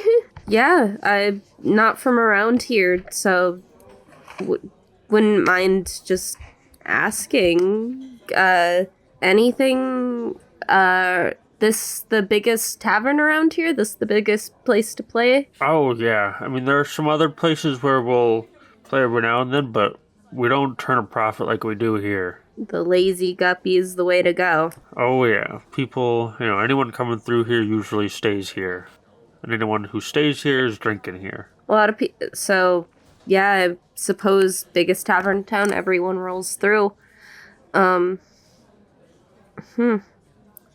B: Yeah, I'm not from around here, so wouldn't mind just asking. Anything, this the biggest tavern around here? This the biggest place to play?
A: Oh, yeah. I mean, there are some other places where we'll play every now and then, but we don't turn a profit like we do here.
B: The lazy Guppy is the way to go.
A: Oh, yeah. People, anyone coming through here usually stays here. And anyone who stays here is drinking here.
B: A lot of people. So, yeah, I suppose biggest tavern in town, everyone rolls through.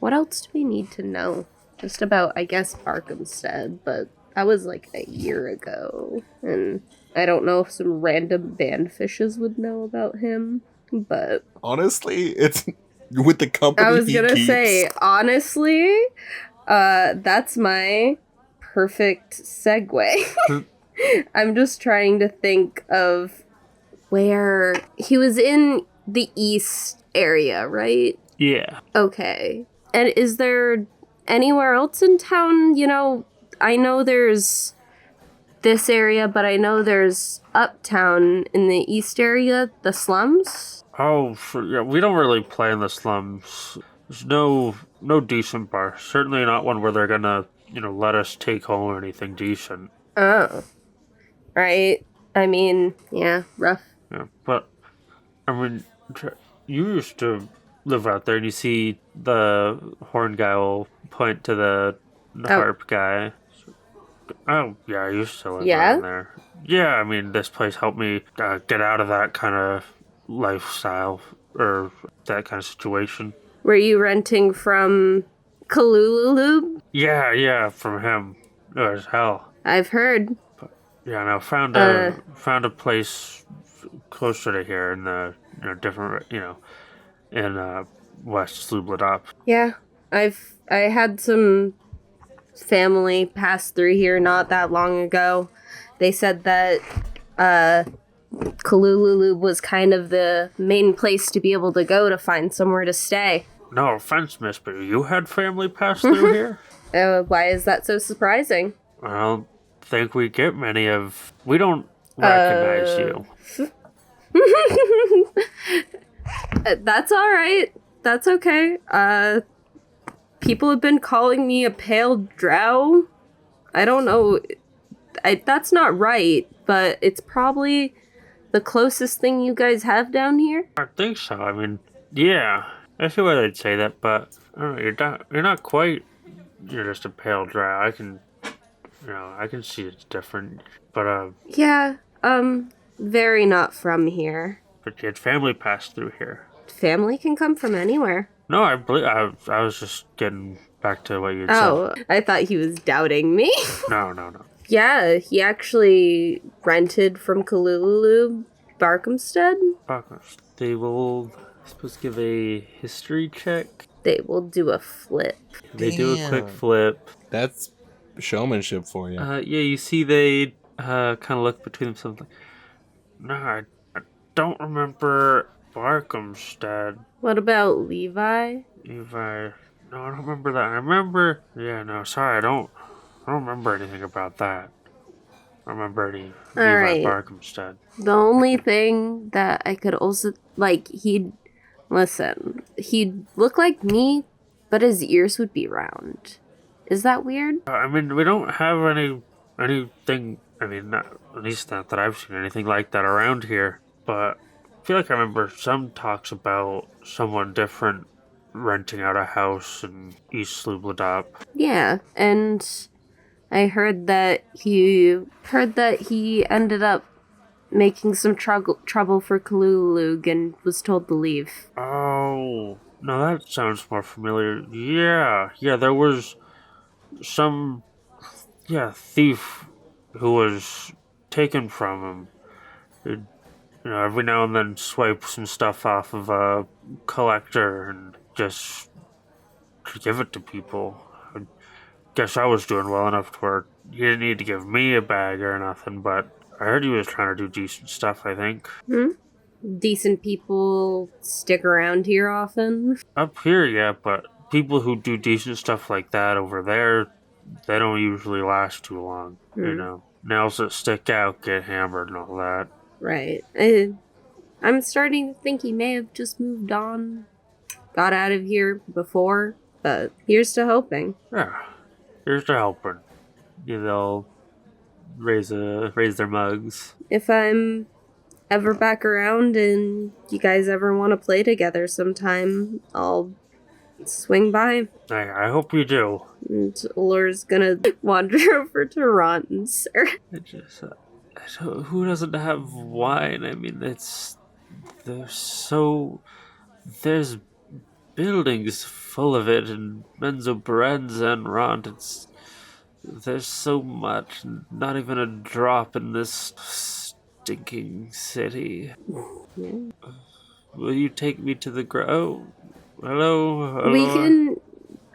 B: What else do we need to know? Just about, I guess, Barkhamstead, but that was like a year ago. And I don't know if some random bandfishes would know about him, but...
C: Honestly, it's with the company
B: I was
C: he
B: gonna
C: keeps.
B: say, honestly, that's my perfect segue. I'm just trying to think of where... He was in the east area, right?
A: Yeah.
B: Okay. And is there anywhere else in town? I know there's this area, but I know there's uptown in the east area, the slums.
A: Oh, yeah, we don't really play in the slums. There's no decent bar. Certainly not one where they're gonna, let us take home anything decent.
B: Oh. Right. I mean, yeah, rough.
A: Yeah, but, I mean, you used to live out there, and you see the horn guy will point to the harp guy. Oh, yeah, I used to live around there. Yeah, I mean, this place helped me get out of that kind of lifestyle, or that kind of situation.
B: Were you renting from Kalululub?
A: Yeah, from him. It was hell.
B: I've heard.
A: But, yeah, no, found a place closer to here in the, different, in West Sloobludop.
B: Yeah, I had some family pass through here not that long ago. They said that Kalululu was kind of the main place to be able to go to find somewhere to stay.
A: No offense, miss, but you had family pass through here?
B: Why is that so surprising?
A: I don't think we get many of... We don't recognize you.
B: That's all right. That's okay. People have been calling me a pale drow. I don't know. That's not right, but it's probably the closest thing you guys have down here.
A: I think so. I mean, yeah. I see why they'd say that, but I don't know, you're not quite. You're just a pale drow. I can see it's different, but
B: Yeah, very not from here.
A: but your family passed through here.
B: Family can come from anywhere.
A: No, I believe I was just getting back to what you had
B: Oh, I thought he was doubting me.
A: said. No.
B: Yeah, he actually rented from Kalulu, Barkhamstead.
A: They will, I suppose, give a history check.
B: They will do a flip.
A: They do a quick flip.
C: That's showmanship for you.
A: Yeah, you see they kind of look between themselves like, no, I don't remember Barkhamstead.
B: What about Levi?
A: Levi. No, I don't remember that. I remember. Yeah, no, sorry, I don't remember anything about that. I don't remember any Levi
B: right.
A: Barkhamstead.
B: The only thing that I could also, like, he'd look like me, but his ears would be round. Is that weird?
A: I mean, we don't have anything. I mean, at least not that I've seen anything like that around here. But I feel like I remember some talks about someone different renting out a house in East Sloobludop.
B: Yeah, and I heard that he ended up making some trouble for Kalulug and was told to leave.
A: Oh, no, that sounds more familiar. Yeah, there was some, thief who was taken from him. He'd, every now and then swipe some stuff off of a collector and just give it to people. I guess I was doing well enough to where he didn't need to give me a bag or nothing, but I heard he was trying to do decent stuff, I think.
B: Decent people stick around here often.
A: Up here, yeah, but people who do decent stuff like that over there, they don't usually last too long, Nails that stick out get hammered and all that.
B: Right. I'm starting to think he may have just moved on, got out of here before, but here's to hoping.
A: Yeah, here's to helping. They'll raise their mugs.
B: If I'm ever back around and you guys ever want to play together sometime, I'll swing by.
A: I hope you do.
B: And Alor's gonna wander over to Ron, sir.
A: Who doesn't have wine? I mean, there's buildings full of it in Menzo Berenz and Rond. There's so much, not even a drop in this stinking city.
B: Yeah.
A: Will you take me to the hello?
B: We can...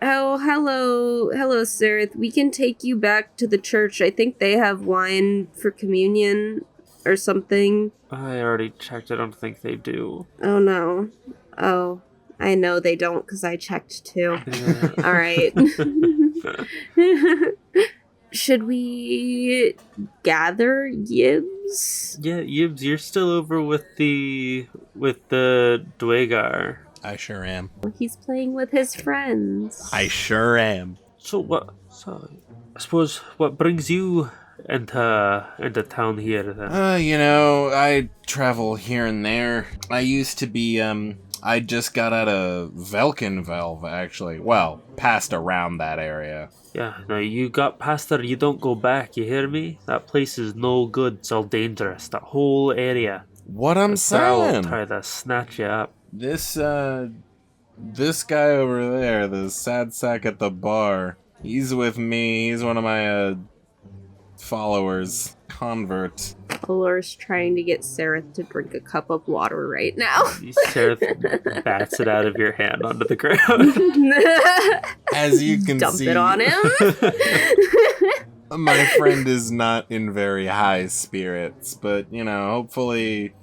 B: Oh, hello, sir. We can take you back to the church. I think they have wine for communion or something.
A: I already checked. I don't think they do.
B: Oh, no. Oh, I know they don't because I checked too.
A: Yeah.
B: All right. Should we gather Yibs?
A: Yeah, Yibs, you're still over with the Dwagar.
C: I sure am.
B: He's playing with his friends.
C: I sure am.
A: So I suppose what brings you into town here then?
C: I travel here and there. I used to be I just got out of Velkenvelv, actually. Well, passed around that area.
A: Yeah, no, you got past there, you don't go back, you hear me? That place is no good, it's all dangerous, that whole area.
C: What I'm saying?
A: I'll try to snatch you up.
C: This guy over there, the sad sack at the bar, he's with me. He's one of my followers, convert.
B: Alor's trying to get Sarah to drink a cup of water right now.
A: Sarah bats it out of your hand onto the ground.
C: As you can
B: Dump
C: see,
B: it on him.
C: my friend is not in very high spirits, but hopefully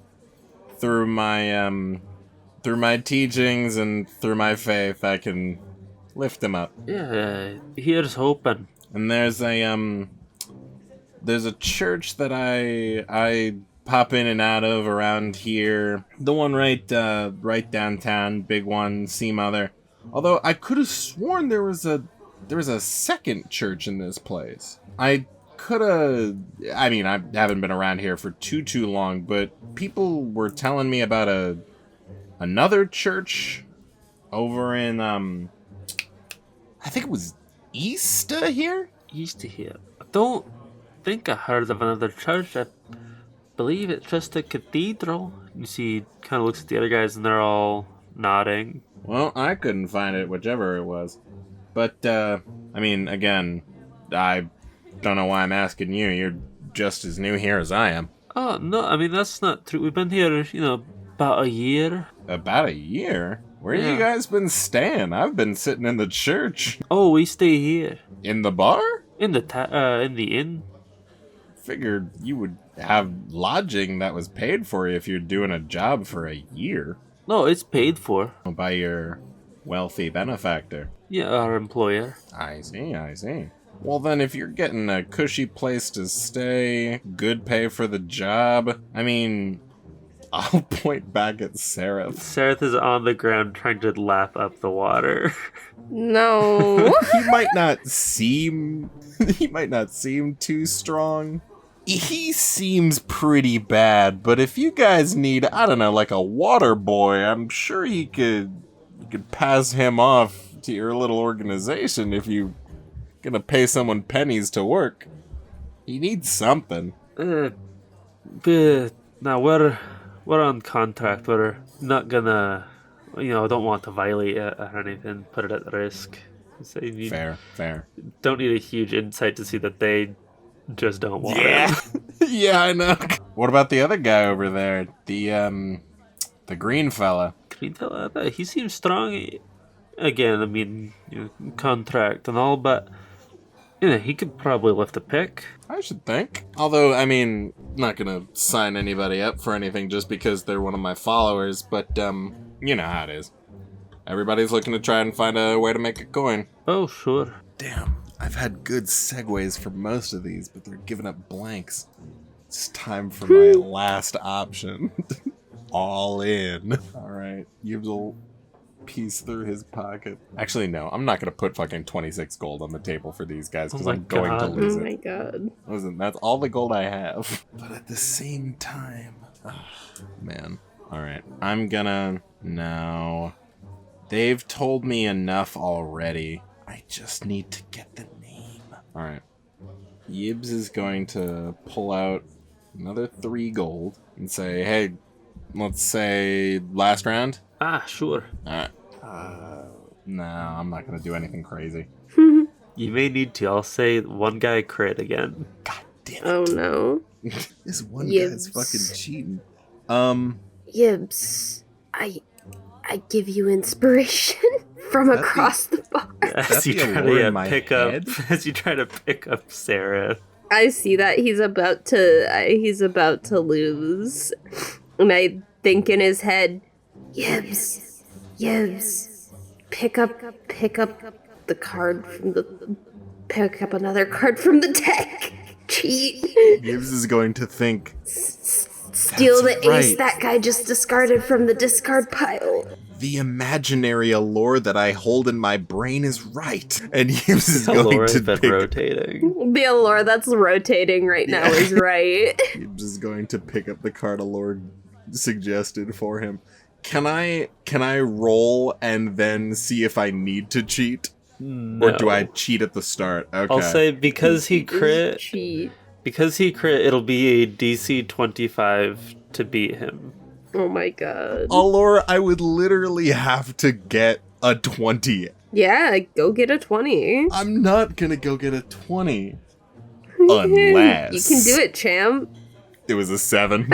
C: through my teachings and through my faith, I can lift him up.
A: Yeah, here's hoping.
C: And there's a church that I pop in and out of around here. The one right downtown, big one, Sea Mother. Although I could have sworn there was a second church in this place. I haven't been around here for too long, but people were telling me about another church over in, I think it was east of here?
A: East of here. I don't think I heard of another church. I believe it's just a cathedral. You see, kind of looks at the other guys and they're all nodding.
C: Well, I couldn't find it, whichever it was. But, I mean, again, I don't know why I'm asking you. You're just as new here as I am.
A: Oh, no, I mean, that's not true. We've been here, about a year.
C: About a year? Where you guys been staying? I've been sitting in the church.
A: Oh, we stay here.
C: In the bar?
A: In the inn.
C: Figured you would have lodging that was paid for you if you're doing a job for a year.
A: No, it's paid for.
C: By your wealthy benefactor.
A: Yeah, our employer.
C: I see. Well then, if you're getting a cushy place to stay, good pay for the job, I mean, I'll point back at Seraph.
A: Seraph is on the ground trying to lap up the water.
B: No.
C: He might not seem too strong. He seems pretty bad, but if you guys need, I don't know, like a water boy, I'm sure you could pass him off to your little organization if you gonna pay someone pennies to work. He needs something.
A: But now we're on contract. We're not gonna, don't want to violate it or anything, put it at risk. So
C: Fair.
A: Don't need a huge insight to see that they just don't want it.
C: Yeah, I know. What about the other guy over there? The green fella.
A: Green fella, he seems strong. Again, I mean, contract and all, but he could probably lift a pick.
C: I should think. Although, I mean, not gonna sign anybody up for anything just because they're one of my followers, but, you know how it is. Everybody's looking to try and find a way to make a coin.
A: Oh, sure.
C: Damn, I've had good segues for most of these, but they're giving up blanks. It's time for my last option. All in. Alright, Yubs will piece through his pocket. Actually, no, I'm not gonna put fucking 26 gold on the table for these guys because I'm going to lose it.
B: Oh my god.
C: Listen, that's all the gold I have. But at the same time... Oh, man. Alright, I'm gonna... No. They've told me enough already. I just need to get the name. Alright. Yibs is going to pull out another 3 gold and say, hey, let's say last round?
A: Ah, sure.
C: Alright. No, I'm not gonna do anything crazy.
A: You may need to. I'll say one guy crit again.
C: God damn it.
B: Oh no.
C: This one
B: Yibs.
C: guy's fucking cheating.
B: Yibs, I give you inspiration from across the bar.
A: As you try to pick up Sarah.
B: I see that he's about to lose, and I think in his head, Yibs, pick up the card from the, pick up another card from the deck. Cheat.
C: Yibs is going to think,
B: Steal
C: That's
B: the ace
C: right.
B: that guy just discarded from the discard pile.
C: the imaginary Alor that I hold in my brain is right. And Yibs is going
A: Alora's
C: to
A: been
C: pick
A: rotating.
B: The Alor that's rotating right now is right.
C: Yibs is going to pick up the card Alor suggested for him. Can I roll and then see if I need to cheat?
A: No.
C: Or do I cheat at the start? Okay.
A: I'll say because he crit,
B: Cheat.
A: it'll be a DC 25 to beat him.
B: Oh my god.
C: Alor, I would literally have to get a 20.
B: Yeah, go get a 20.
C: I'm not gonna go get a 20. Unless...
B: You can do it, champ.
C: It was a 7.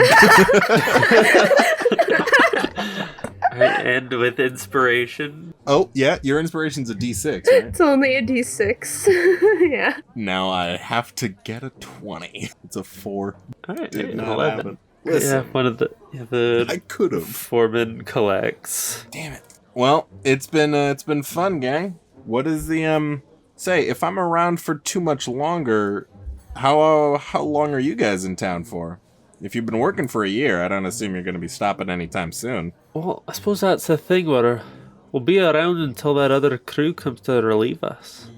A: Alright, and with inspiration.
C: Oh, yeah, your inspiration's a D6, right?
B: It's only a d6. Yeah.
C: Now I have to get a 20. It's a 4.
A: Alright,
C: Did not
A: 11.
C: happen. Listen,
A: Yeah, one of the
C: I could have.
A: foreman collects.
C: Damn it. Well, it's been fun, gang. What is the say if I'm around for too much longer, how long are you guys in town for? If you've been working for a year, I don't assume you're going to be stopping anytime soon.
A: Well, I suppose that's the thing, where we'll be around until that other crew comes to relieve us.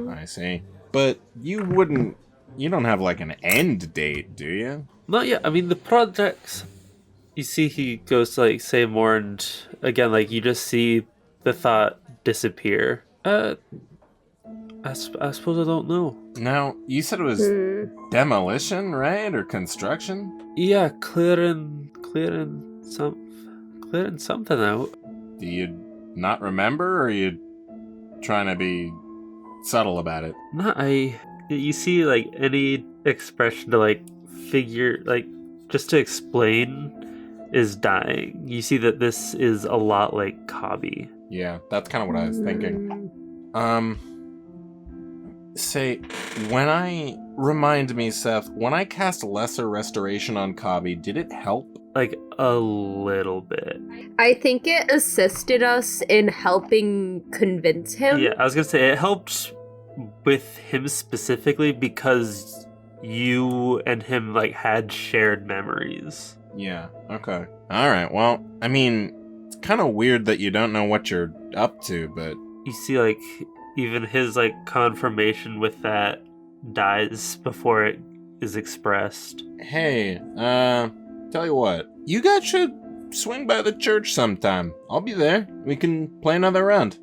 C: I see. But you don't have like an end date, do you?
A: Not yet. I mean, the projects, you see he goes to, like, say more, and again, like, you just see the thought disappear. I suppose I don't know.
D: Now, you said it was demolition, right? Or construction?
A: Yeah, clearing something out.
D: Do you not remember, or are you trying to be subtle about it?
A: No, you see, like, any expression to, like, figure, like, just to explain is dying. You see that this is a lot like Cobby.
D: Yeah, that's kind of what I was thinking. Remind me, Seth, when I cast Lesser Restoration on Cobby, did it help?
A: Like, a little bit.
B: I think it assisted us in helping convince him.
A: Yeah, I was gonna say, it helped with him specifically because you and him, like, had shared memories.
D: Yeah, okay. Alright, well, I mean, it's kind of weird that you don't know what you're up to, but...
A: You see, like, even his, like, confirmation with that dies before it is expressed.
D: Hey, tell you what, you guys should swing by the church sometime. I'll be there. We can play another round.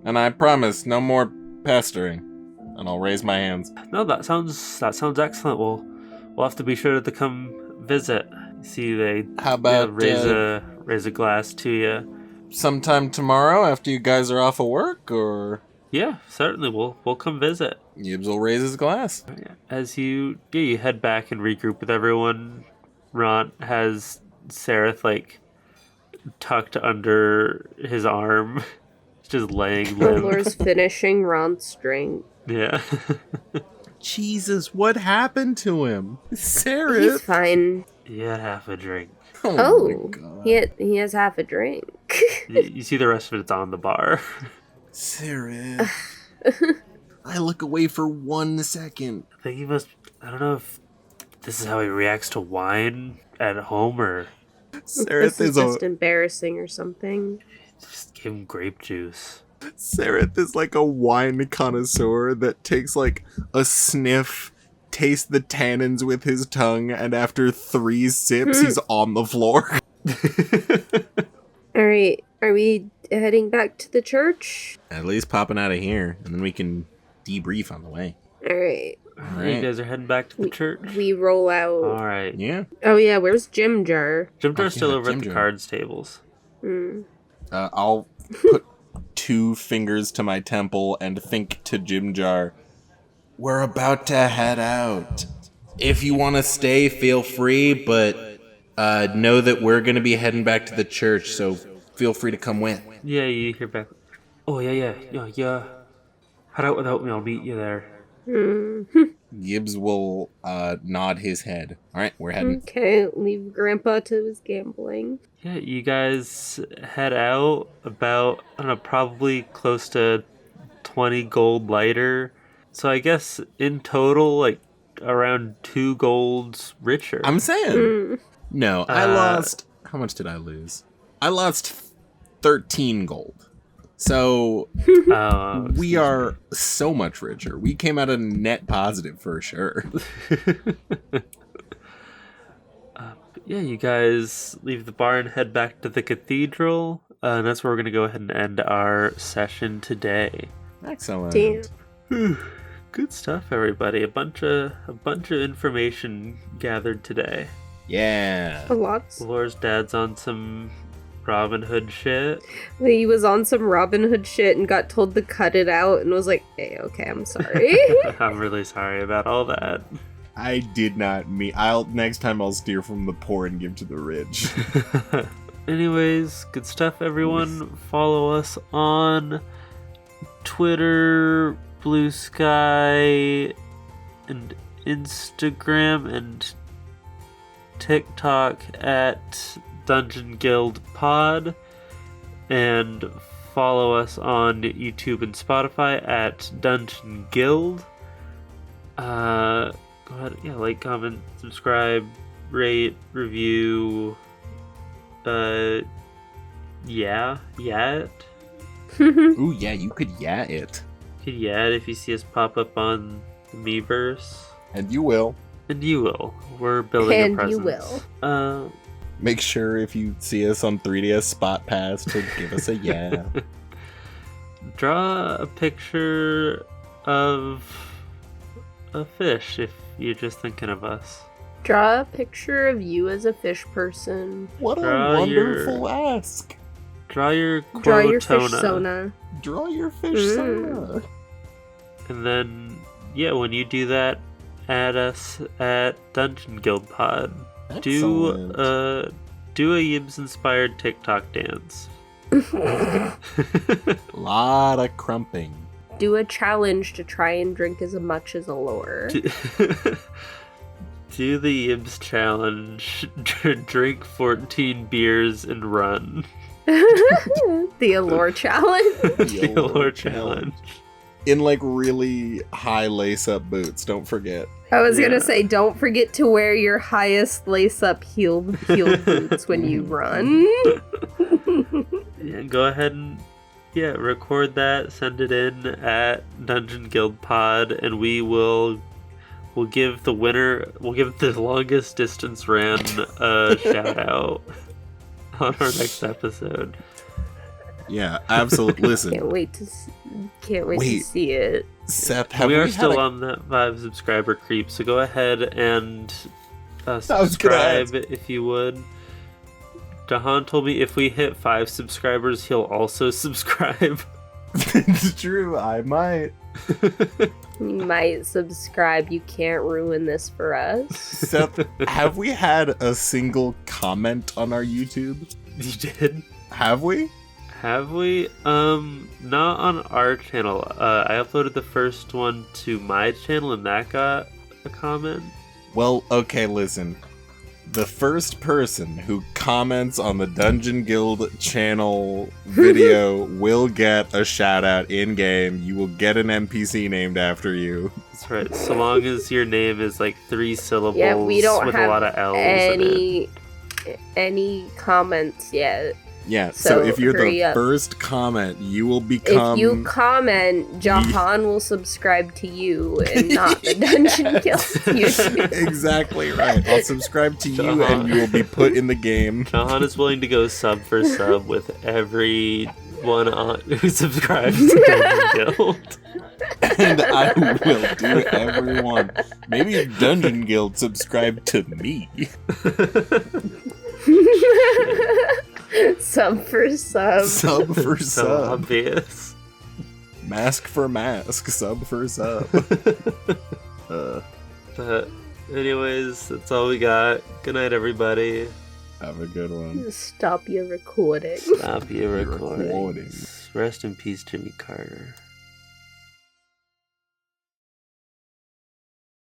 D: And I promise, no more pestering. And I'll raise my hands.
A: No, that sounds excellent. We'll have to be sure to come visit. See, they
D: How about
A: raise a glass to you.
D: Sometime tomorrow after you guys are off of work, or?
A: Yeah, certainly. We'll come visit.
D: Yibs will raise his glass.
A: As you head back and regroup with everyone, Ront has Sereth, like, tucked under his arm, just laying limp.
B: Alor's finishing Ront's drink.
A: Yeah.
C: Jesus, what happened to him? Sereth?
B: He's fine.
A: He had half a drink.
B: Oh,
C: my God.
B: he has half a drink.
A: You see the rest of it's on the bar.
C: Sereth. I look away for 1 second.
A: I think he must... I don't know if this is how he reacts to wine at home, or...
C: Sereth
B: This is just embarrassing or something.
A: Just give him grape juice.
C: Sereth is like a wine connoisseur that takes like a sniff, tastes the tannins with his tongue, and after 3 sips, he's on the floor.
B: Alright, are we heading back to the church?
C: At least popping out of here, and then we can debrief on the way.
B: Alright.
A: You guys are heading back to the church?
B: We roll out.
A: Alright.
C: Yeah.
B: Oh yeah, where's Jim Jar?
A: Jim Jar's still over at
C: Jim
A: the
C: Jar.
A: cards tables.
C: I'll put 2 fingers to my temple and think to Jim Jar, we're about to head out. If you want to stay, feel free, but know that we're going to be heading back to the church, so feel free to come with.
A: Yeah, you hear back. Oh, yeah. Head out without me, I'll meet you there.
C: Gibbs will nod his head. All right, we're heading.
B: Okay, leave Grandpa to his gambling.
A: Yeah, you guys head out about, I don't know, probably close to 20 gold lighter. So I guess in total, like, around 2 golds richer.
C: I'm saying. No, I lost... How much did I lose? I lost 13 gold. So we are so much richer. We came out a net positive for sure.
A: Yeah, you guys leave the bar and head back to the cathedral. And that's where we're going to go ahead and end our session today.
C: Excellent.
B: Damn.
A: Good stuff, everybody. A bunch of information gathered today.
C: Yeah.
B: A lot.
A: Alor's dad's on some Robin Hood shit.
B: He was on some Robin Hood shit and got told to cut it out and was like, hey, okay, I'm sorry.
A: I'm really sorry about all that.
C: I did not mean... Next time I'll steer from the poor and give to the rich.
A: Anyways, good stuff, everyone. Follow us on Twitter, Blue Sky, and Instagram, and TikTok at Dungeon Guild Pod, and follow us on YouTube and Spotify at Dungeon Guild. Go ahead, like, comment, subscribe, rate, review.
C: Ooh, yeah, you could it.
A: If you see us pop up on the Miiverse.
C: And you will.
A: And you will. We're building a
B: And
A: presence.
B: you will.
C: Make sure if you see us on 3DS Spot Pass to give us a yeah.
A: Draw a picture of a fish if you're just thinking of us.
B: Draw a picture of you as a fish person.
C: What
A: Draw
C: a wonderful ask.
A: Draw your
B: Draw your fish
A: Corotona.
B: Sona.
C: Draw your fish Sona.
A: And then, yeah, when you do that, add us at Dungeon Guild Pod.
C: Excellent.
A: Do a Yibs-inspired TikTok dance.
C: Lot of crumping.
B: Do a challenge to try and drink as much as Alor.
A: Do the Yibs challenge. Drink 14 beers and run.
B: The Alor challenge.
A: The Alor challenge.
C: In like really high lace-up boots, don't forget.
B: I was
A: Yeah.
B: gonna say, don't forget to wear your highest lace-up heel boots when you run.
A: Yeah, go ahead and record that, send it in at Dungeon Guild Pod, and we'll give the winner, we'll give the longest distance ran a shout out on our next episode.
C: Yeah, absolutely. Listen,
B: Can't wait to
C: Wait.
B: see it.
C: Seth, have
A: We are
C: had
A: still
C: a-
A: on that 5 subscriber creep, so go ahead and
C: was gonna
A: subscribe if you would. Jahan told me if we hit 5 subscribers, he'll also subscribe.
C: It's true, I might.
B: You might subscribe. You can't ruin this for us.
C: Seth, have we had a single comment on our YouTube?
A: You did?
C: Have we?
A: Have we? Not on our channel. I uploaded the first one to my channel and that got a comment.
C: Well, okay, listen. The first person who comments on the Dungeon Guild channel video will get a shout out in game. You will get an NPC named after you.
A: That's right. So long as your name is like 3 syllables
B: Yeah, we don't
A: with
B: have
A: a lot of L's in it.
B: any comments yet.
C: Yeah, so
B: So
C: if you're
B: hurry
C: the
B: up.
C: first comment, you will become.
B: If you comment, Jahan will subscribe to you and not the Dungeon Guild YouTube.
C: Exactly right. I'll subscribe to you
A: Jahan.
C: and you will be put in the game.
A: Jahan is willing to go sub for sub with everyone who subscribes to Dungeon Guild.
C: And I will do everyone. Maybe Dungeon Guild subscribe to me.
B: Sub for sub.
C: Sub for
A: So
C: sub.
A: obvious.
C: Mask for mask. Sub for sub.
A: But anyways, that's all we got. Good night, everybody.
C: Have a good one.
B: Stop your recording.
A: Stop your
C: Your
A: recording.
C: recording.
A: Rest in peace, Jimmy Carter.